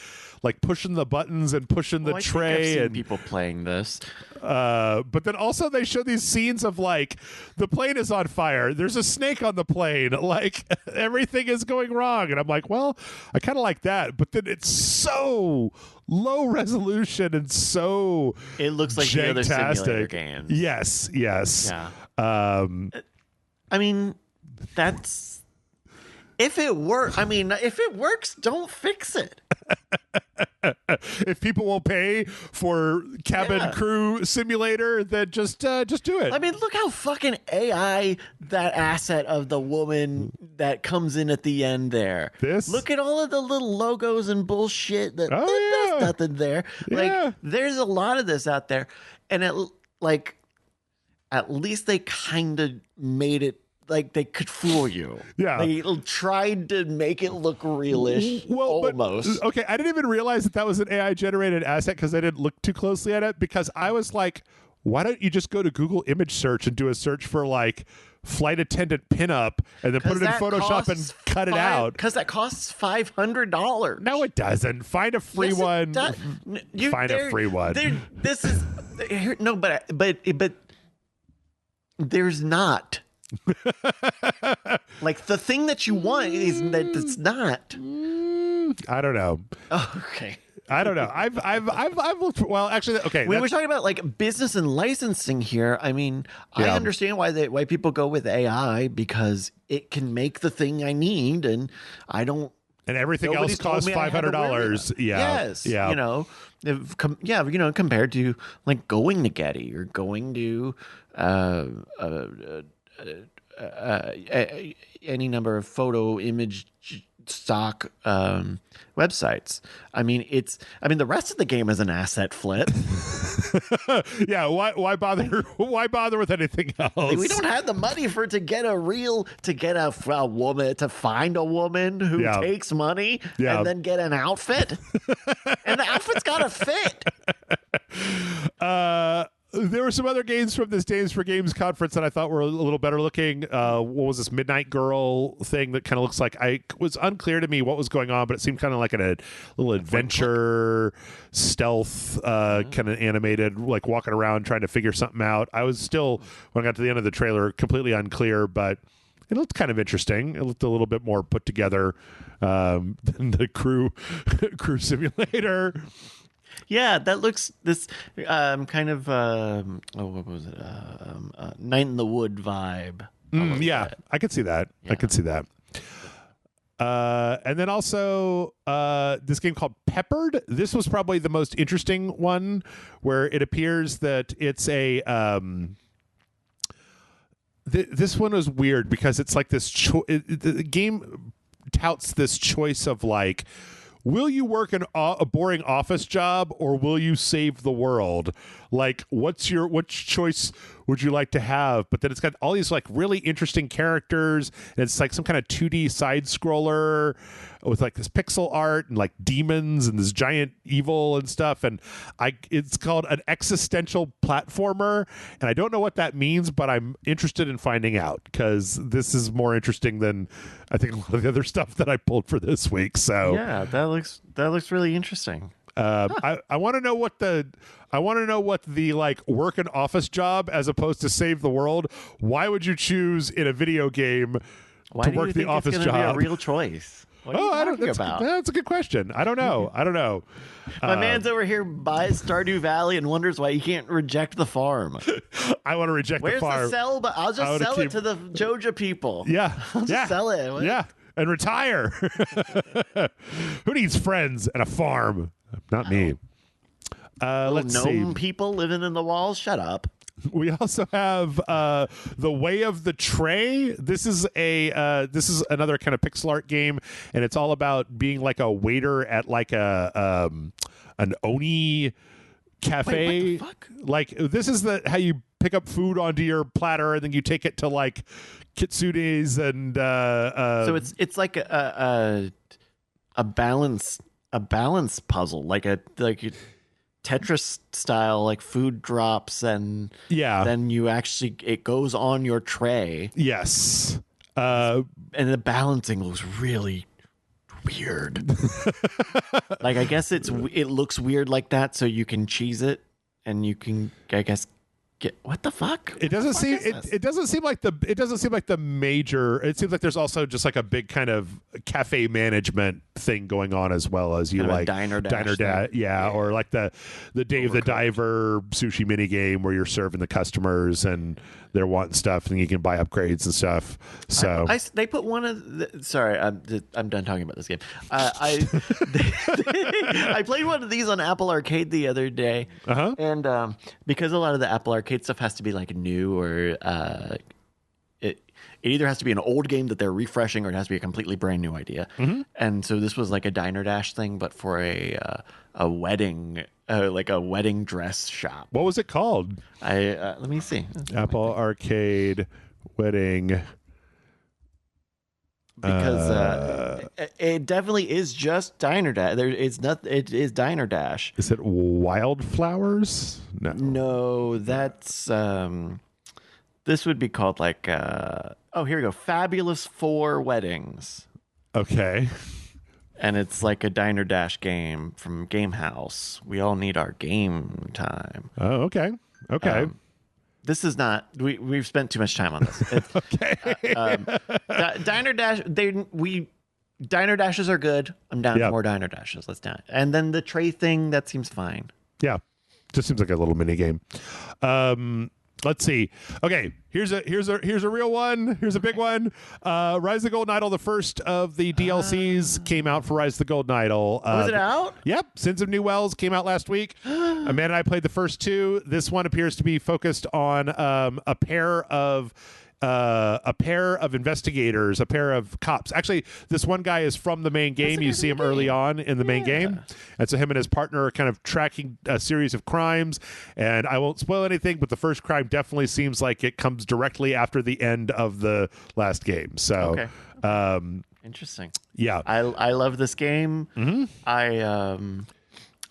pushing the buttons and pushing the tray. I've seen and people playing this. But then also they show these scenes of like the plane is on fire. There's a snake on the plane. Like everything is going wrong. And I'm like, well, I kind of like that. But then it's so low resolution and so it looks like the other simulator games. Yes. Yeah. I mean, that's if it works. I mean, if it works, don't fix it. If people will pay for cabin crew simulator, then just do it. I mean, look how fucking AI that asset of the woman that comes in at the end there. Look at all of the little logos and bullshit that there's nothing there. Like there's a lot of this out there, and at least they kind of made it like they could fool you. Yeah. They tried to make it look realish, almost. But, okay, I didn't even realize that was an AI-generated asset because I didn't look too closely at it, because I was like, why don't you just go to Google image search and do a search for, like, flight attendant pinup and then put it in Photoshop and cut it out? Because that costs $500. No, it doesn't. Find a free one. Find a free one. This is... No, but there's not... like the thing that you want is that it's not. I don't know. Oh, okay. I don't know. I've looked. Well, actually, okay. We were talking about like business and licensing here. I mean, I understand why people go with AI, because it can make the thing I need, and I don't. And everything else costs $500. Yeah. Yes. Yeah. You know. Compared to like going to Getty or going to any number of photo image stock websites. I mean, the rest of the game is an asset flip. Yeah, why bother? Why bother with anything else? Like, we don't have the money to get a woman, to find a woman who takes money and then get an outfit, and the outfit's got to fit. There were some other games from this Dames for Games conference that I thought were a little better looking. What was this Midnight Girl thing that kind of looks like, it was unclear to me what was going on, but it seemed kind of like a little adventure stealth kind of animated, like walking around trying to figure something out. I was still, when I got to the end of the trailer, completely unclear, but it looked kind of interesting. It looked a little bit more put together than the crew simulator. Yeah, that looks this kind of what was it? Night in the Wood vibe. Yeah, I could see that. Yeah. I could see that. And then also this game called Peppered. This was probably the most interesting one, where it appears that it's a this one was weird because it's like this the game touts this choice of like, will you work a boring office job or will you save the world? Like, which choice would you like to have? But then it's got all these like really interesting characters, and it's like some kind of 2D side scroller with like this pixel art and like demons and this giant evil and stuff. And it's called an existential platformer, and I don't know what that means, but I'm interested in finding out, because this is more interesting than I think a lot of the other stuff that I pulled for this week. So yeah, that looks really interesting. I want to know what the like work an office job as opposed to save the world. Why would you choose in a video game to work the office job? Be a real choice. What are you talking about? That's a good question. I don't know. My man's over here buys Stardew Valley and wonders why he can't reject the farm. I want to reject the farm. Where's the sell? But I'll just sell it to the Joja people. Yeah, I'll just sell it. What? Yeah, and retire. Who needs friends and a farm? Not me. Let's see. People living in the walls. Shut up. We also have The Way of the Tray. This is another kind of pixel art game, and it's all about being like a waiter at like an Oni cafe. Wait, what the fuck? Like this is how you pick up food onto your platter and then you take it to like kitsunes and So it's like a balance puzzle, like a Tetris style, like food drops and then you actually it goes on your tray. Yes. And the balancing looks really weird. Like I guess it looks weird like that, so you can cheese it and you can I guess get what the fuck. It doesn't seem it doesn't seem like the major. It seems like there's also just like a big kind of cafe management thing going on as well as you kind of like diner dash, yeah, or like the Dave the Diver sushi mini game where you're serving the customers and they're wanting stuff and you can buy upgrades and stuff. So they put one of sorry, I'm done talking about this game. I played one of these on Apple Arcade the other day, and because a lot of the Apple Arcade stuff has to be like new or it either has to be an old game that they're refreshing or it has to be a completely brand new idea. And so this was like a diner dash thing, but for a wedding. Like a wedding dress shop. What was it called? Let me see. Apple Arcade wedding. Because it definitely is just Diner Dash. It is Diner Dash. Is it Wildflowers? No, that's this would be called like oh, here we go. Fabulous 4 Weddings. Okay. And it's like a Diner Dash game from Game House. We all need our game time. Oh, okay. Okay. This is not. We've spent too much time on this. Okay. Diner Dash. Diner Dashes are good. I'm down for more Diner Dashes. Let's do it. And then the tray thing, that seems fine. Yeah. Just seems like a little mini game. Let's see. Okay, here's a real one. Here's a big one. Rise of the Golden Idol, the first of the DLCs came out for Rise of the Golden Idol. Was it out? Yep. Sins of New Wells came out last week. Amanda and I played the first 2. This one appears to be focused on a pair of investigators, a pair of cops. Actually, this one guy is from the main game. You see him early on in the main game. And so him and his partner are kind of tracking a series of crimes. And I won't spoil anything, but the first crime definitely seems like it comes directly after the end of the last game. So, interesting. Yeah. I love this game. I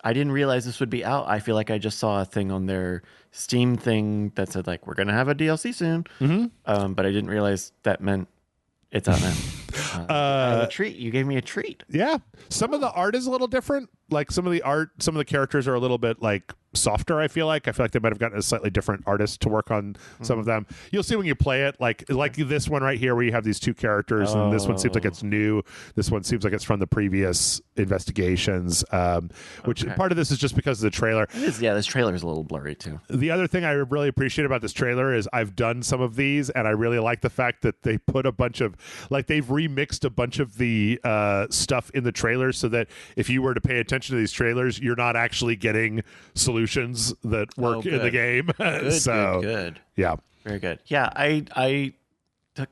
didn't realize this would be out. I feel like I just saw a thing on their Steam thing that said like we're gonna have a DLC soon, but I didn't realize that meant it's out now. A treat. You gave me a treat. Yeah, some of the art is a little different. Like some of the characters are a little bit like softer. I feel like they might have gotten a slightly different artist to work on some of them. You'll see when you play it, like this one right here, where you have these 2 characters, and this one seems like it's new. This one seems like it's from the previous investigations. Which part of this is just because of the trailer. This trailer is a little blurry too. The other thing I really appreciate about this trailer is I've done some of these, and I really like the fact that they put a bunch of they've remixed a bunch of the stuff in the trailers, so that if you were to pay attention to these trailers, you're not actually getting solutions that work in the game. Good. Yeah. Very good. Yeah,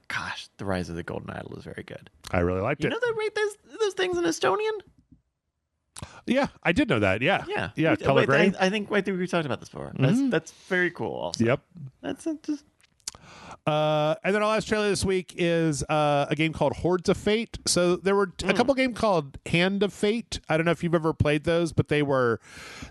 gosh, the Rise of the Golden Idol is very good. I really liked it. You know they rate those things in Estonian? Yeah, I did know that. Yeah. Yeah. Color grade. I think we talked about this before. That's very cool also. Yep. That's just and then our last trailer this week is a game called Hordes of Fate. So there were a couple games called Hand of Fate. I don't know if you've ever played those, but they were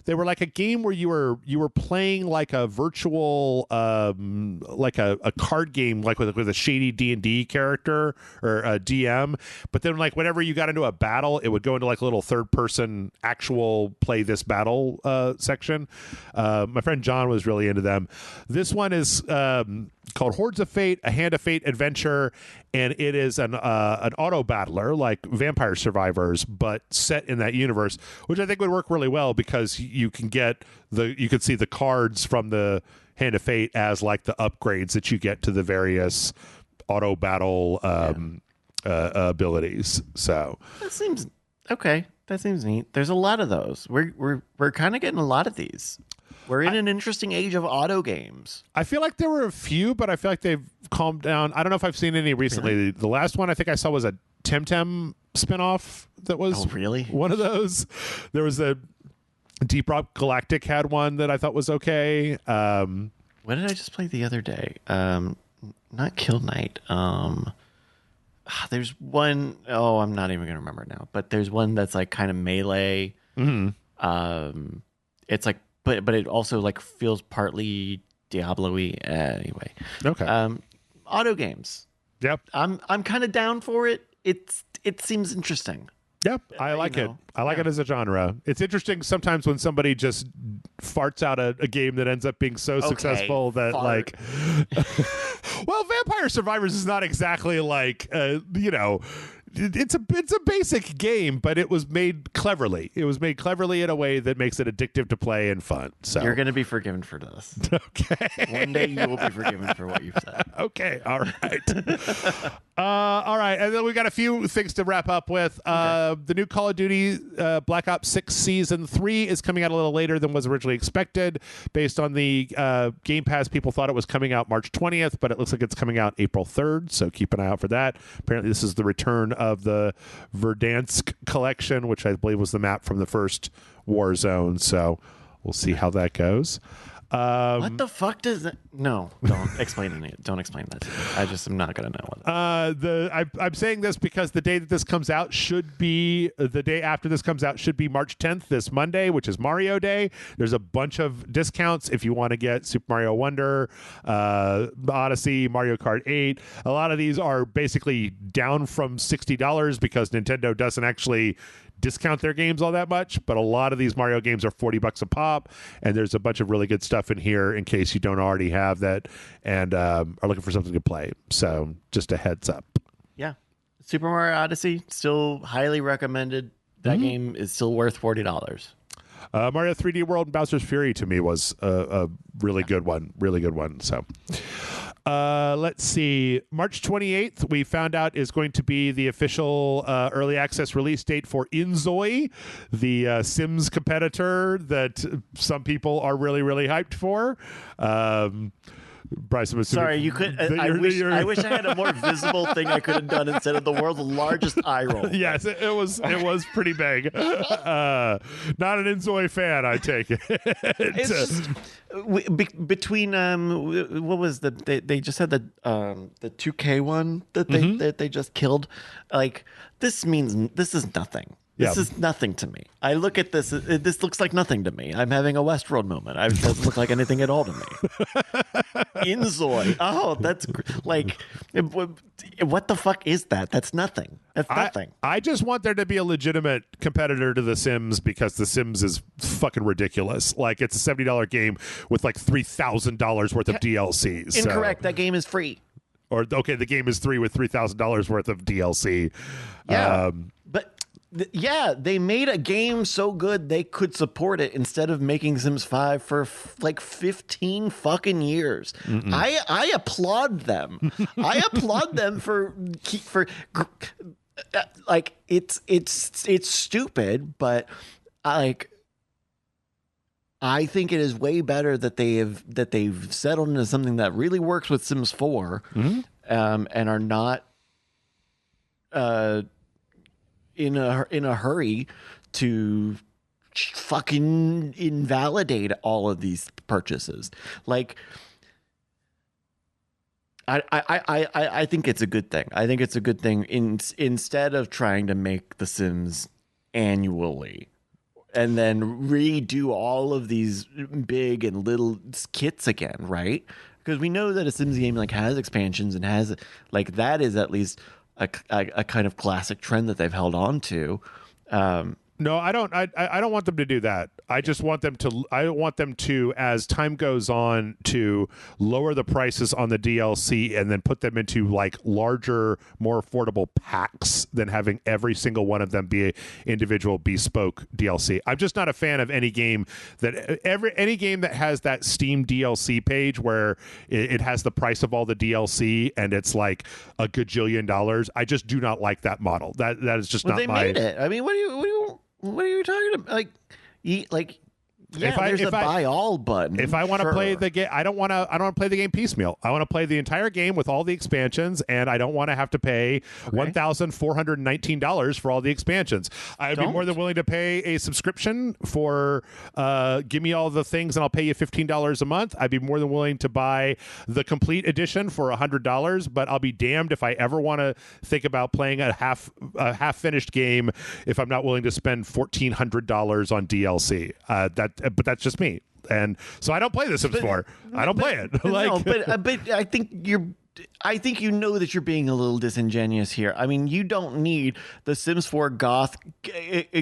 like a game where you were playing like a virtual like a card game, like with a shady D&D character or a DM. But then like whenever you got into a battle, it would go into like a little third person actual play this battle section. My friend John was really into them. This one is called Hordes of Fate, a Hand of Fate adventure, and it is an auto battler like Vampire Survivors, but set in that universe, which I think would work really well because you can see the cards from the Hand of Fate as like the upgrades that you get to the various auto battle abilities. So that seems okay. That seems neat. There's a lot of those. We're kind of getting a lot of these. We're in an interesting age of auto games. I feel like there were a few, but I feel like they've calmed down. I don't know if I've seen any recently. Really? The last one I think I saw was a Temtem spinoff that was really one of those. There was Deep Rock Galactic had one that I thought was okay. What did I just play the other day? Not Kill Knight. There's one, I'm not even gonna remember now, but there's one that's like kind of melee. It's like, but it also like feels partly Diablo-y. Anyway. Okay. Auto games. Yep. I'm kind of down for it. It seems interesting. Yep, I like it. I like it as a genre. It's interesting sometimes when somebody just farts out a game that ends up being so successful that like, well, Vampire Survivors is not exactly like, it's a basic game, but it was made cleverly. It was made cleverly in a way that makes it addictive to play and fun. So you're going to be forgiven for this. Okay. One day you will be forgiven for what you've said. Okay. All right. All right. And then we got a few things to wrap up with. The new Call of Duty Black Ops 6 Season 3 is coming out a little later than was originally expected. Based on the Game Pass, people thought it was coming out March 20th, but it looks like it's coming out April 3rd. So keep an eye out for that. Apparently, this is the return of the Verdansk collection, which I believe was the map from the first Warzone. So we'll see how that goes. What the fuck does it? No, don't explain it. Don't explain that to me. I just am not gonna know what. I'm saying this because the day that this comes out should be the day after this comes out should be March 10th, this Monday, which is Mario Day. There's a bunch of discounts if you want to get Super Mario Wonder, Odyssey, Mario Kart 8. A lot of these are basically down from $60 because Nintendo doesn't actually discount their games all that much, but a lot of these Mario games are $40 a pop, and there's a bunch of really good stuff in here in case you don't already have that and are looking for something to play. So just a heads up. Yeah. Super Mario Odyssey, still highly recommended. That game is still worth $40. Mario 3D World and Bowser's Fury to me was a really good one. Really good one. So let's see. March 28th, we found out is going to be the official early access release date for Inzoi, the Sims competitor that some people are really, really hyped for. Bryce, I'm assuming. Sorry, you could. I wish I had a more visible thing I could have done instead of the world's largest eye roll. Yes, it was pretty big. Not an Inzoi fan, I take it. It's just between what was they just had the 2K one that they just killed. Like this is nothing. This is nothing to me. I look at this. This looks like nothing to me. I'm having a Westworld moment. It doesn't look like anything at all to me. Inzoi. Oh, that's like, what the fuck is that? That's nothing. That's nothing. I just want there to be a legitimate competitor to The Sims because The Sims is fucking ridiculous. Like it's a $70 game with like $3,000 worth of DLCs. Incorrect. That game is free. Or okay, the game is free with $3,000 worth of DLC. Yeah, but. They made a game so good they could support it instead of making Sims 5 for like 15 fucking years. I applaud them. I applaud them for like it's stupid, but I think it is way better that they've settled into something that really works with Sims 4 and are not in a hurry to fucking invalidate all of these purchases. Like, I think it's a good thing. I think it's a good thing instead of trying to make The Sims annually and then redo all of these big and little kits again, right? Because we know that a Sims game like has expansions and has like that is at least a kind of classic trend that they've held on to. No, I don't. I don't want them to do that. I just want them to. I want them to, as time goes on, to lower the prices on the DLC and then put them into like larger, more affordable packs than having every single one of them be an individual bespoke DLC. I'm just not a fan of any game that any game that has that Steam DLC page where it has the price of all the DLC and it's like a gajillion dollars. I just do not like that model. That is just not they my. Made it. I mean, what are you talking about? Yeah, there's a buy all button. If I want to play the game, I don't want to play the game piecemeal. I want to play the entire game with all the expansions, and I don't want to have to pay $1,419 for all the expansions. I'd be more than willing to pay a subscription for give me all the things, and I'll pay you $15 a month. I'd be more than willing to buy the complete edition for $100, but I'll be damned if I ever want to think about playing a half finished game if I'm not willing to spend $1,400 on DLC. But that's just me, and so I don't play The Sims 4. I don't play it. But I think you know that you're being a little disingenuous here. I mean, you don't need the Sims 4 Goth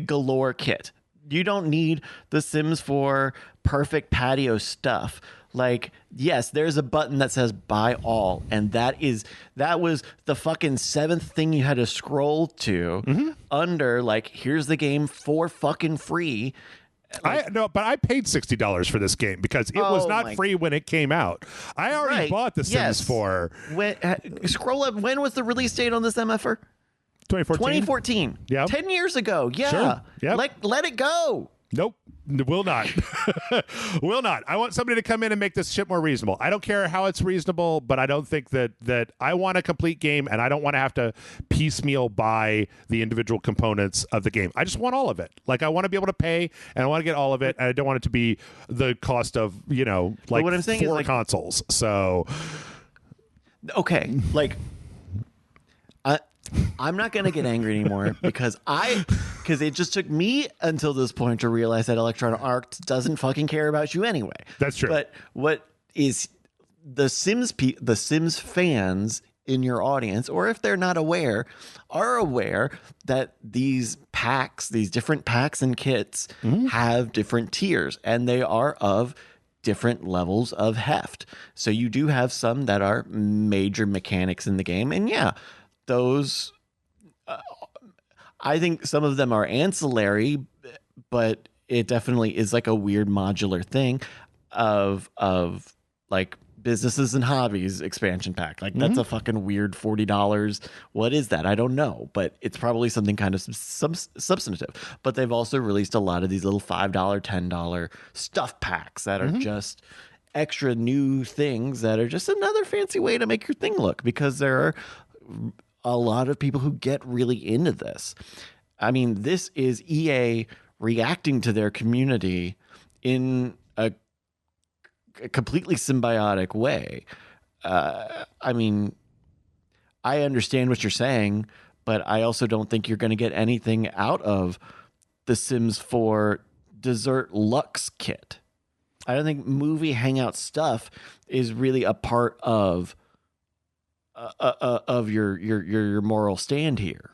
galore kit. You don't need the Sims 4 perfect patio stuff. Like, yes, there's a button that says buy all, and that was the fucking 7th thing you had to scroll to under, like, here's the game for fucking free. Like, but I paid $60 for this game because it was not free when it came out. I already bought The Sims 4. Scroll up. When was the release date on this MFR? 2014. Yeah. 10 years ago. Yeah. Sure. Yep. Let it go. Nope. Will not. Will not. I want somebody to come in and make this shit more reasonable. I don't care how it's reasonable, but I don't think that I want a complete game, and I don't want to have to piecemeal buy the individual components of the game. I just want all of it. Like, I want to be able to pay, and I want to get all of it, and I don't want it to be the cost of, like, what I'm saying 4 consoles. So, okay, like, I'm not going to get angry anymore because it just took me until this point to realize that Electronic Arts doesn't fucking care about you anyway. That's true. But what is the Sims fans in your audience, or if they're not aware, are aware that these different packs and kits have different tiers, and they are of different levels of heft. So you do have some that are major mechanics in the game, and those, I think some of them are ancillary, but it definitely is like a weird modular thing of like businesses and hobbies expansion pack. Like, that's a fucking weird $40. What is that? I don't know, but it's probably something kind of substantive. But they've also released a lot of these little $5, $10 stuff packs that are just extra new things that are just another fancy way to make your thing look, because there are a lot of people who get really into this. I mean, this is EA reacting to their community in a completely symbiotic way. I mean, I understand what you're saying, but I also don't think you're going to get anything out of the Sims 4 Dessert Luxe kit. I don't think movie hangout stuff is really a part of your moral stand here.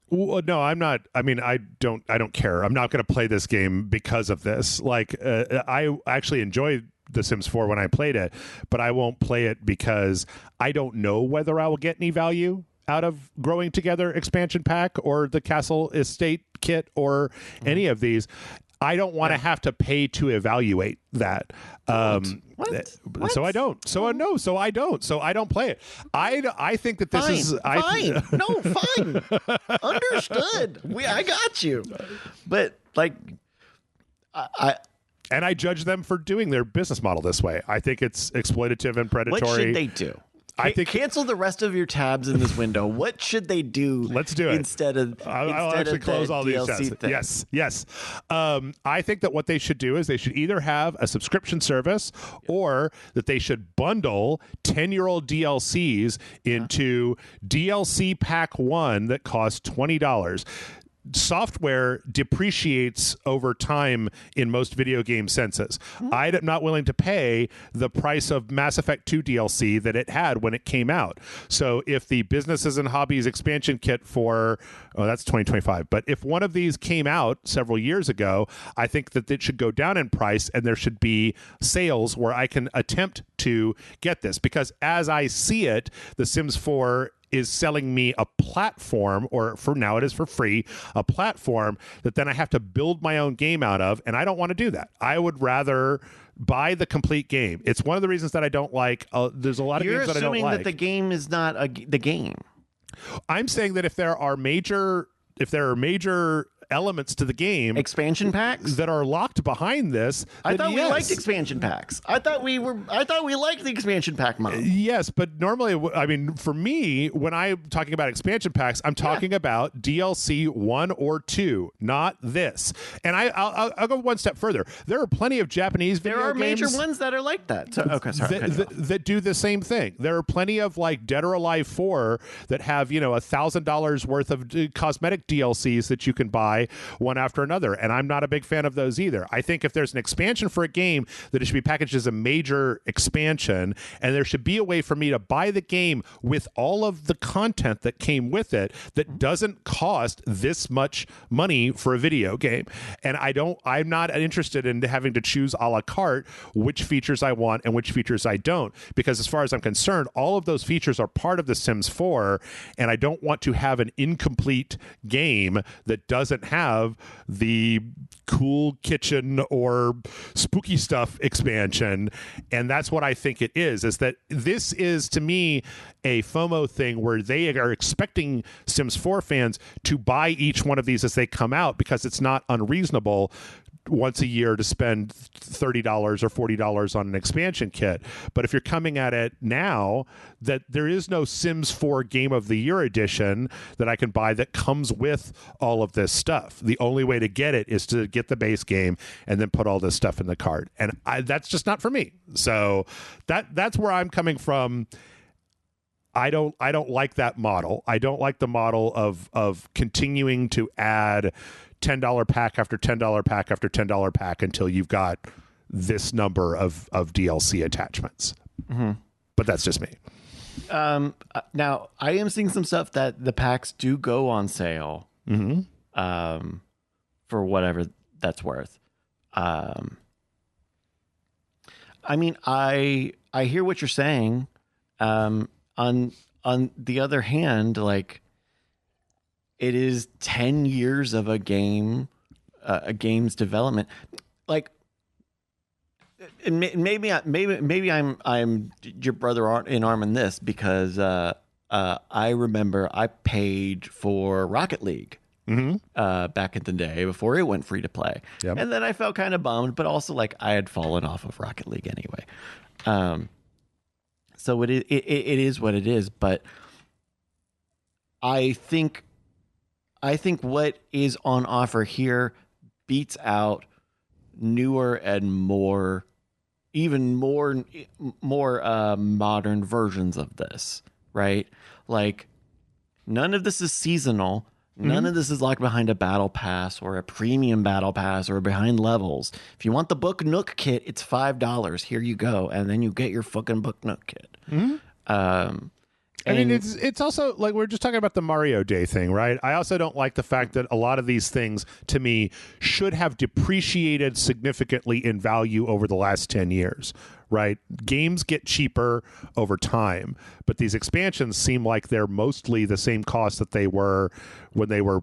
Well, no, I'm not. I mean, I don't care. I'm not going to play this game because of this. Like, I actually enjoyed The Sims 4 when I played it, but I won't play it because I don't know whether I will get any value out of Growing Together expansion pack or the Castle Estate kit or any of these. I don't want to have to pay to evaluate that. What? So I don't. So no. So I don't. So I don't play it. I think that this is fine. No, fine. Understood. I got you. But like, I judge them for doing their business model this way. I think it's exploitative and predatory. What should they do? I think cancel the rest of your tabs in this window. What should they do? Let's do it instead of. I'll actually close all these tabs. Yes. I think that what they should do is they should either have a subscription service or that they should bundle 10-year-old DLCs into DLC Pack 1 that costs $20. Software depreciates over time in most video game senses. I'm not willing to pay the price of Mass Effect 2 DLC that it had when it came out. So if the Businesses and Hobbies expansion kit for, that's 2025, but if one of these came out several years ago, I think that it should go down in price and there should be sales where I can attempt to get this. Because as I see it, The Sims 4 is selling me a platform, or for now it is for free, a platform that then I have to build my own game out of, and I don't want to do that. I would rather buy the complete game. It's one of the reasons that I don't like, there's a lot of games that I don't like. You're assuming that the game is not the game. I'm saying that if there are major elements to the game, expansion packs that are locked behind this. I thought we yes. liked expansion packs. I thought we liked the expansion pack model. Yes, but normally, I mean, for me, when I'm talking about expansion packs, I'm talking about DLC 1 or 2, not this. And I'll go one step further. There are plenty of Japanese video There are games major ones that are like that. So, okay, sorry. that do the same thing. There are plenty of like Dead or Alive 4 that have, you know, $1,000 worth of cosmetic DLCs that you can buy one after another. And I'm not a big fan of those either. I think if there's an expansion for a game, that it should be packaged as a major expansion, and there should be a way for me to buy the game with all of the content that came with it that doesn't cost this much money for a video game. And I'm not interested in having to choose a la carte which features I want and which features I don't, because as far as I'm concerned, all of those features are part of The Sims 4, and I don't want to have an incomplete game that doesn't have the cool kitchen or spooky stuff expansion. And that's what I think it is that this is, to me, a FOMO thing where they are expecting Sims 4 fans to buy each one of these as they come out, because it's not unreasonable once a year to spend $30 or $40 on an expansion kit. But if you're coming at it now, that there is no Sims 4 Game of the Year edition that I can buy that comes with all of this stuff. The only way to get it is to get the base game and then put all this stuff in the cart. And that's just not for me. So that's where I'm coming from. I don't like that model. I don't like the model of continuing to add $10 pack after $10 pack after $10 pack until you've got this number of DLC attachments. Mm-hmm. But that's just me. Now, I am seeing some stuff that the packs do go on sale for whatever that's worth. I mean, I hear what you're saying. On the other hand, like, it is 10 years of a game's development. Like, and maybe I'm your brother in arm in this, because I remember I paid for Rocket League back in the day before it went free to play, and then I felt kind of bummed, but also like I had fallen off of Rocket League anyway. So it is what it is, but I think what is on offer here beats out newer and even more modern versions of this, right? Like, none of this is seasonal. None of this is locked behind a battle pass or a premium battle pass or behind levels. If you want the Book Nook kit, it's $5. Here you go, and then you get your fucking Book Nook kit. I mean, it's also like we're just talking about the Mario Day thing, right? I also don't like the fact that a lot of these things, to me, should have depreciated significantly in value over the last 10 years, right? Games get cheaper over time, but these expansions seem like they're mostly the same cost that they were when they were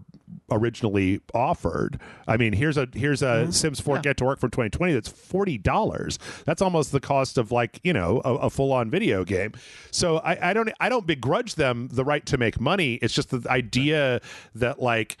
originally offered. I mean, here's a Sims 4 Get to Work from 2020 that's $40. That's almost the cost of, like, you know, a full-on video game. So I don't begrudge them the right to make money. It's just the idea that, like,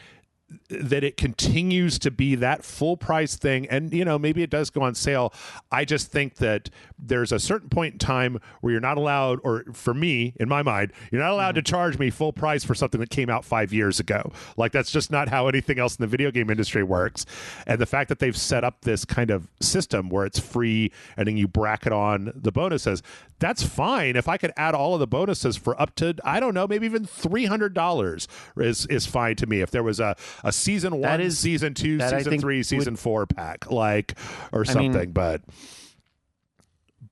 that it continues to be that full price thing, and, you know, maybe it does go on sale. I just think that there's a certain point in time where you're not allowed, or for me, in my mind, you're not allowed to charge me full price for something that came out 5 years ago. Like, that's just not how anything else in the video game industry works. And the fact that they've set up this kind of system where it's free and then you bracket on the bonuses, that's fine. If I could add all of the bonuses for up to, I don't know, maybe even $300 is fine to me. If there was a season 1, season 2, season 3, season 4 pack, like, or something. I mean,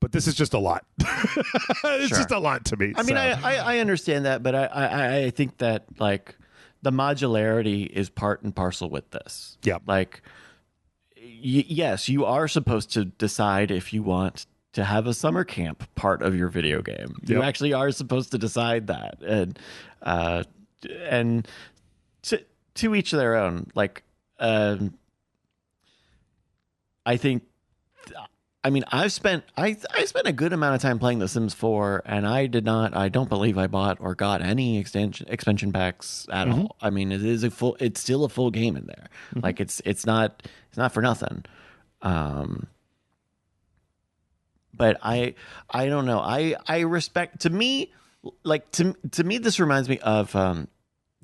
but this is just a lot. It's just a lot to me. I mean, I understand that, but I think that, like, the modularity is part and parcel with this. Yeah. Like, yes, you are supposed to decide if you want to have a summer camp part of your video game. Yep. You actually are supposed to decide that. And to each their own. Like, I think I mean, I spent a good amount of time playing The Sims 4, and I don't believe I bought or got any expansion packs at all. I mean, it's still a full game in there. Like it's not for nothing. But I don't know. I respect, to me, like to me this reminds me of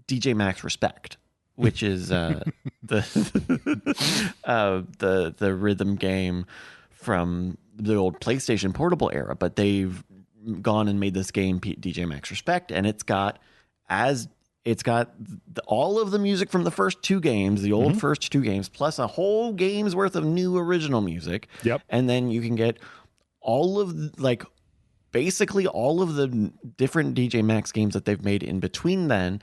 DJ Max Respect, which is the rhythm game from the old PlayStation Portable era, but they've gone and made this game DJ Max Respect, and it's got all of the music from the first two games, the old first two games, plus a whole game's worth of new original music. Yep. And then you can get all of basically all of the different DJ Max games that they've made in between then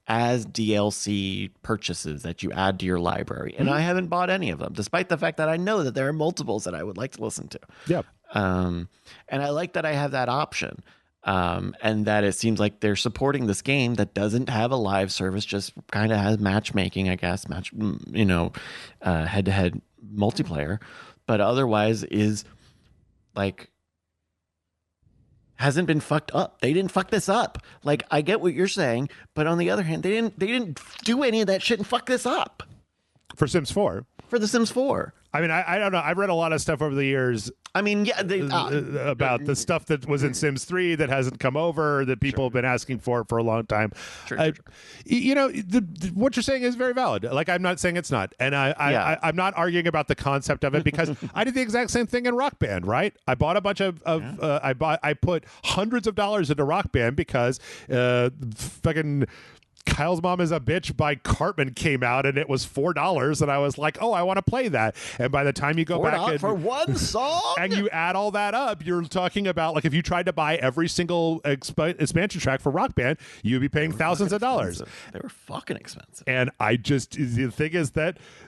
as DLC purchases that you add to your library. And I haven't bought any of them, despite the fact that I know that there are multiples that I would like to listen to. Yep. And I like that I have that option. And that it seems like they're supporting this game that doesn't have a live service, just kind of has matchmaking, I guess, head-to-head multiplayer, but otherwise is like hasn't been fucked up. They didn't fuck this up. Like, I get what you're saying, but on the other hand, they didn't do any of that shit and fuck this up. For Sims 4. For The Sims 4. I mean, I don't know. I've read a lot of stuff over the years. I mean, yeah, about the stuff that was in Sims 3 that hasn't come over, that people have been asking for a long time. Sure. You know, what you're saying is very valid. Like, I'm not saying it's not, and I'm not arguing about the concept of it, because I did the exact same thing in Rock Band. Right? I bought a bunch of I put hundreds of dollars into Rock Band because fucking Kyle's Mom is a Bitch by Cartman came out, and it was $4, and I was like, oh, I want to play that. And by the time you go back and, for one song and you add all that up, you're talking about, like, if you tried to buy every single expansion track for Rock Band, you'd be paying thousands of dollars. They were fucking expensive. And the thing is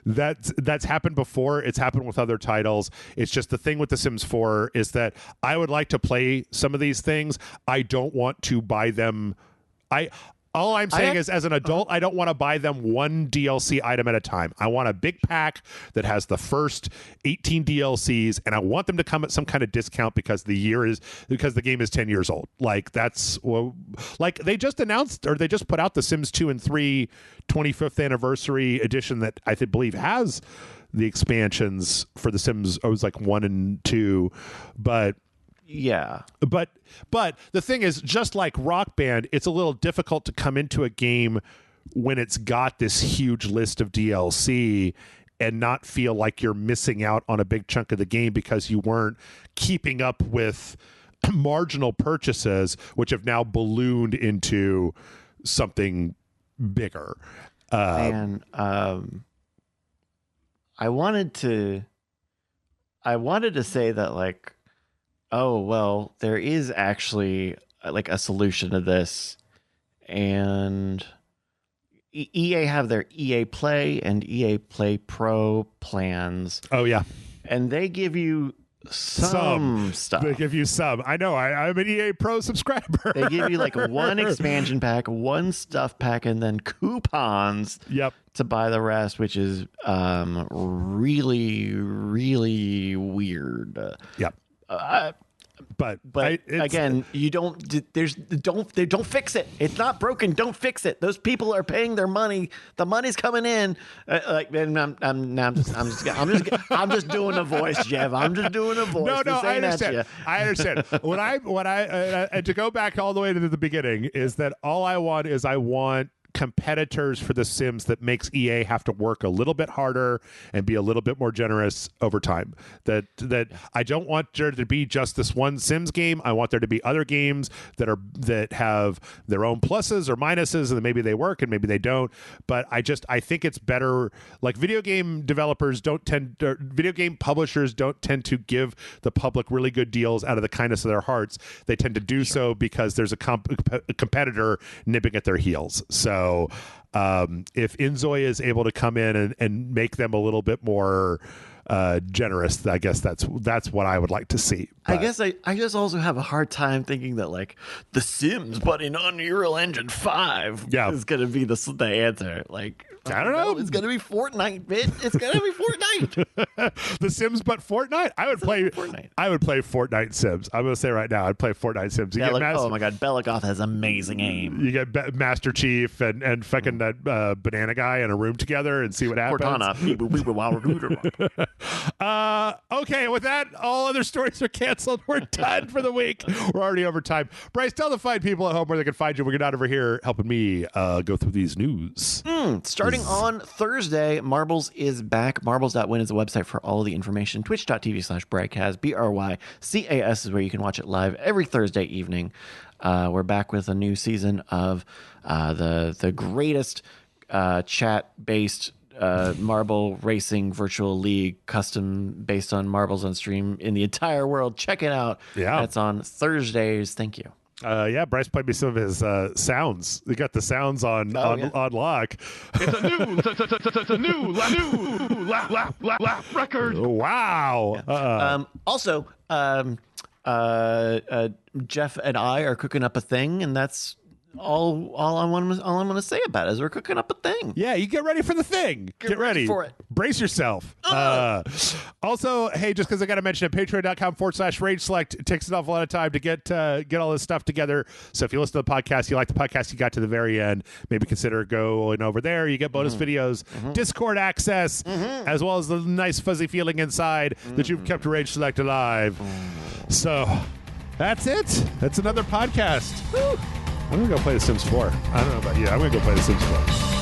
that's happened before. It's happened with other titles. It's just the thing with The Sims 4 is that I would like to play some of these things. I don't want to buy them. All I'm saying is, as an adult, I don't want to buy them one DLC item at a time. I want a big pack that has the first 18 DLCs, and I want them to come at some kind of discount because the game is 10 years old. Like, like they just announced, or they just put out the Sims 2 and 3 25th anniversary edition that I believe has the expansions for the Sims. It was like 1 and 2, but. Yeah. But the thing is, just like Rock Band, it's a little difficult to come into a game when it's got this huge list of DLC and not feel like you're missing out on a big chunk of the game because you weren't keeping up with marginal purchases, which have now ballooned into something bigger. I wanted to say that, like, oh, well, there is actually like a solution to this, and EA have their EA Play and EA Play Pro plans. Oh, yeah. And they give you some stuff. They give you some. I know. I'm an EA Pro subscriber. They give you like one expansion pack, one stuff pack, and then coupons to buy the rest, which is really, really weird. Yep. But again, you don't fix it. It's not broken. Don't fix it. Those people are paying their money. The money's coming in. And I'm just doing a voice, Jeff. I'm just doing a voice. No, I understand. I understand. What I and to go back all the way to the beginning is that all I want is competitors for The Sims that makes EA have to work a little bit harder and be a little bit more generous over time. That I don't want there to be just this one Sims game. I want there to be other games that have their own pluses or minuses, and maybe they work and maybe they don't. But I think it's better. Like, video game publishers don't tend to give the public really good deals out of the kindness of their hearts. They tend to do so because there's a competitor nipping at their heels. So if Inzoi is able to come in and make them a little bit more generous. I guess that's what I would like to see. But I guess I just also have a hard time thinking that like The Sims, but in Unreal Engine 5 is going to be the answer. Like, I don't know. It's going to be Fortnite, bitch. It's going to be Fortnite. The Sims, but Fortnite. I would play Fortnite. I would play Fortnite Sims. I'm going to say right now, I'd play Fortnite Sims. You get oh my God, Belagoth has amazing aim. You get Master Chief and fucking that banana guy in a room together and see what happens. Okay, with that, all other stories are canceled. We're done for the week. We're already over time. Bryce, tell the fine people at home where they can find you when you're not over here helping me go through these news. Starting on Thursday, Marbles is back. Marbles.win is the website for all the information. Twitch.tv/Brycast. BRYCAS is where you can watch it live every Thursday evening. We're back with a new season of the greatest chat-based marble racing virtual league, custom based on marbles on stream in the entire world. Check it out. Yeah. That's on Thursdays. Thank you. Bryce played me some of his sounds. We got the sounds on lock. It's a new laugh record. Wow. Yeah. Also, Jeff and I are cooking up a thing, and that's all I'm going to say about it is we're cooking up a thing. Yeah, you get ready for the thing. Get ready for it. Brace yourself. Also, hey, just because I got to mention it, patreon.com/RageSelect. It takes an awful lot of time to get all this stuff together. So if you listen to the podcast, you like the podcast, you got to the very end, maybe consider going over there. You get bonus videos, Discord access, as well as the nice fuzzy feeling inside that you've kept RageSelect alive. So that's it. That's another podcast. Woo. I'm going to go play The Sims 4. I don't know about you. I'm going to go play The Sims 4.